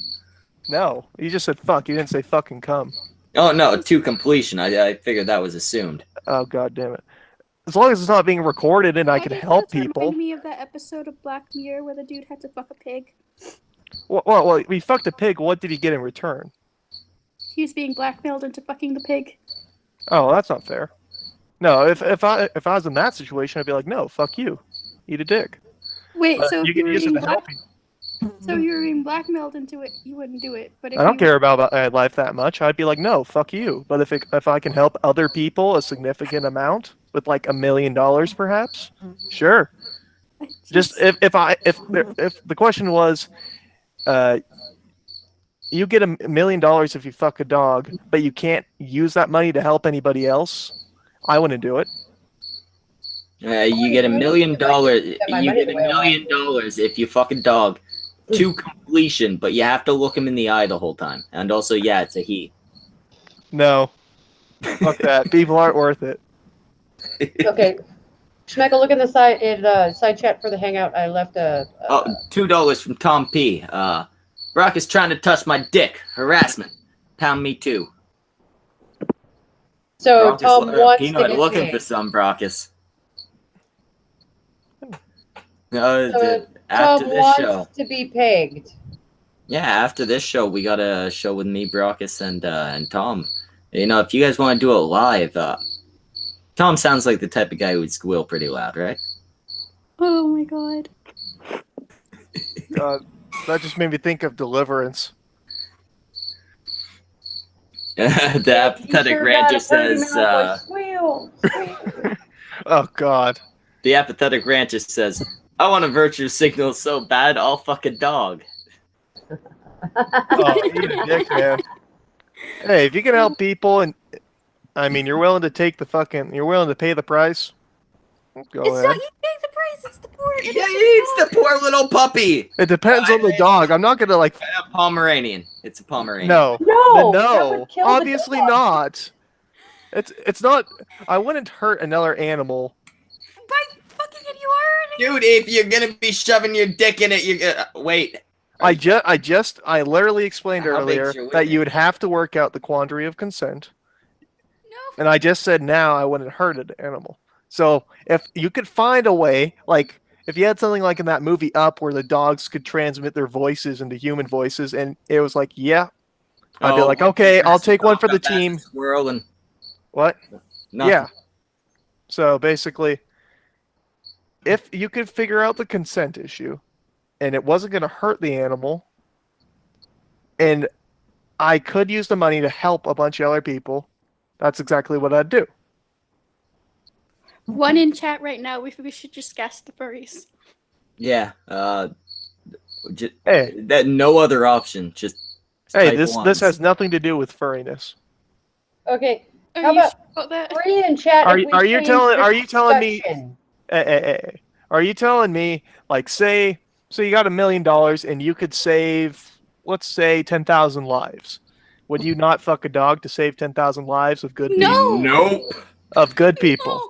No, you just said fuck. You didn't say fucking come. Oh no, to completion. I figured that was assumed. Oh god damn it! As long as it's not being recorded and I Why can does help this people. Remind me of that episode of Black Mirror where the dude had to fuck a pig. Well, we fucked a pig. What did he get in return? He was being blackmailed into fucking the pig. Oh, that's not fair. No, if I was in that situation, I'd be like, no, fuck you, eat a dick. Wait, so you if you can were use it being to help you. so you were being blackmailed into it, you wouldn't do it. But if I don't you- care about life that much. I'd be like, no, fuck you. But if I can help other people a significant amount with like $1 million, perhaps, sure. I Just if the question was, you get $1 million if you fuck a dog, but you can't use that money to help anybody else, I wouldn't do it. You get $1 million. You my money get $1 the way I million if you fuck a dog to completion, but you have to look him in the eye the whole time. And also, yeah, it's a he. No. Fuck that. People aren't worth it. Okay. Schmeckle, look in the side chat for the hangout. I left a. $2 from Tom P. Brock is trying to touch my dick. Harassment. Pound me too. So Brockus, Tom wants to Peanut get looking paid. for some, Brockus. So After Tom this wants show. to be pegged. Yeah, after this show, we got a show with me, Brockus, and Tom. You know, if you guys want to do it live, Tom sounds like the type of guy who would squeal pretty loud, right? Oh my god. God, that just made me think of Deliverance. The apathetic rancher says, Squeal. Oh God. the apathetic rancher says, I want a virtue signal so bad, I'll fuck a dog. Oh, eat a dick, man. Hey, if you can help people, and I mean, you're willing to take you're willing to pay the price. Go It's ahead. not you paying the price, it's the poor. Yeah, it's the poor little puppy. It depends on the dog. I'm not gonna like. A Pomeranian. It's a Pomeranian. No, No, that no, would kill the obviously dog. not. It's not. I wouldn't hurt another animal. By fucking it, you are. Dude, if you're gonna be shoving your dick in it, you're gonna wait. I literally explained How big's earlier your that wiener? you would have to work out the quandary of consent, No. and I just said now I wouldn't hurt an animal. So if you could find a way, like if you had something like in that movie Up, where the dogs could transmit their voices into human voices, and it was like, yeah, I'd be like, okay, I'll take one for the team. Squirrel and What? nothing. Yeah. So basically, if you could figure out the consent issue, and it wasn't going to hurt the animal, and I could use the money to help a bunch of other people, that's exactly what I'd do. One in chat right now. We should just gas the furries. Yeah. Hey. That no other option. Just Hey, type this ones. has nothing to do with furriness. Okay. Are How you about sure about that? free in chat? Are if you- we are you change telling- the are you telling me- discussion? Are you telling me, like, say you got $1 million and you could save, let's say, 10,000 lives? Would you not fuck a dog to save 10,000 lives of good people? No. Nope. Of good people.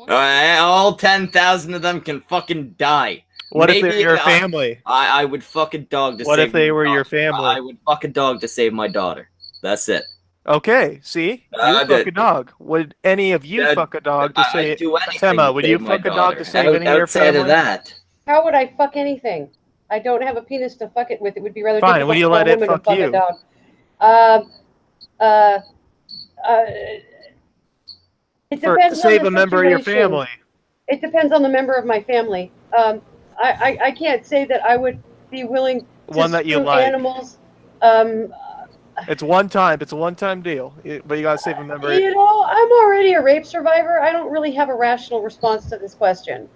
No. All 10,000 of them can fucking die. What if they're Maybe your I- family? I would fuck a dog to What save if they my were your daughter. family? I would fuck a dog to save my daughter. That's it. Okay, see? You I fuck did. a dog. Would any of you fuck a dog to I'd save... do anything Tema, to would save you my fuck a dog daughter. to save any of your Outside family? of that. How would I fuck anything? I don't have a penis to fuck it with. It would be rather Fine, difficult would you for let a it woman fuck to fuck you? a dog. It For, depends to save on the a member of your situation. family. It depends on the member of my family. I can't say that I would be willing to One that you screw like. animals. It's one time. It's a one-time deal. But you gotta save a member. You know, I'm already a rape survivor. I don't really have a rational response to this question.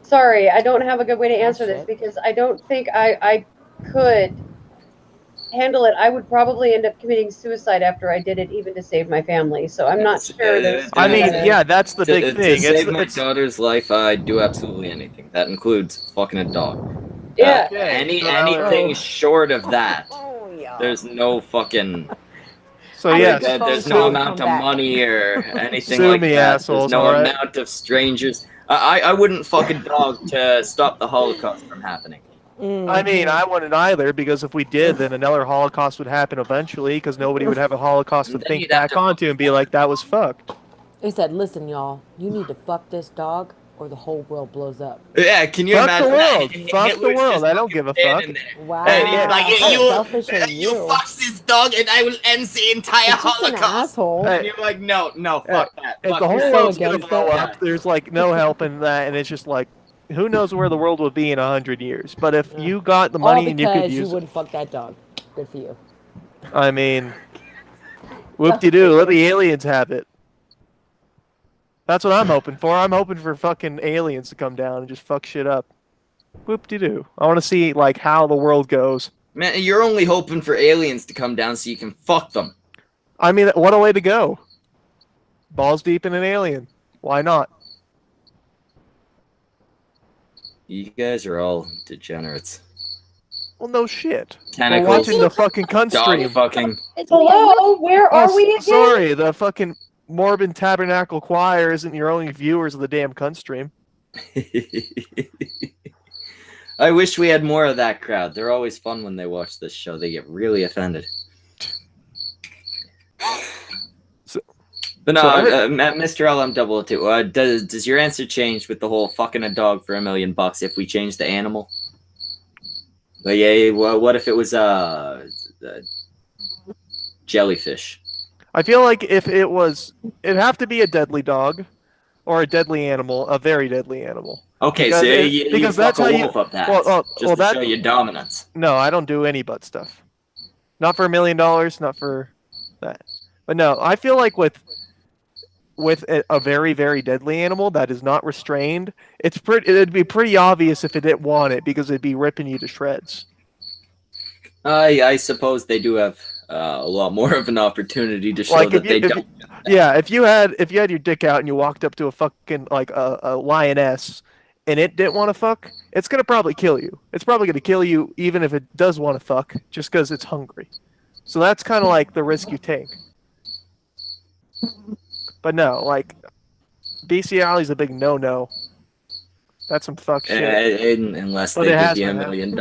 Sorry, I don't have a good way to answer this because I don't think I could handle it. I would probably end up committing suicide after I did it, even to save my family. So I'm not sure there's. I mean, yeah, that's the big To thing. save my It's daughter's life, I'd do absolutely anything. That includes fucking a dog. Yeah. Anything short of that, there's no fucking. so yes. There's no amount of money or anything Sue like me, that. assholes, There's no alright? amount of strangers. I wouldn't fuck a dog to stop the Holocaust from happening. I mean, I wouldn't either, because if we did, then another Holocaust would happen eventually, because nobody would have a Holocaust to Then think you'd have back to- onto and be like, that was fucked. He said, listen, y'all, you need to fuck this dog or the whole world blows up. Yeah, can you Fuck imagine the that? world. Fuck the Hitler's world. just I don't give a standing fuck. there. Wow. And he's like, How selfish are you you? fuck this dog and I will end the entire It's just an Holocaust. asshole. Hey. And you're like, no, fuck that. If Fuck the whole that. world's so gonna against blow it. up, there's like no helping that, and it's just like, who knows where the world would be in 100 years? But if you got the money All and you could because you use it, wouldn't fuck that dog. Good for you. I mean, whoop-de-doo, let the aliens have it. That's what I'm hoping for. I'm hoping for fucking aliens to come down and just fuck shit up. Whoop-de-doo. I want to see like how the world goes. Man, you're only hoping for aliens to come down so you can fuck them. I mean, what a way to go. Balls deep in an alien. Why not? You guys are all degenerates. Well, no shit. We're Tentacles. watching the fucking cunt Dog stream. fucking. Hello, where Oh, are we again? sorry, the fucking Morbid Tabernacle Choir isn't your only viewers of the damn cunt stream. I wish we had more of that crowd. They're always fun when they watch this show. They get really offended. But no, Mr. LM002, does your answer change with the whole fucking a dog for $1 million if we change the animal? Like, yeah, well, what if it was jellyfish? I feel like if it was, it'd have to be a deadly dog, or a deadly animal, a very deadly animal. Okay, because so because you that's fuck how a you. wolf up that Well, to show your dominance. No, I don't do any butt stuff. Not for $1 million. Not for that. But no, I feel like with a very, very deadly animal that is not restrained, it'd be pretty obvious if it didn't want it because it'd be ripping you to shreds. I suppose they do have a lot more of an opportunity to show that they don't. Yeah, if you had your dick out and you walked up to a fucking like a lioness and it didn't want to fuck, it's gonna probably kill you. It's probably gonna kill you even if it does want to fuck, just because it's hungry. So that's kind of like the risk you take. But no, like bestiality is a big no-no. That's some fuck shit. Unless they give you $1 million.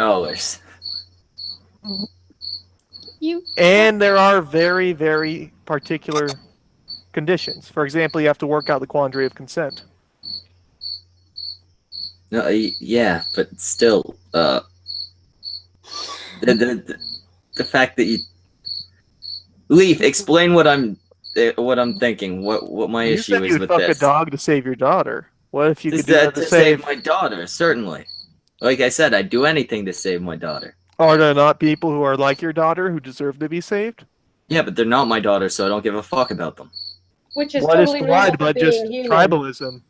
And there are very, very particular conditions. For example, you have to work out the quandary of consent. No, yeah, but still, the fact that you Leaf, explain what I'm thinking. What my issue is with this. You fuck a dog to save your daughter. What if you could do that to save my daughter? Certainly. Like I said, I'd do anything to save my daughter. Are there not people who are like your daughter who deserve to be saved? Yeah, but they're not my daughter, so I don't give a fuck about them. Which is totally normal but just human. tribalism.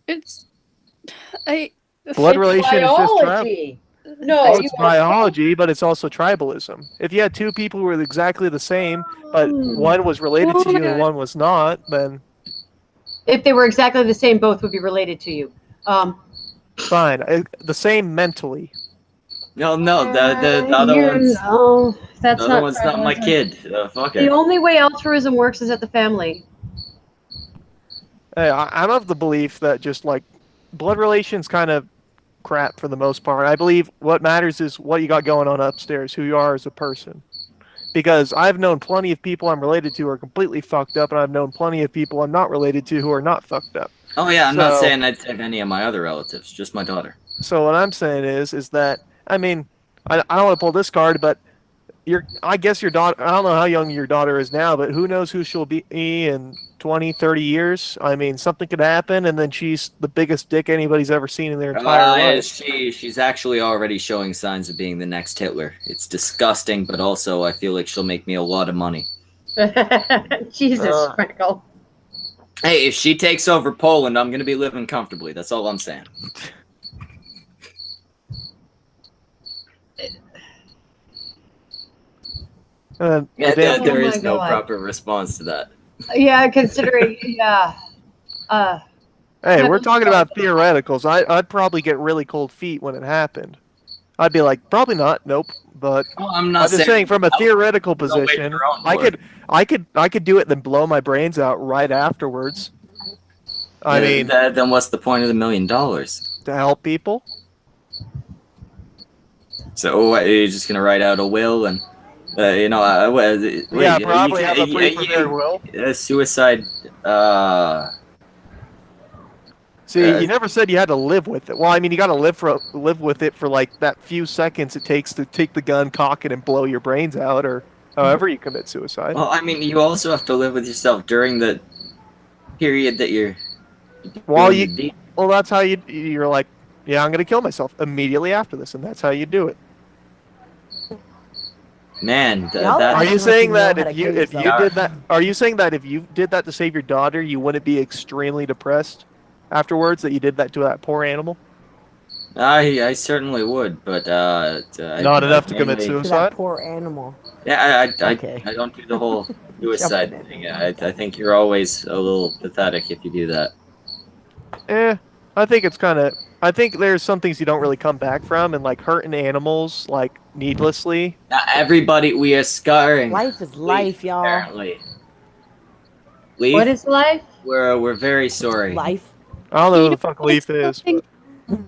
Blood relation is just tribal. No, it's biology, but it's also tribalism. If you had two people who were exactly the same, but one was related to you and one was not, then if they were exactly the same, both would be related to you. Fine, the same mentally. No, the other one's. No, that's the other one's not my kid. Fuck it. The only way altruism works is at the family. Hey, I'm of the belief that just like blood relations kind of crap for the most part. I believe what matters is what you got going on upstairs, who you are as a person. Because I've known plenty of people I'm related to who are completely fucked up, and I've known plenty of people I'm not related to who are not fucked up. Oh yeah, I'm not saying I'd save any of my other relatives, just my daughter. So what I'm saying is that, I mean, I don't want to pull this card, but I guess your daughter, I don't know how young your daughter is now, but who knows who she'll be in 20, 30 years. I mean, something could happen, and then she's the biggest dick anybody's ever seen in their entire life. She's actually already showing signs of being the next Hitler. It's disgusting, but also I feel like she'll make me a lot of money. Jesus, Frankel. Hey, if she takes over Poland, I'm going to be living comfortably. That's all I'm saying. There is no proper response to that. Yeah, considering, yeah. Hey, we're talking about theoreticals. I'd probably get really cold feet when it happened. I'd be like, probably not, nope. But I'm just saying from a theoretical position, I could do it, then blow my brains out right afterwards. I mean, then what's the point of the $1 million? To help people. So what, you're just gonna write out a will and. Probably have a pre-prepared will. Suicide. See, you never said you had to live with it. Well, I mean, you got to live with it for like that few seconds it takes to take the gun, cock it, and blow your brains out, or however you commit suicide. Well, I mean, you also have to live with yourself during the period that you're. Well, that's how you're like, yeah, I'm gonna kill myself immediately after this, and that's how you do it. Man, are you saying that if you did that? Are you saying that if you did that to save your daughter, you wouldn't be extremely depressed afterwards that you did that to that poor animal? I certainly would, but not enough to commit suicide. That poor animal. Yeah, I don't do the whole suicide thing. I think you're always a little pathetic if you do that. I think it's kind of. I think there's some things you don't really come back from, and like hurting animals like needlessly. Not everybody, we are scarring. Life is life, y'all. Apparently. Leaf, What is life? we're very sorry. Life. I don't know You who the know, fuck Leaf it's is. something- But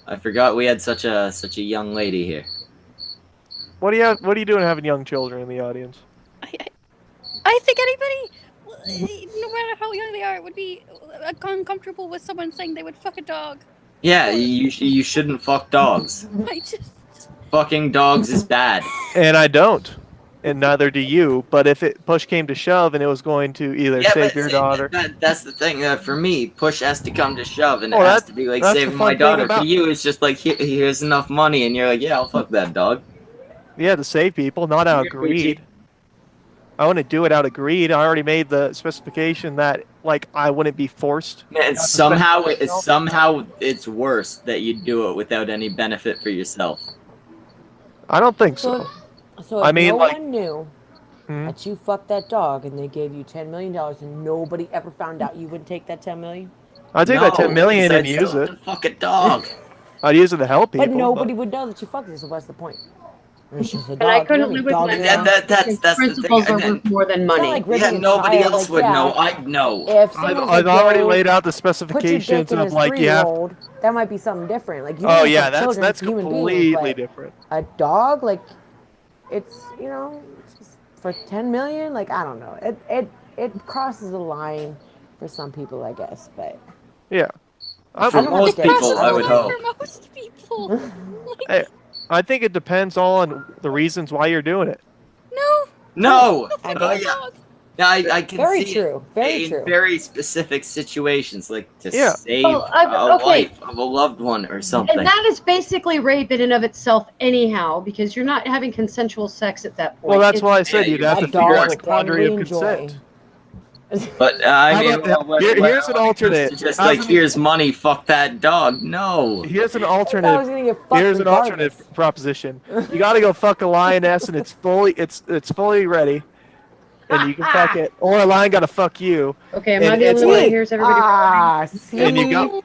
I forgot we had such a young lady here. what do you doing having young children in the audience? I think anybody, no matter how young they are, would be uncomfortable with someone saying they would fuck a dog. Yeah, you shouldn't fuck dogs. I just. Fucking dogs is bad. And I don't, and neither do you. But if it push came to shove, and it was going to either save but your see, daughter, that's the thing. For me, push has to come to shove, and Oh, it has that- to be like that's the saving fun my thing daughter. about- For you, it's just like here's enough money, and you're like, yeah, I'll fuck that dog. yeah, to save people, not out of You're greed. I wouldn't do it out of greed. I already made the specification that like I wouldn't be forced. Man, somehow it's worse that you do it without any benefit for yourself. I don't think so. So if I mean, no like- one knew Hmm? that you fucked that dog and they gave you $10 million and nobody ever found out, you wouldn't take that $10 million? I'd take that 10 million because and I'd use still it. have to fuck a dog. I'd use it to help people. But nobody would know that you fucked it, so what's the point? It's just a And I dog. couldn't You know live with how my many That- dogs that- there are? that's the thing. Principles are And then- worth more than It's not money. like Yeah, raising a nobody child, else like, would yeah, know. I'd know. If I've, someone's I've like, already yo, laid out the put your dick specifications in of his like you have. 3-year-old, that might be something different. Like you Oh don't yeah, fuck that's children, it's human beings, completely but different. a dog, like it's it's just for 10 million, like I don't know. It crosses a line for some people, I guess, but Yeah. I, For I don't have most dicks. people, I would don't hope. For most people. Like, Hey, I think it depends on the reasons why you're doing it. no. No. I Oh, guess. yeah. Dog. No, I can Very see true. Very in true. very specific situations, like to Yeah. save Oh, a okay. life of a loved one or something. And that is basically rape in and of itself, anyhow, because you're not having consensual sex at that point. Well, that's It's- why I said Yeah, you'd you have got to That figure dog out will the quandary probably of enjoy. consent. But I How mean, about- when- here's when an it comes alternate. to just How's like an- here's money, fuck that dog. No. Here's an I was alternative. gonna get fucked Here's an regardless. alternate proposition. You got to go fuck a lioness, and it's fully ready, and you can fuck it. Or a lion got to fuck you, Okay, am And I the it's only one that like- hears everybody? See, And you go-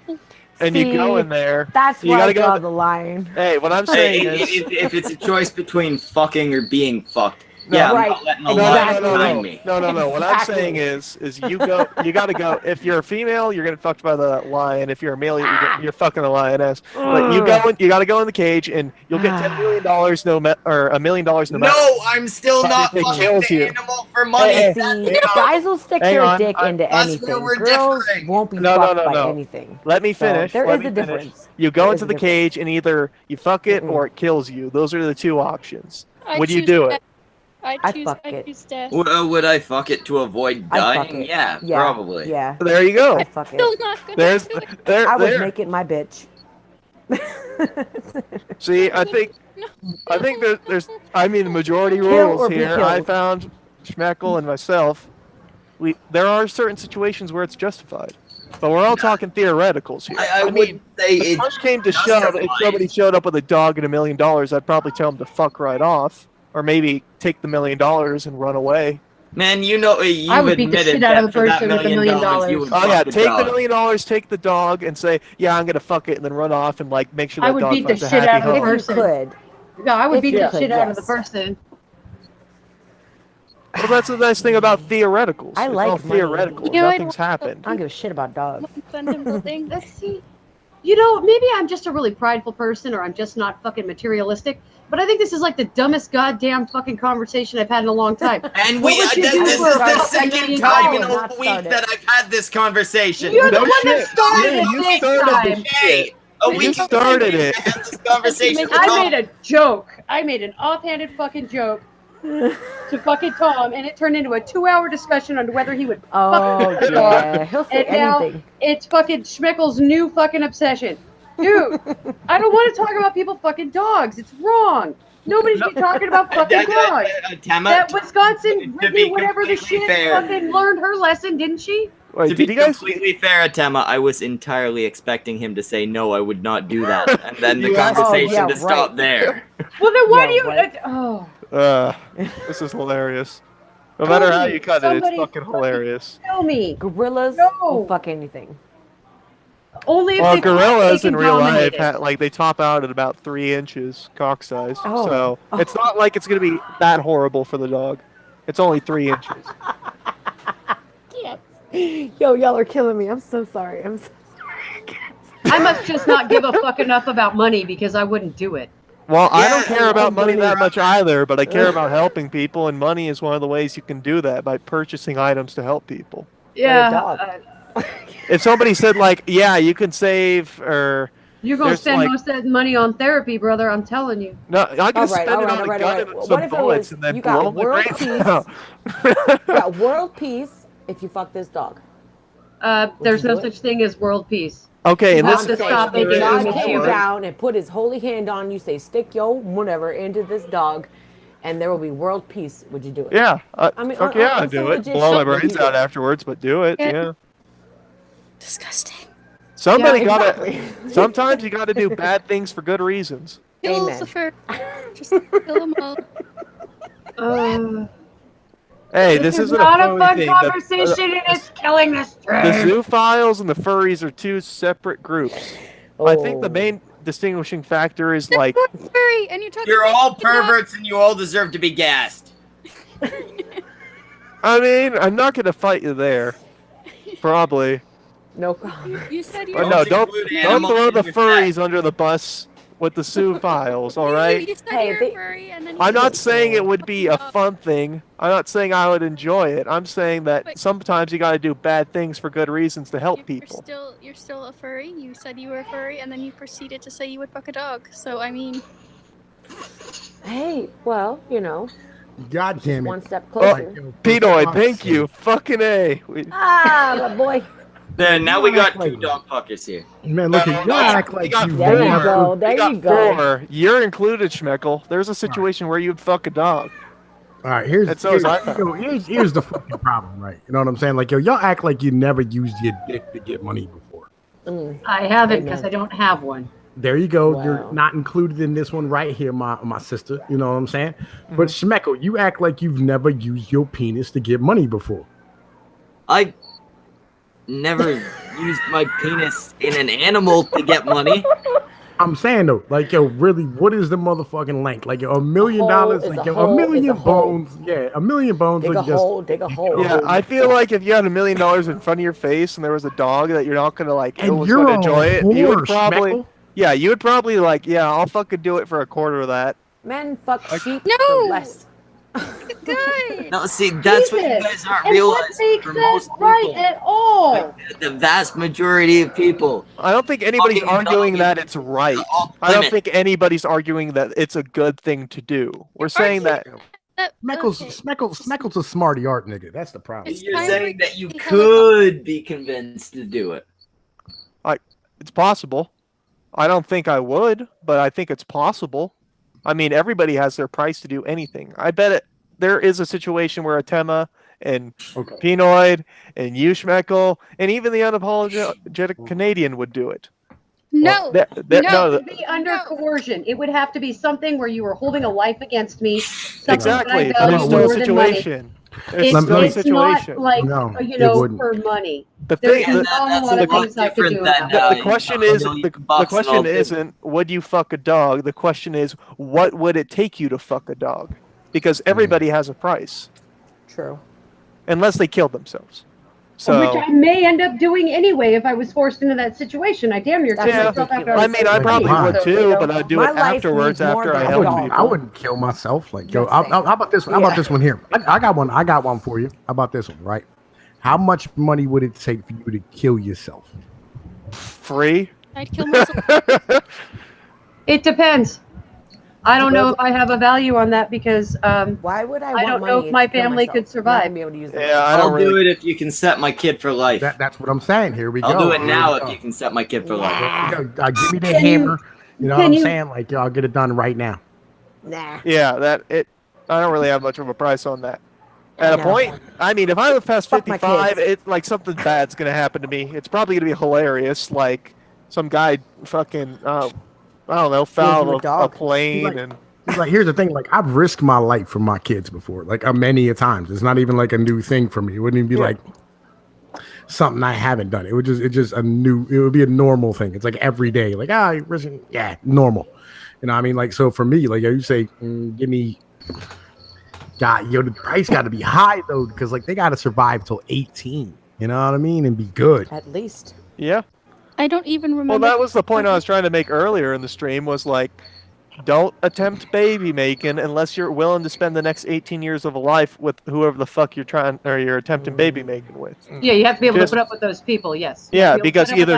and you go See? in there. That's You where I gotta go draw th- the line. Hey, what I'm Hey, saying is, if it's a choice between fucking or being fucked, No. yeah, Right. I'm not letting the no, lion Exactly. behind me. no. What I'm Exactly. saying is you got to go. If you're a female, you're getting fucked by the lion. If you're a male, you're fucking the lioness. But you got to go in the cage, and you'll get $10 million or $1 million no matter. No, I'm still But not if it fucking kills the you- animal for money. Hey, See, guys will stick Hang their on, dick into that's anything. where we're Girls differing. won't be No, fucked by no. anything. Let me So finish. there let is me a finish. difference. You go There into is a the difference. cage, and either you fuck it Mm-mm. or it kills you. Those are the two options. I'd Would you choose do death. it? I'd fuck it. choose death. Would I fuck it to avoid I'd fuck dying? it. Yeah, Yeah, probably. Yeah, There you go. I'd fuck it. Still not gonna There's do it. there. I would there. make it my bitch. See, I think there's. I mean, the majority Kill rules or be here. I killed. found Schmeckle and myself. There are certain situations where it's justified, but we're all talking theoreticals here. I mean, would say if it's push came to shove, if justified. somebody showed up with a dog and $1 million, I'd probably tell them to fuck right off, or maybe take the $1 million and run away. Man, you know, you've I would beat the admitted shit out that of the for that person with the $1 million. you would Oh yeah, fuck the take the dog. $1 million, take the dog, and say, "Yeah, I'm gonna fuck it," and then run off and like make sure that I would dog beat the finds a shit happy out of the If home. you person. could. Yeah, I would If beat you the could, shit out of the yes. person. Well, that's the nice thing about theoreticals. I It's like all money. theoretical. You know, I Nothing's don't- happened. I don't give a shit about dogs. Send him the thing. Let's see. You know, maybe I'm just a really prideful person, or I'm just not fucking materialistic. But I think this is like the dumbest goddamn fucking conversation I've had in a long time. And What we, would you this do is for a the fucking second million time in dollars? a Not week started. that I've had this conversation. You're the No one that shit. started Yeah, it you this started time. the Hey, a You week ago, started I it. had this conversation with I Tom. made a joke. I made an offhanded fucking joke to fucking Tom, and it turned into a 2-hour discussion on whether he would Oh fuck the dog. yeah, he'll say And now anything. it's fucking Schmeckel's new fucking obsession. Dude, I don't want to talk about people fucking dogs. It's wrong. Nobody should be talking about fucking dogs. Tama, That Wisconsin to Brittany, be whatever the completely shit, fair. fucking learned her lesson, didn't she? Wait, to did be you guys? completely fair, Atema, I was entirely expecting him to say no, I would not do that, and then the You asked- conversation Oh, yeah, to stop right. there. Well, then why Yeah, do you? right. Oh, This is hilarious. No matter how you cut it, it's Somebody fucking hilarious. tell me. Gorillas No. will fuck anything. Only if Well, they feel like gorillas they in can real dominate life, it. like they top out at about 3 inches cock size. Oh. So it's not like it's gonna be that horrible for the dog. It's only 3 inches. Yo, y'all are killing me. I'm so sorry. I'm so sorry. I must just not give a fuck enough about money because I wouldn't do it. Well, I don't Yeah, care about money money. that much either, but I care about helping people, and money is one of the ways you can do that by purchasing items to help people. Yeah, dog. If somebody said like, yeah, you can save, or you're gonna There's, spend like- most of that money on therapy, brother. I'm telling you. no, I can spend it on a gun alright. and What some if it bullets was and then you got blow my world brains peace? out. You got world peace if you fuck this dog. There's you no do it? such thing as world peace. Okay, in You this have to situation, stop there making is God God came came war. down and put his holy hand on you, say, stick yo whatever into this dog, and there will be world peace. Would you do it? Yeah, I mean, fuck on- yeah, on I'd some do it. legit Blow my shit, would brains you do out it? afterwards, but do it. Yeah. Yeah. Disgusting. Somebody Yeah, gotta. exactly. Sometimes you gotta do bad things for good reasons. Kill Amen. the fur. Just kill them all. Hey, this isn't not a a phony fun thing. conversation, and it's killing the The stream. zoophiles and the furries are two separate groups. I think the Oh. main distinguishing factor is like, Furry, and you're talking You're about all the dog. perverts and you all deserve to be gassed. I mean, I'm not gonna fight you there. Probably. No comment. You said But you're no, Don't don't include don't animals throw in the your furries under the bus with the zoophiles, all right? You said Hey, you're they- furry, and then you I'm not said saying it would be a dog. fun thing. I'm not saying I would enjoy it. I'm saying that Wait. sometimes you got to do bad things for good reasons to help people. You're still a furry. You said you were a furry, and then you proceeded to say you would fuck a dog. So I mean, Hey, well, you know, God damn one it. step closer. Like, yo, Pinoid, fuck thank sake. you. Fucking A. Ah, my boy. Then now we got Like- two dog fuckers here. Man, look at you. Act like got you There you Four. go. There We got you go. 4. You're included, Schmeckel. There's a situation where you'd fuck a dog. All right, here's That's always here's, I found. yo, here's the fucking problem, right? You know what I'm saying? Like, yo, y'all act like you never used your dick to get money before. I haven't because Amen. I don't have one. There you go. Wow. You're not included in this one right here, my sister. You know what I'm saying? Mm-hmm. But Schmeckel, you act like you've never used your penis to get money before. I never used my penis in an animal to get money. I'm saying though, like, yo, really, what is the motherfucking length? Like, yo, $1 million, hole is like, a yo, hole a is million a hole. bones. Yeah, $1 million bones. Dig a Like, just hole. Dig a hole. Yeah, I feel like if you had $1 million in front of your face and there was a dog that you're not gonna like, and was you're gonna a enjoy it, you whore, would probably, Schmeckel. yeah, you would probably like, yeah, I'll fucking do it for a quarter of that. Men fuck sheep No! for less. good. No, see, that's what you guys aren't And what realizing. makes For that most right people, at all? like, the vast majority of people, I don't think anybody's Fucking arguing dog that is it's right. off I don't limit. think anybody's arguing that it's a good thing to do. We're saying that Schmeckel's, Okay. Schmeckel's a smarty art nigga. That's the problem. It's you're time saying for- that you we have a could be convinced to do it. it's possible. I don't think I would, but I think it's possible. I mean, everybody has their price to do anything. I bet there is a situation where Atema and Okay. Pinoid and you, Schmeckel, and even the unapologetic Canadian would do it. No. That- No, no, it would be under No. coercion. It would have to be something where you were holding a life against me. Something exactly. That But I there's value still a more than money. situation. It's, There's still a it's not situation. like No, you it know wouldn't. for money. The There's thing, an the, awful lot of lot things I could do different about than, that. the question $1 is million the bucks and question all this. isn't would you fuck a dog. The question is what would it take you to fuck a dog? Because everybody has a price, True. unless they killed themselves. Which So I may end up doing anyway if I was forced into that situation. I damn near killed That's myself after ridiculous. I mean, I Like, probably why? would So, too, you know, but I'd do my it life afterwards means more after I than I a help dog. wouldn't, people. I wouldn't kill myself. Like, yo, That's how it. about this? How Yeah. about this one here? I got one. I got one for you. How about this one? Right? How much money would it take for you to kill yourself? Free. I'd kill myself. It depends. I don't know if I have a value on that because Why would I I want don't money know if to my kill family myself? could I'm not survive. gonna be able to use the Yeah, I I'll don't do really. it if you can set my kid for life. That's what I'm saying. Here we go. I'll do it Here now we if go. you can set my kid for life. Yo, give me the Can you- hammer. You know what can I'm you- saying? Like, yo, I'll get it done right now. Nah. Yeah, that it. I don't really have much of a price on that. At a No. point, I mean, if I live past Fuck my 55, kids. it's like something bad's gonna happen to me. It's probably gonna be hilarious, like some guy fucking, I don't know, you foul a a dog. plane Like- and. It's like, here's the thing. Like, I've risked my life for my kids before, like many a times. It's not even like a new thing for me. It wouldn't even be Yeah. like. something I haven't done. It would just it would be a normal thing. It's like every day, like yeah, normal. You know what I mean? Like, so for me, like you say, give me, the price got to be high though, because like they got to survive till 18. You know what I mean? And be good. At least. Yeah. I don't even remember. Well, that was the point I was trying to make earlier in the stream. Was like, don't attempt baby making unless you're willing to spend the next 18 years of a life with whoever the fuck you're attempting baby making with. Yeah, you have to be able to put up with those people. Yes. Yeah, because either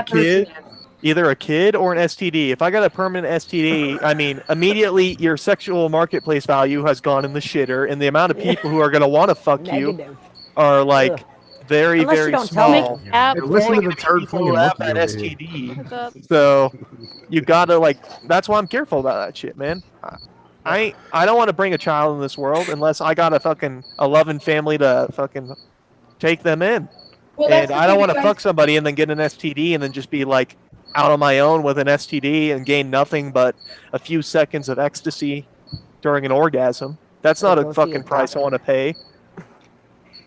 a kid or an STD. If I got a permanent STD, I mean, immediately your sexual marketplace value has gone in the shitter, and the amount of people who are going to want to fuck you are like very, Unless you very don't tell small. me. Yeah. There's Listen only to the gonna be turd people who flinging have that monkey over STD. So you gotta that's why I'm careful about that shit, man. I don't want to bring a child in this world unless I got a loving family to fucking take them in. Well, And I don't want to fuck somebody and then get an STD and then just be like out on my own with an STD and gain nothing but a few seconds of ecstasy during an orgasm. That's not a fucking price I want to pay.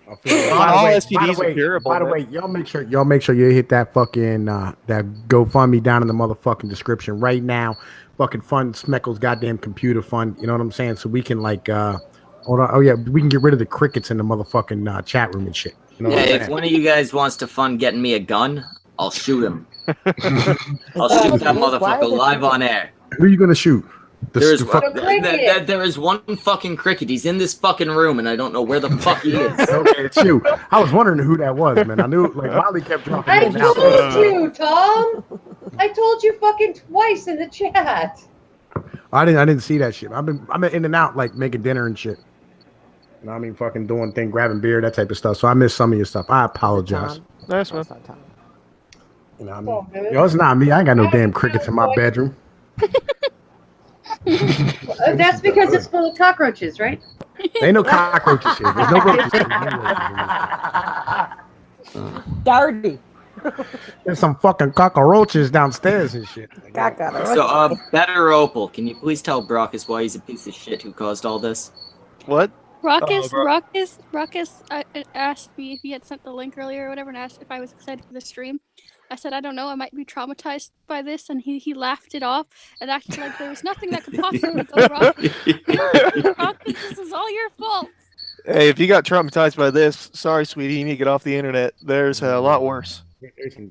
All STDs are curable. By the way, y'all make sure you hit that fucking that GoFundMe down in the motherfucking description right now. Fucking fund Smeckle's goddamn computer fund. You know what I'm saying? So we can hold on. Oh yeah, we can get rid of the crickets in the motherfucking chat room and shit. You know if one of you guys wants to fund getting me a gun, I'll shoot him. I'll shoot that motherfucker live on air. Who are you gonna shoot? There is one fucking cricket. He's in this fucking room, and I don't know where the fuck he is. Okay, it's you. I was wondering who that was, man. I knew, like, Molly kept dropping. I told you, Tom. I told you fucking twice in the chat. I didn't see that shit. I'm in and out, like making dinner and shit. You know what I mean? Fucking doing thing, grabbing beer, that type of stuff. So I missed some of your stuff. I apologize. Nice one. You know what I mean? Yo, it's not me. I ain't got no damn crickets in my bedroom. That's because it's full of cockroaches, right? There ain't no cockroaches here. There's no roaches. Dirty. There's some fucking cockroaches downstairs and shit. So, Better Opal, can you please tell Brockus why he's a piece of shit who caused all this? What? Rockus asked me if he had sent the link earlier or whatever, and asked if I was excited for the stream. I said, I don't know, I might be traumatized by this, and he laughed it off and acted like there was nothing that could possibly go wrong. Rockus, this is all your fault. Hey, if you got traumatized by this, sorry, sweetie, you need to get off the internet. There's a lot worse.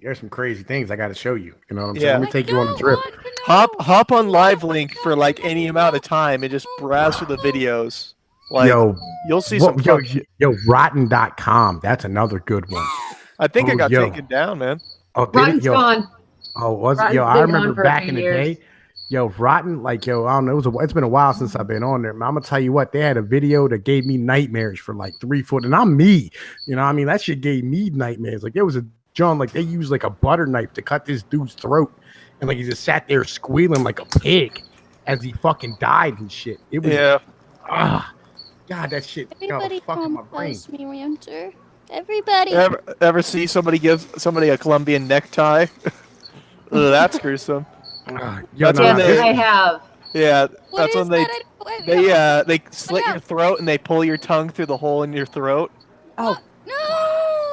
There's some crazy things I got to show you. You know what I'm saying? Let me take you on a trip. Hop on Live Link for like any amount of time and just browse through the videos. Like, you'll see some shit. Rotten.com. That's another good one. I think it got taken down, man. Oh, Rotten's gone. Oh, was it? I remember back in the day. Rotten, I don't know. It's been a while since I've been on there. I'm gonna tell you what, they had a video that gave me nightmares for like 3 foot, and I'm me. You know what I mean? That shit gave me nightmares. Like there was a John, like they used like a butter knife to cut this dude's throat, and like he just sat there squealing like a pig as he fucking died and shit. It was God, that shit fucking my brain. Me re-enter. Everybody. Ever see somebody give somebody a Colombian necktie? Ugh, that's gruesome. I have. Yeah, that's when they slit your throat and they pull your tongue through the hole in your throat. Oh no!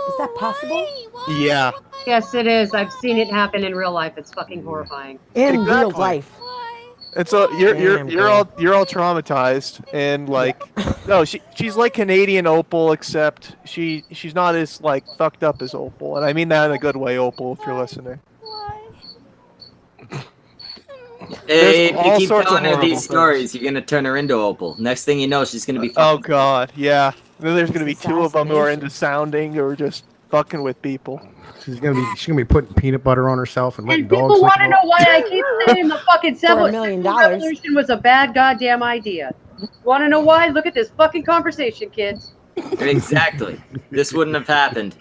Is that possible? Why? Yeah. Yes, it is. I've seen it happen in real life. It's fucking horrifying. In real life. And so you're all traumatized, and like no, she's like Canadian Opal, except she's not as like fucked up as Opal, and I mean that in a good way, Opal, if you're listening. Hey, if you keep telling her these stories, you're gonna turn her into Opal. Next thing you know, she's gonna be. Oh God, yeah. Then there's gonna be two of them who are into sounding or just fucking with people. She's gonna be putting peanut butter on herself and letting dogs. People want to know why I keep saying the fucking $1 million revolution was a bad goddamn idea. Want to know why? Look at this fucking conversation, kids. Exactly. This wouldn't have happened.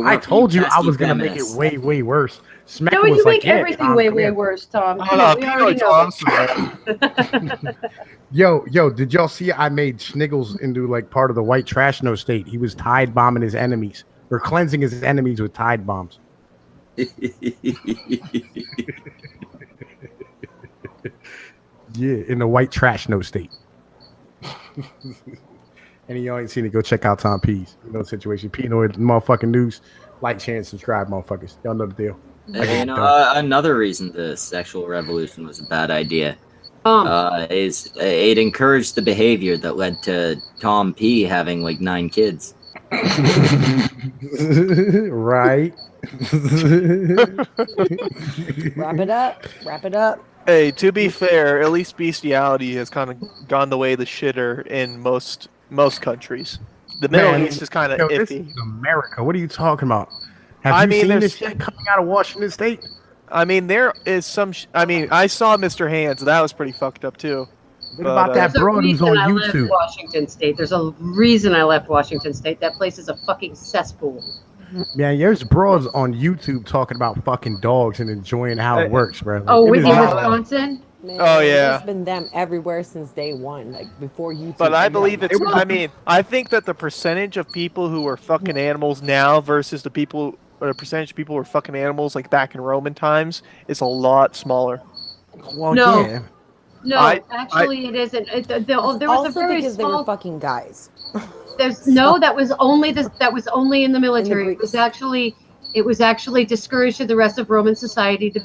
I told you I was gonna make it way, way worse. No, you make everything way, way worse, Tom. Yo, did y'all see I made Sniggles into like part of the white trash no state? He was Tide bombing his enemies. Or cleansing his enemies with Tide bombs. Yeah, in the white trash no state. And you ain't seen it, go check out Tom P's. You know the situation. Pinoid motherfucking news. Like, share, and subscribe, motherfuckers. Y'all know the deal. Another reason the sexual revolution was a bad idea is it encouraged the behavior that led to Tom P having like 9 kids. Right. Wrap it up. Wrap it up. Hey, to be fair, at least bestiality has kind of gone the way of the shitter in most countries. The Middle East is kind of iffy. This is America. What are you talking about? Have you seen this shit coming out of Washington State? I mean, there is some. I saw Mr. Hands. That was pretty fucked up too. What about that broad who's on YouTube? Washington State. There's a reason I left Washington State. That place is a fucking cesspool. Yeah, there's broads on YouTube talking about fucking dogs and enjoying how it works, bro. Like, oh, in Wisconsin? Man, oh yeah, it's been them everywhere since day one, like before YouTube. But I believe it's. I mean, I think that the percentage of people who are fucking animals now versus the percentage of people who are fucking animals like back in Roman times is a lot smaller. Well, yeah. No, actually, it isn't. There was also a very because small. They were fucking guys. That was only in the military. It was actually discouraged to the rest of Roman society to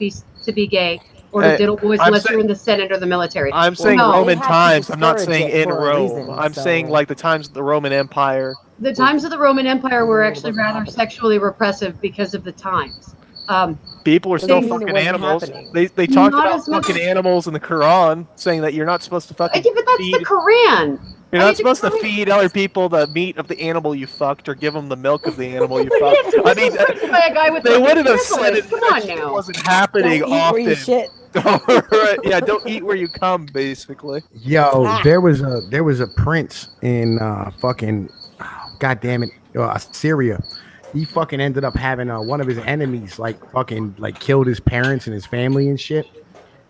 be gay or to diddle boys unless you're in the Senate or the military. I'm saying Roman times. I'm not saying in Rome. I'm saying like the times of the Roman Empire. The times of the Roman Empire were actually rather sexually repressive because of the times. People are still fucking animals. They talked about fucking animals in the Quran, saying that you're not supposed to fucking. Yeah, but that's the Quran. You're not supposed to feed other people the meat of the animal you fucked or give them the milk of the animal you fucked. I mean, they wouldn't have said it. Come on now. It wasn't happening don't eat often. Where you shit. Right. Yeah, don't eat where you come, basically. Yo, there was a prince in fucking, God damn it, Syria. He fucking ended up having one of his enemies fucking killed his parents and his family and shit.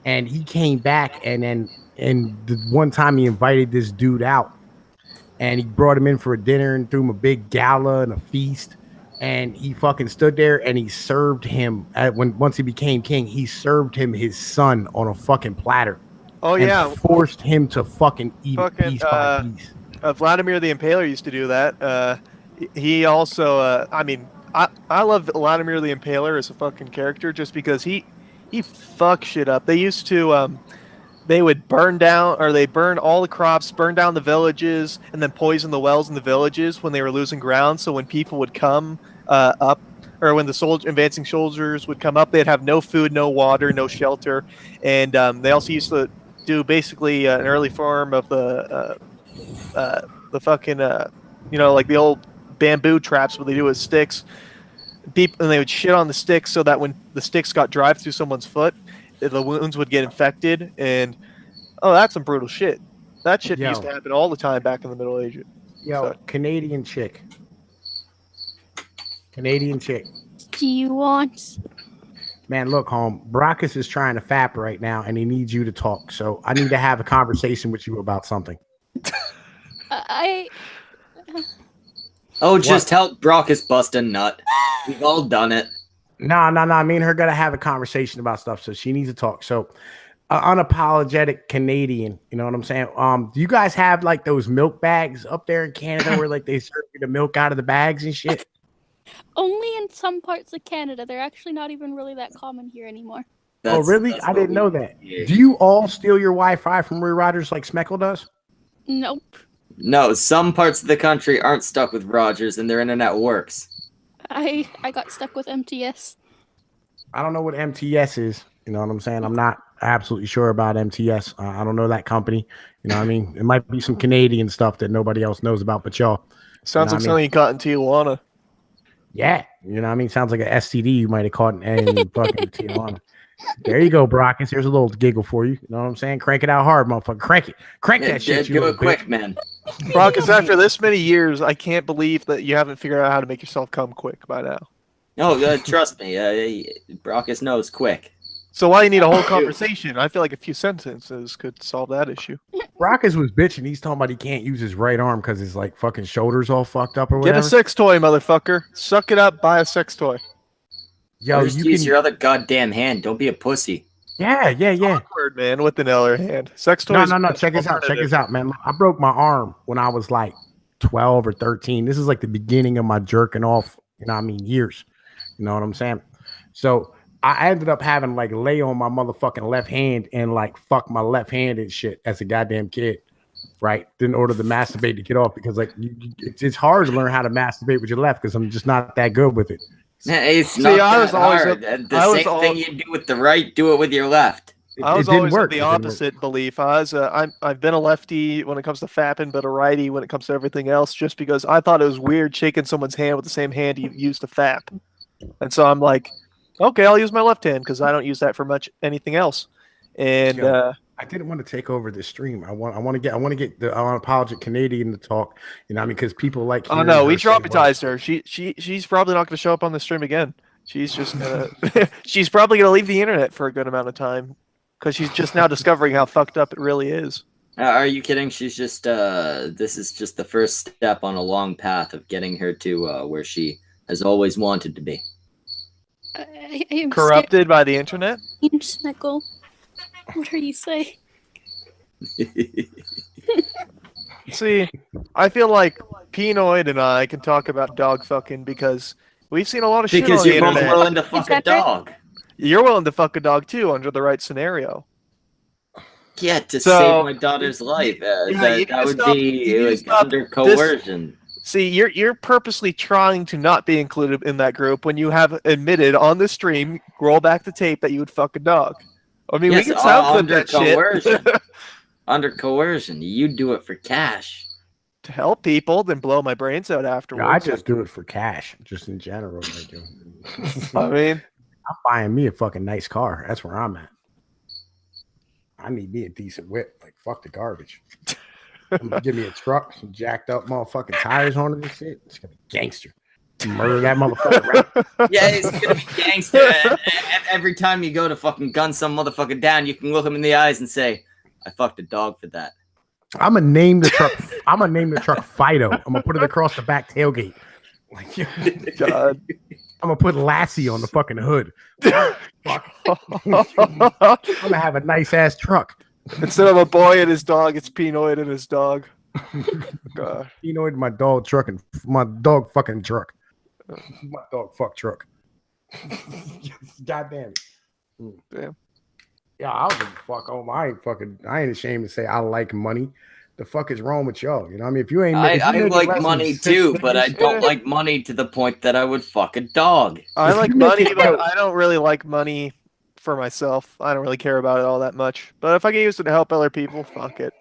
And he came back and the one time he invited this dude out and he brought him in for a dinner and threw him a big gala and a feast. And he fucking stood there and he served him once he became king, he served him his son on a fucking platter. Oh yeah. Forced him to fucking eat it piece by piece. Vladimir the Impaler used to do that. He also, I love Vladimir the Impaler as a fucking character just because he fucks shit up. They used to, they would burn all the crops, burn down the villages, and then poison the wells in the villages when they were losing ground. So when people would come up, or when the advancing soldiers would come up, they'd have no food, no water, no shelter. And they also used to do basically an early form of the fucking, like the old bamboo traps, what they do with sticks. And they would shit on the sticks so that when the sticks got drive through someone's foot, the wounds would get infected. And that's some brutal shit. That shit used to happen all the time back in the Middle Ages. Canadian chick. Do you want? Man, look, home. Brockus is trying to fap right now, and he needs you to talk. So I need to have a conversation with you about something. Just help Brockus bust a nut. We've all done it. No. Me and her gotta have a conversation about stuff, so she needs to talk. So, unapologetic Canadian, you know what I'm saying? Do you guys have those milk bags up there in Canada where they serve you the milk out of the bags and shit? Only in some parts of Canada. They're actually not even really that common here anymore. Really? I didn't know that. Do you all steal your Wi-Fi from Rear Riders like Smeckle does? Nope. No, some parts of the country aren't stuck with Rogers and their internet works. I got stuck with MTS. I don't know what MTS is. You know what I'm saying? I'm not absolutely sure about MTS. I don't know that company. You know what I mean? It might be some Canadian stuff that nobody else knows about but y'all. Sounds like something you caught in Tijuana. Yeah. You know what I mean? Sounds like an STD you might have caught in fucking Tijuana. There you go, Brockus. Here's a little giggle for you. You know what I'm saying? Crank it out hard, motherfucker. Crank it. Crank that shit. Do it quick, man. Brockus, after this many years, I can't believe that you haven't figured out how to make yourself come quick by now. No, trust me. Brockus knows quick. So why do you need a whole conversation? I feel like a few sentences could solve that issue. Brockus was bitching. He's talking about he can't use his right arm because his fucking shoulders all fucked up or whatever. Get a sex toy, motherfucker. Suck it up. Buy a sex toy. Yo, just use your other goddamn hand. Don't be a pussy. Yeah. Awkward, man, with another hand. Sex toys. No. Check this out, man. I broke my arm when I was 12 or 13. This is like the beginning of my jerking off, you know what I mean, years. You know what I'm saying? So I ended up having like lay on my motherfucking left hand and like fuck my left hand and shit as a goddamn kid, right? In order to masturbate to get off, because like it's hard to learn how to masturbate with your left because I'm just not that good with it. It's not that hard. The same thing you do with the right, do it with your left. I was always of the opposite belief. I've been a lefty when it comes to fapping, but a righty when it comes to everything else, just because I thought it was weird shaking someone's hand with the same hand you used to fap. And so I'm like, okay, I'll use my left hand because I don't use that for much anything else. And I didn't want to take over the stream. I want to get the unapologetic Canadian to talk. You know, I mean, because people like. Oh no, we traumatized her. She's probably not going to show up on the stream again. She's just gonna. She's probably going to leave the internet for a good amount of time because she's just now discovering how fucked up it really is. Are you kidding? She's just. This is just the first step on a long path of getting her to where she has always wanted to be. I am corrupted by the internet. Snickle. What are you saying? See, I feel like Pinoid and I can talk about dog fucking because we've seen a lot of shit on the internet. Because you're both willing to fuck a dog. You're willing to fuck a dog too under the right scenario. Yeah, to save my daughter's life. That would be like under coercion. See, you're purposely trying to not be included in that group when you have admitted on the stream, roll back the tape, that you would fuck a dog. I mean, yes, we can sound under coercion. Under coercion, you do it for cash. To help people, then blow my brains out afterwards. Yeah, I just do it for cash, just in general. I do. I mean, I'm buying me a fucking nice car. That's where I'm at. I need me a decent whip. Like, fuck the garbage. Give me a truck, some jacked up motherfucking tires on it and shit. It's gonna be gangster. Murder that motherfucker. Right? Yeah, it's gonna be gangster. Every time you go to fucking gun some motherfucker down, you can look him in the eyes and say, "I fucked a dog for that." I'm gonna name the truck. I'm gonna name the truck Fido. I'm gonna put it across the back tailgate. Like, God. I'm gonna put Lassie on the fucking hood. Fuck. I'm gonna have a nice ass truck. Instead of a boy and his dog, it's Pinoid and his dog. God. Pinoid, my dog truck, and my dog fucking truck. My dog fuck truck. God damn it. Damn. Yeah, I was fuck. Oh, I ain't ashamed to say I like money. The fuck is wrong with y'all? You know what I mean? If you ain't, I like money too, but I don't like money to the point that I would fuck a dog. I like money, but I don't really like money for myself. I don't really care about it all that much. But if I can use it to help other people, fuck it.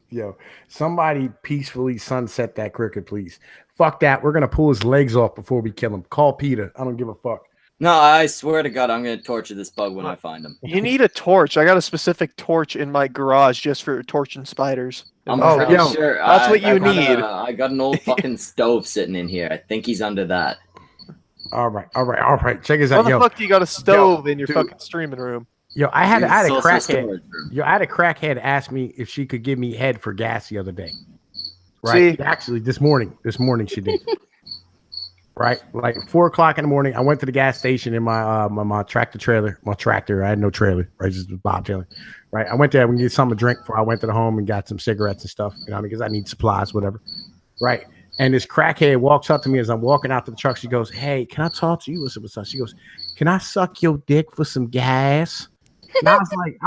Yo, somebody peacefully sunset that cricket, please. Fuck that. We're gonna pull his legs off before we kill him. Call Peter. I don't give a fuck. No, I swear to God, I'm gonna torture this bug when I find him. You need a torch. I got a specific torch in my garage just for torching spiders. I'm pretty sure. That's what you need. I got an old fucking stove sitting in here. I think he's under that. All right. Check this out. How the fuck do you got a stove in your fucking streaming room? Yo, I had a crackhead. Yo, I had a crackhead ask me if she could give me head for gas the other day. Right? See? Actually, this morning she did. Right, like 4:00 in the morning. I went to the gas station in my tractor trailer. My tractor. I had no trailer. Right, just a Bob trailer. Right, I went there and get something to drink before I went to the home and got some cigarettes and stuff. You know, because I need supplies, whatever. Right. And this crackhead walks up to me as I'm walking out to the truck. She goes, "Hey, can I talk to you?" What's up? She goes, "Can I suck your dick for some gas?" And I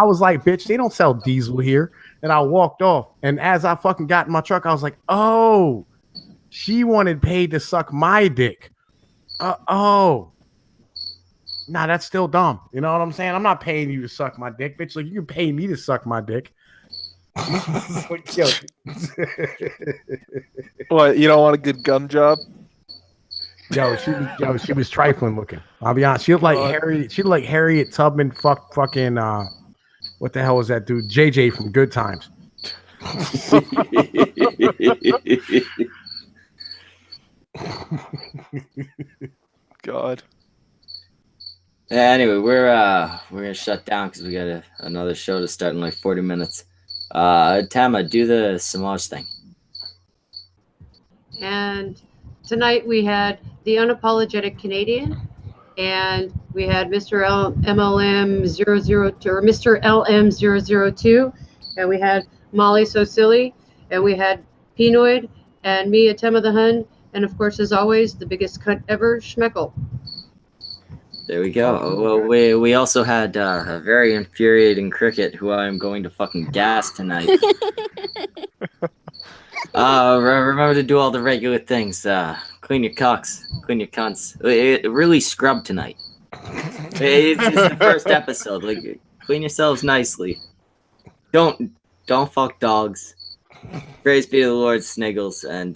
was like, "Bitch, they don't sell diesel here." And I walked off. And as I fucking got in my truck, I was like, "Oh, she wanted paid to suck my dick." Nah, that's still dumb. You know what I'm saying? I'm not paying you to suck my dick, bitch. Like, you can pay me to suck my dick. What, you don't want a good gum job? She was trifling looking. I'll be honest. She looked like Harriet. She looked like Harriet Tubman. Fucking what the hell was that dude? JJ from Good Times. God. Anyway, we're gonna shut down because we got another show to start in like 40 minutes. Tama, do the Samaj thing. And tonight we had the Unapologetic Canadian, and we had Mr. MLM002 or Mr. LM002, and we had Molly So Silly, and we had Pinoid, And me, Atema the Hun, and of course, as always, the biggest cunt ever, Schmeckle. There we go. Well, we also had a very infuriating cricket who I'm going to fucking gas tonight. Remember to do all the regular things. Clean your cocks, clean your cunts. Really scrub tonight. It's the first episode. Like, clean yourselves nicely. Don't fuck dogs. Praise be to the Lord, Sniggles, and